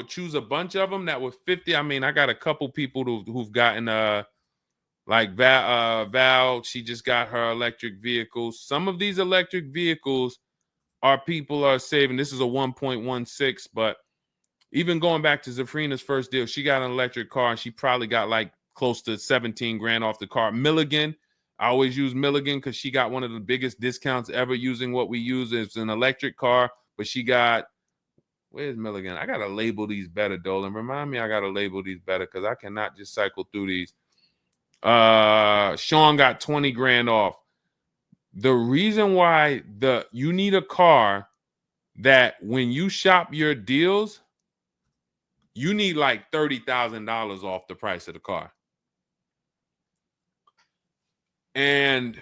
choose a bunch of them that were 50. I mean, I got a couple people who've gotten Like Val, she just got her electric vehicle. Some of these electric vehicles people are saving. This is a 1.16, but even going back to Zafrina's first deal, she got an electric car and she probably got like close to 17 grand off the car. Milligan, I always use Milligan because she got one of the biggest discounts ever using what we use. It's an electric car, but she got, where's Milligan? I got to label these better, Dolan. Remind me I got to label these better because I cannot just cycle through these. Sean got 20 grand off. The reason why you need a car that when you shop your deals, you need like $30,000 off the price of the car. And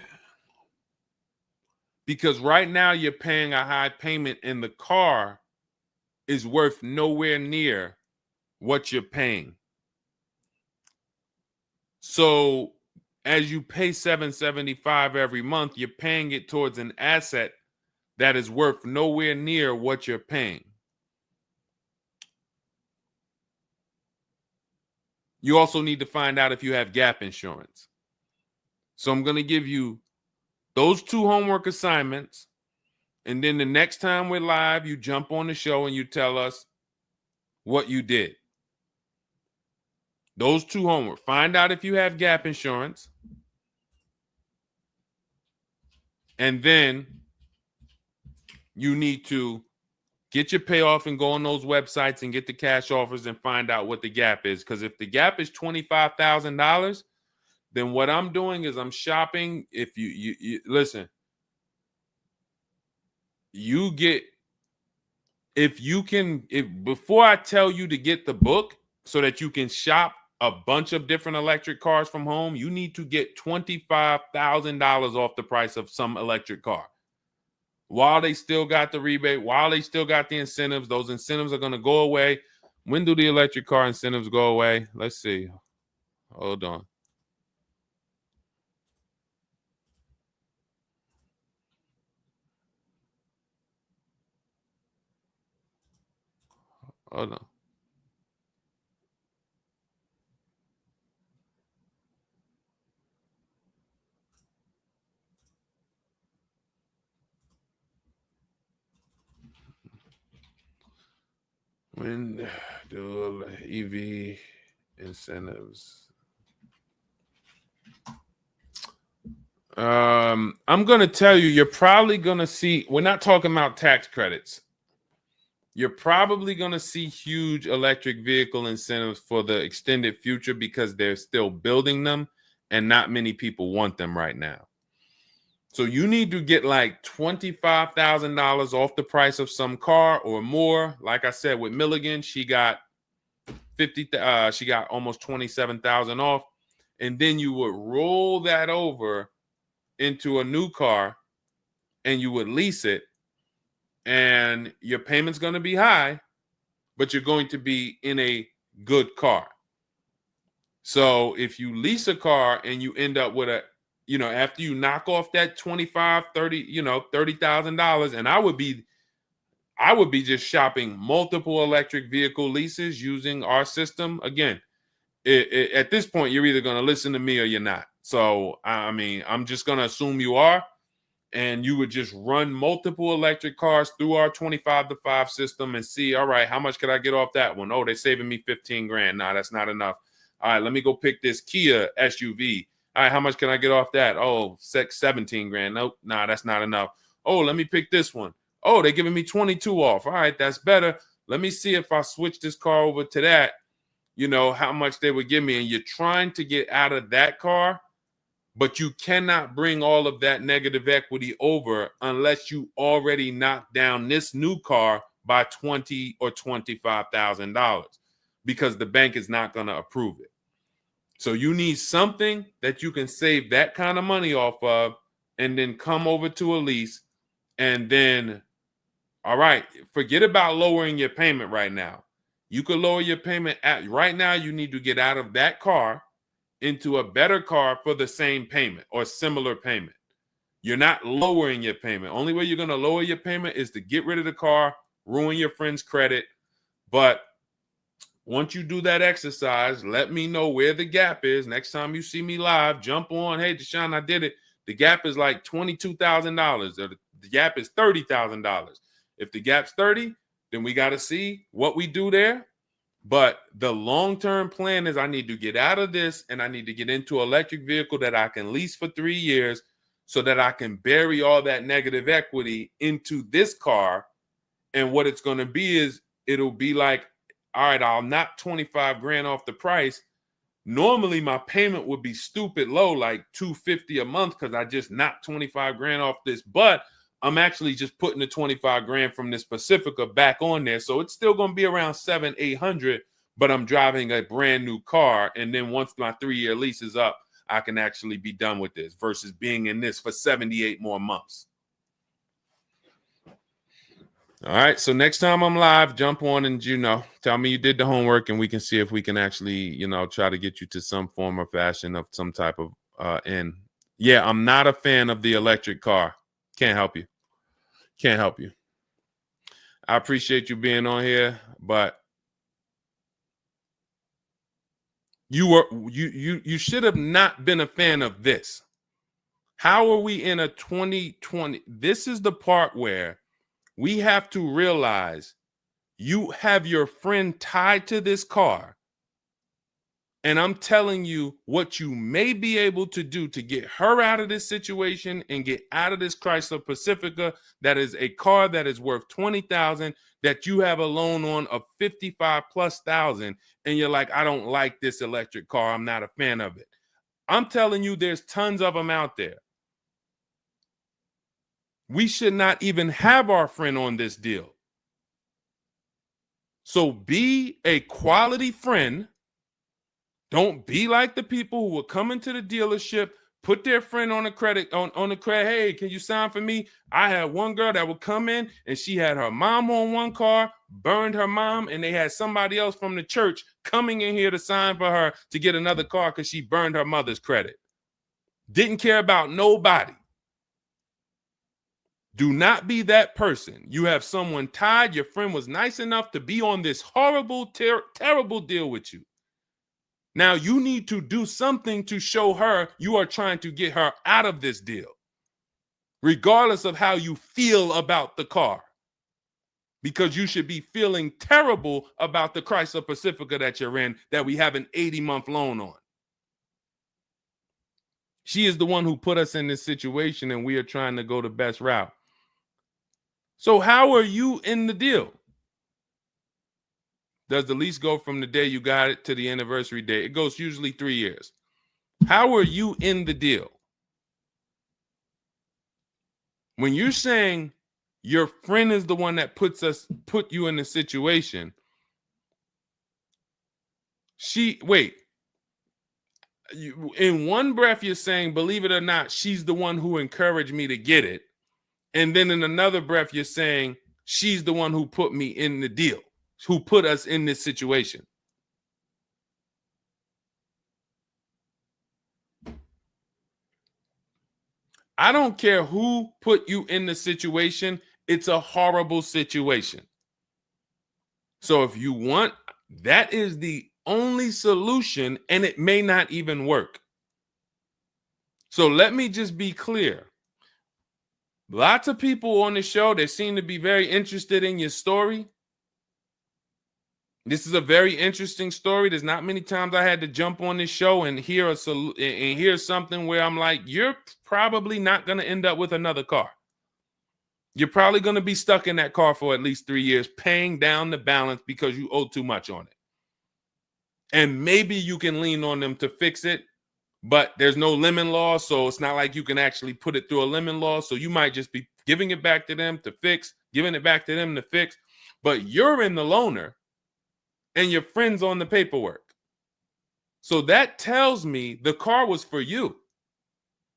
because right now you're paying a high payment and the car is worth nowhere near what you're paying. So as you pay $775 every month, you're paying it towards an asset that is worth nowhere near what you're paying. You also need to find out if you have gap insurance. So I'm going to give you those 2 homework assignments. And then the next time we're live, you jump on the show and you tell us what you did. Those 2 homework. Find out if you have gap insurance. And then you need to get your payoff and go on those websites and get the cash offers and find out what the gap is. Because if the gap is $25,000, then what I'm doing is I'm shopping. If you listen, you get, if before I tell you to get the book so that you can shop a bunch of different electric cars from home, you need to get $25,000 off the price of some electric car. While they still got the rebate, while they still got the incentives, those incentives are going to go away. When do the electric car incentives go away? Let's see. Hold on. Hold on. When do EV incentives? I'm going to tell you, you're probably going to see, we're not talking about tax credits. You're probably going to see huge electric vehicle incentives for the extended future because they're still building them and not many people want them right now. So you need to get like $25,000 off the price of some car or more. Like I said, with Milligan, she got she got almost 27,000 off. And then you would roll that over into a new car and you would lease it. And your payment's going to be high, but you're going to be in a good car. So if you lease a car and you end up with after you knock off that 25, 30, $30,000, and I would be just shopping multiple electric vehicle leases using our system. Again, at this point, you're either going to listen to me or you're not. So, I mean, I'm just going to assume you are. And you would just run multiple electric cars through our 25-to-5 system and see, all right, how much could I get off that one? Oh, they're saving me 15 grand. Nah, that's not enough. All right, let me go pick this Kia SUV. All right, how much can I get off that? Oh, 17 grand. Nope, nah, that's not enough. Oh, let me pick this one. Oh, they're giving me 22 off. All right, that's better. Let me see if I switch this car over to that, how much they would give me. And you're trying to get out of that car, but you cannot bring all of that negative equity over unless you already knock down this new car by $20,000 or $25,000 because the bank is not going to approve it. So you need something that you can save that kind of money off of and then come over to a lease and then, all right, forget about lowering your payment right now. You could lower your payment right now. You need to get out of that car into a better car for the same payment or similar payment. You're not lowering your payment. Only way you're going to lower your payment is to get rid of the car, ruin your friend's credit. But once you do that exercise, let me know where the gap is. Next time you see me live, jump on. Hey, Deshone, I did it. The gap is like $22,000, or the gap is $30,000. If the gap's 30, then we got to see what we do there. But the long-term plan is I need to get out of this and I need to get into an electric vehicle that I can lease for 3 years so that I can bury all that negative equity into this car. And what it's going to be is it'll be like, all right, I'll knock 25 grand off the price. Normally my payment would be stupid low, like $250 a month, because I just knocked 25 grand off this. But I'm actually just putting the 25 grand from this Pacifica back on there. So it's still going to be around 700-800, but I'm driving a brand new car. And then once my 3-year lease is up, I can actually be done with this versus being in this for 78 more months. All right. So next time I'm live, jump on and, tell me you did the homework and we can see if we can actually, try to get you to some form or fashion of some type of end. Yeah, I'm not a fan of the electric car. Can't help you. Can't help you. I appreciate you being on here, but you should have not been a fan of this. How are we in a 2020? This is the part where we have to realize you have your friend tied to this car. And I'm telling you what you may be able to do to get her out of this situation and get out of this Chrysler Pacifica. That is a car that is worth $20,000 that you have a loan on of $55,000+. And you're like, I don't like this electric car. I'm not a fan of it. I'm telling you, there's tons of them out there. We should not even have our friend on this deal. So be a quality friend. Don't be like the people who will come into the dealership, put their friend on the credit, on the credit. Hey, can you sign for me? I had one girl that would come in and she had her mom on one car, burned her mom, and they had somebody else from the church coming in here to sign for her to get another car because she burned her mother's credit. Didn't care about nobody. Do not be that person. You have someone tied. Your friend was nice enough to be on this horrible, terrible deal with you. Now you need to do something to show her you are trying to get her out of this deal, regardless of how you feel about the car, because you should be feeling terrible about the Chrysler Pacifica that you're in that we have an 80-month loan on. She is the one who put us in this situation and we are trying to go the best route. So how are you in the deal? Does the lease go from the day you got it to the anniversary day? It goes usually 3 years. How are you in the deal? When you're saying your friend is the one that put you in the situation, in one breath you're saying, believe it or not, she's the one who encouraged me to get it. And then in another breath, you're saying she's the one who put me in the deal, who put us in this situation. I don't care who put you in the situation. It's a horrible situation. So if you want, that is the only solution, and it may not even work. So let me just be clear. Lots of people on the show, they seem to be very interested in your story. This is a very interesting story. There's not many times I had to jump on this show and hear something where I'm like, you're probably not going to end up with another car. You're probably going to be stuck in that car for at least 3 years, paying down the balance because you owe too much on it. And maybe you can lean on them to fix it, but there's no lemon law, so it's not like you can actually put it through a lemon law. So you might just be giving it back to them to fix, giving it back to them to fix. But you're in the loaner and your friend's on the paperwork. So that tells me the car was for you.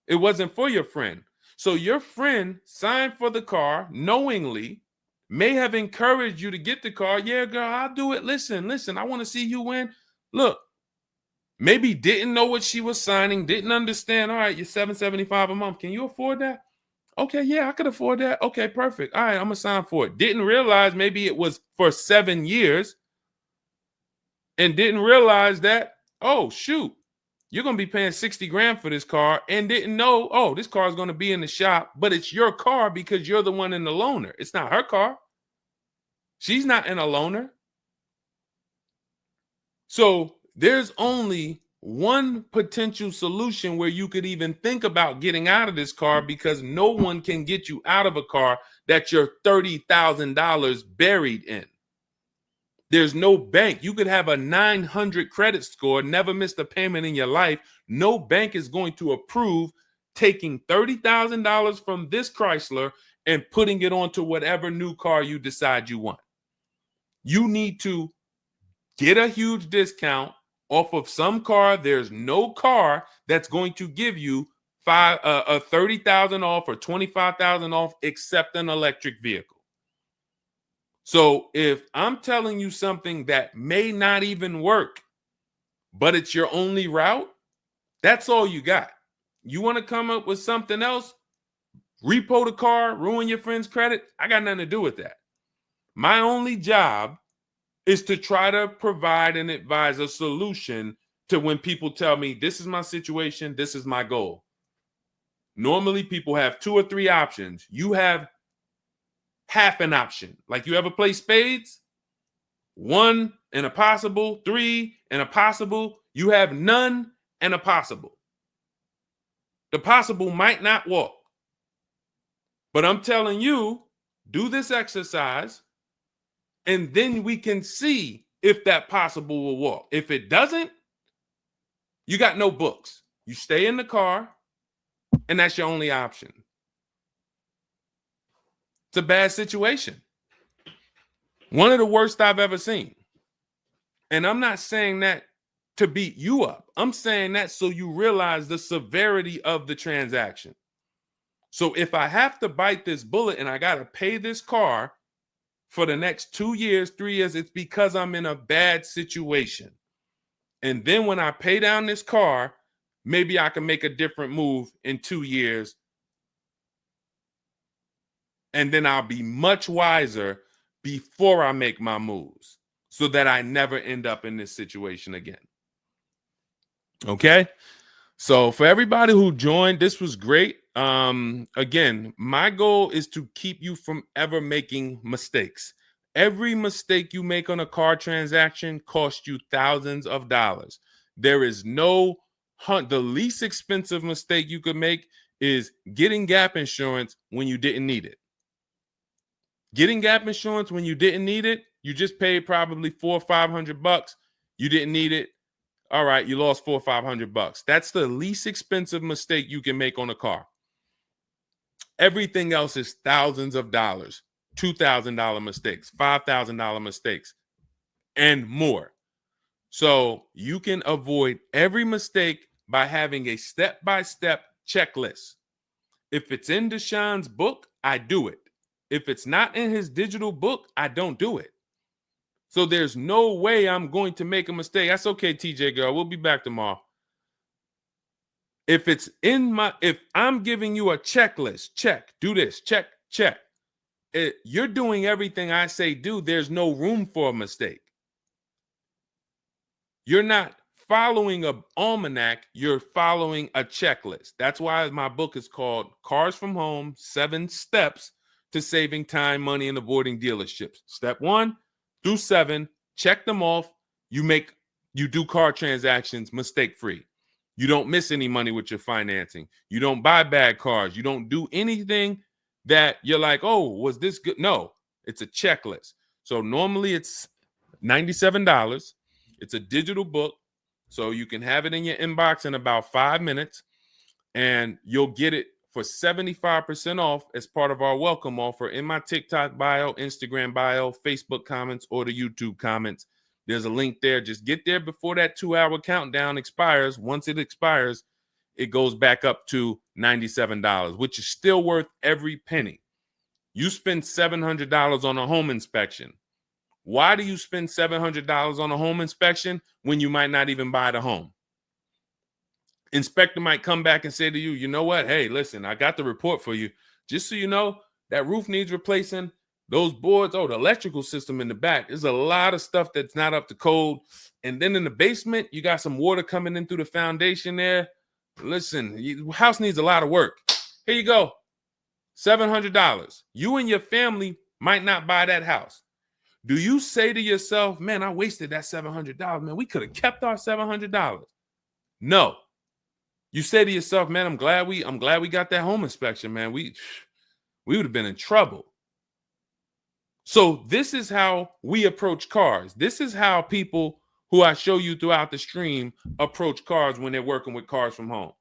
It wasn't for your friend. So your friend signed for the car knowingly, may have encouraged you to get the car. Yeah, girl, I'll do it. Listen, I want to see you win. Look, maybe didn't know what she was signing, didn't understand. All right, you're $775 a month. Can you afford that? Okay, yeah, I could afford that. Okay, perfect. All right, I'm going to sign for it. Didn't realize maybe it was for 7 years. and didn't realize that, oh, shoot, you're going to be paying 60 grand for this car, and didn't know, oh, this car is going to be in the shop, but it's your car because you're the one in the loaner. It's not her car. She's not in a loaner. So there's only one potential solution where you could even think about getting out of this car, because no one can get you out of a car that you're $30,000 buried in. There's no bank. You could have a 900 credit score, never missed a payment in your life. No bank is going to approve taking $30,000 from this Chrysler and putting it onto whatever new car you decide you want. You need to get a huge discount off of some car. There's no car that's going to give you 30,000 off or 25,000 off except an electric vehicle. So if I'm telling you something that may not even work, but it's your only route, that's all you got. You want to come up with something else, repo the car, ruin your friend's credit, I got nothing to do with that. My only job is to try to provide and advise a solution to when people tell me, this is my situation, this is my goal. Normally people have 2 or 3 options. You have half an option. Like, you ever play spades? 1 and a possible, 3 and a possible. You have none and a possible. The possible might not walk. But I'm telling you, do this exercise, and then we can see if that possible will walk. If it doesn't, you got no books. You stay in the car, and that's your only option. It's a bad situation. One of the worst I've ever seen. And I'm not saying that to beat you up. I'm saying that so you realize the severity of the transaction. So if I have to bite this bullet and I got to pay this car for the next 2 years, 3 years, it's because I'm in a bad situation. And then when I pay down this car, maybe I can make a different move in 2 years. And then I'll be much wiser before I make my moves, so that I never end up in this situation again. Okay? So for everybody who joined, this was great. Again, my goal is to keep you from ever making mistakes. Every mistake you make on a car transaction costs you thousands of dollars. There is no the least expensive mistake you could make is getting gap insurance when you didn't need it. Getting gap insurance when you didn't need it, you just paid probably $400 or $500. You didn't need it. All right, you lost $400 or $500. That's the least expensive mistake you can make on a car. Everything else is thousands of dollars, $2,000 mistakes, $5,000 mistakes, and more. So you can avoid every mistake by having a step-by-step checklist. If it's in Deshone's book, I do it. If it's not in his digital book, I don't do it. So there's no way I'm going to make a mistake. That's okay, TJ girl. We'll be back tomorrow. If I'm giving you a checklist, check, do this, check, check. You're doing everything I say do. There's no room for a mistake. You're not following an almanac. You're following a checklist. That's why my book is called Cars from Home, 7 Steps to Saving Time, Money, and Avoiding Dealerships. Step 1 through 7, check them off. You do car transactions mistake-free. You don't miss any money with your financing. You don't buy bad cars. You don't do anything that you're like, oh, was this good? No, it's a checklist. So normally it's $97. It's a digital book. So you can have it in your inbox in about 5 minutes, and you'll get it for 75% off as part of our welcome offer in my TikTok bio, Instagram bio, Facebook comments, or the YouTube comments. There's a link there. Just get there before that 2-hour countdown expires. Once it expires, it goes back up to $97, which is still worth every penny. You spend $700 on a home inspection. Why do you spend $700 on a home inspection when you might not even buy the home? Inspector might come back and say to you, you know what? Hey, listen, I got the report for you. Just so you know, that roof needs replacing. Those boards, the electrical system in the back, there's a lot of stuff that's not up to code. And then in the basement, you got some water coming in through the foundation there. Listen, house needs a lot of work. Here you go, $700. You and your family might not buy that house. Do you say to yourself, man, I wasted that $700, man, we could have kept our $700? No. You say to yourself, man, I'm glad we got that home inspection, man. We would have been in trouble. So this is how we approach cars. This is how people who I show you throughout the stream approach cars when they're working with cars from home.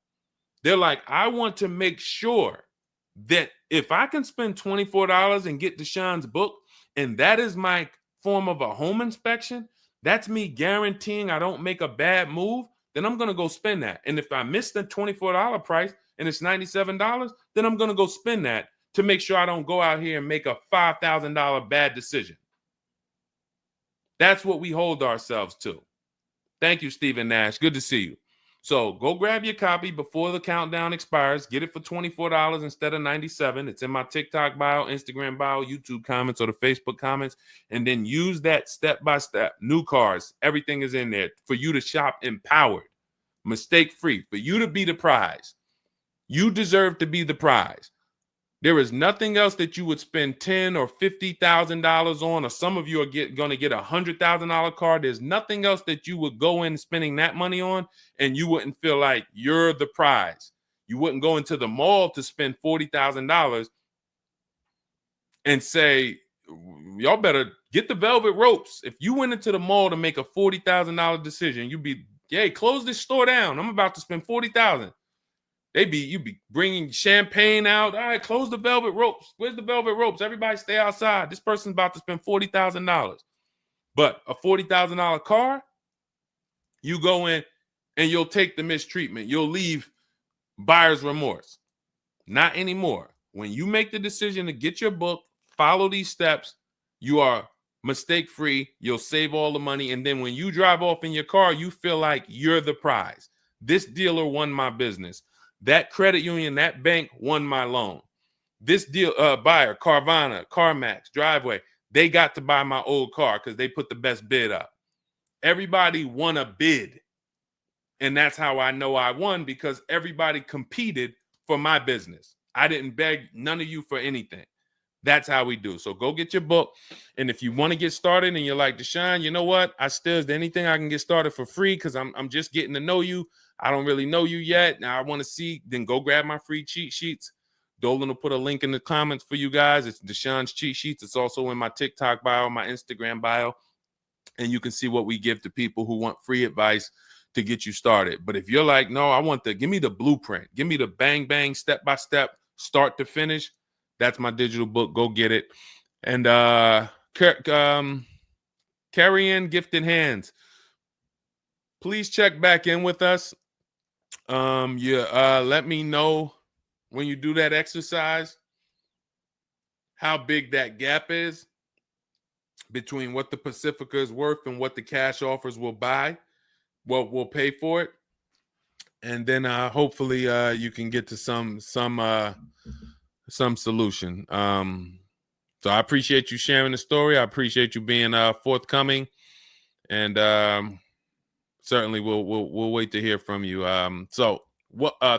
They're like, I want to make sure that if I can spend $24 and get Deshone's book, and that is my form of a home inspection, that's me guaranteeing I don't make a bad move, then I'm going to go spend that. And if I miss the $24 price and it's $97, then I'm going to go spend that to make sure I don't go out here and make a $5,000 bad decision. That's what we hold ourselves to. Thank you, Stephen Nash. Good to see you. So go grab your copy before the countdown expires. Get it for $24 instead of $97. It's in my TikTok bio, Instagram bio, YouTube comments, or the Facebook comments. And then use that step-by-step. New cars. Everything is in there for you to shop empowered, mistake-free, for you to be the prize. You deserve to be the prize. There is nothing else that you would spend $10,000 or $50,000 on, or some of you are going to get a $100,000 car. There's nothing else that you would go in spending that money on, and you wouldn't feel like you're the prize. You wouldn't go into the mall to spend $40,000 and say, y'all better get the velvet ropes. If you went into the mall to make a $40,000 decision, you'd be, hey, close this store down. I'm about to spend $40,000. You'd be bringing champagne out. All right, close the velvet ropes. Where's the velvet ropes? Everybody stay outside. This person's about to spend $40,000. But a $40,000 car, you go in and you'll take the mistreatment. You'll leave buyer's remorse. Not anymore. When you make the decision to get your book, follow these steps, you are mistake-free. You'll save all the money. And then when you drive off in your car, you feel like you're the prize. This dealer won my business. That credit union, that bank won my loan. This deal, buyer, Carvana, CarMax, Driveway, they got to buy my old car because they put the best bid up. Everybody won a bid. And that's how I know I won, because everybody competed for my business. I didn't beg none of you for anything. That's how we do. So go get your book. And if you want to get started and you're like, Deshone, you know what? Is there anything I can get started for free? Because I'm just getting to know you. I don't really know you yet. Now I want to see, then go grab my free cheat sheets. Dolan will put a link in the comments for you guys. It's Deshone's cheat sheets. It's also in my TikTok bio, my Instagram bio. And you can see what we give to people who want free advice to get you started. But if you're like, no, give me the blueprint. Give me the bang, bang, step-by-step, start to finish. That's my digital book. Go get it. And carry in gifted hands. Please check back in with us. Let me know when you do that exercise how big that gap is between what the Pacifica is worth and what the cash offers will buy, what will pay for it. And then hopefully you can get to some solution. So I appreciate you sharing the story. I appreciate you being forthcoming, and certainly we'll wait to hear from you.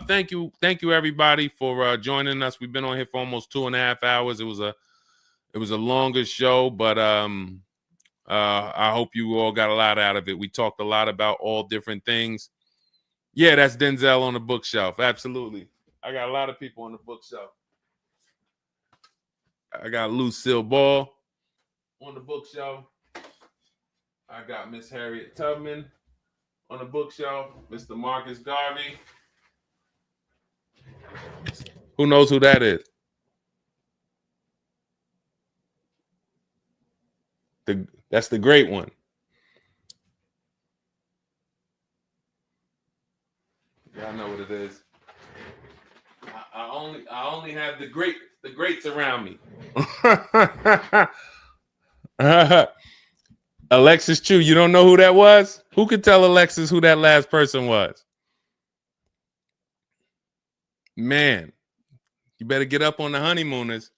Thank you everybody for joining us. We've been on here for almost 2.5 hours. It was a longer show, but I hope you all got a lot out of it. We talked a lot about all different things. Yeah, that's Denzel on the bookshelf. Absolutely. I got a lot of people on the bookshelf. I got Lucille Ball on the bookshelf. I got Miss Harriet Tubman on the bookshelf. Mr. Marcus Garvey. Who knows who that is? That's the great one. Y'all know what it is. I only have the greats around me. Alexis Chu, you don't know who that was? Who could tell Alexis who that last person was? Man, you better get up on the honeymooners.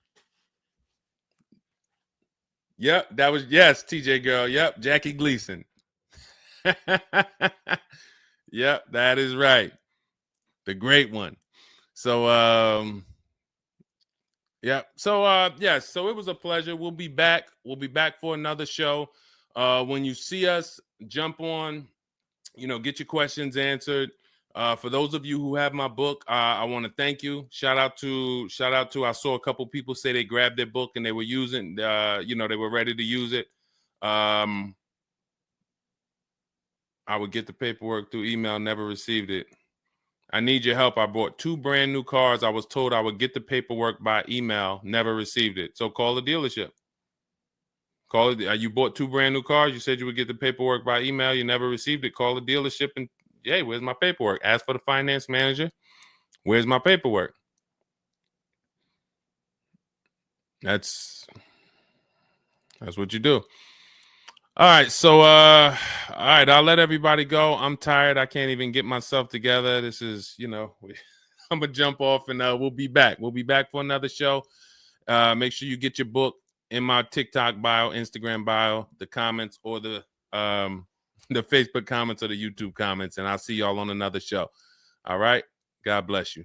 Yep, that was, yes, TJ girl. Yep, Jackie Gleason. Yep, that is right. The great one. So yeah. So yes, so it was a pleasure. We'll be back. We'll be back for another show. When you see us, jump on, get your questions answered. For those of you who have my book, I want to thank you. Shout out to I saw a couple people say they grabbed their book and they were using they were ready to use it. I would get the paperwork through email, never received it. I need your help. I bought 2 brand new cars. I was told I would get the paperwork by email, never received it. So call the dealership. Call it. You bought 2 brand new cars. You said you would get the paperwork by email. You never received it. Call the dealership and, hey, where's my paperwork? Ask for the finance manager. Where's my paperwork? That's what you do. All right. So, all right. I'll let everybody go. I'm tired. I can't even get myself together. This is, I'm gonna jump off and we'll be back. We'll be back for another show. Make sure you get your book in my TikTok bio, Instagram bio, the comments, or the Facebook comments or the YouTube comments, and I'll see y'all on another show. All right. God bless you.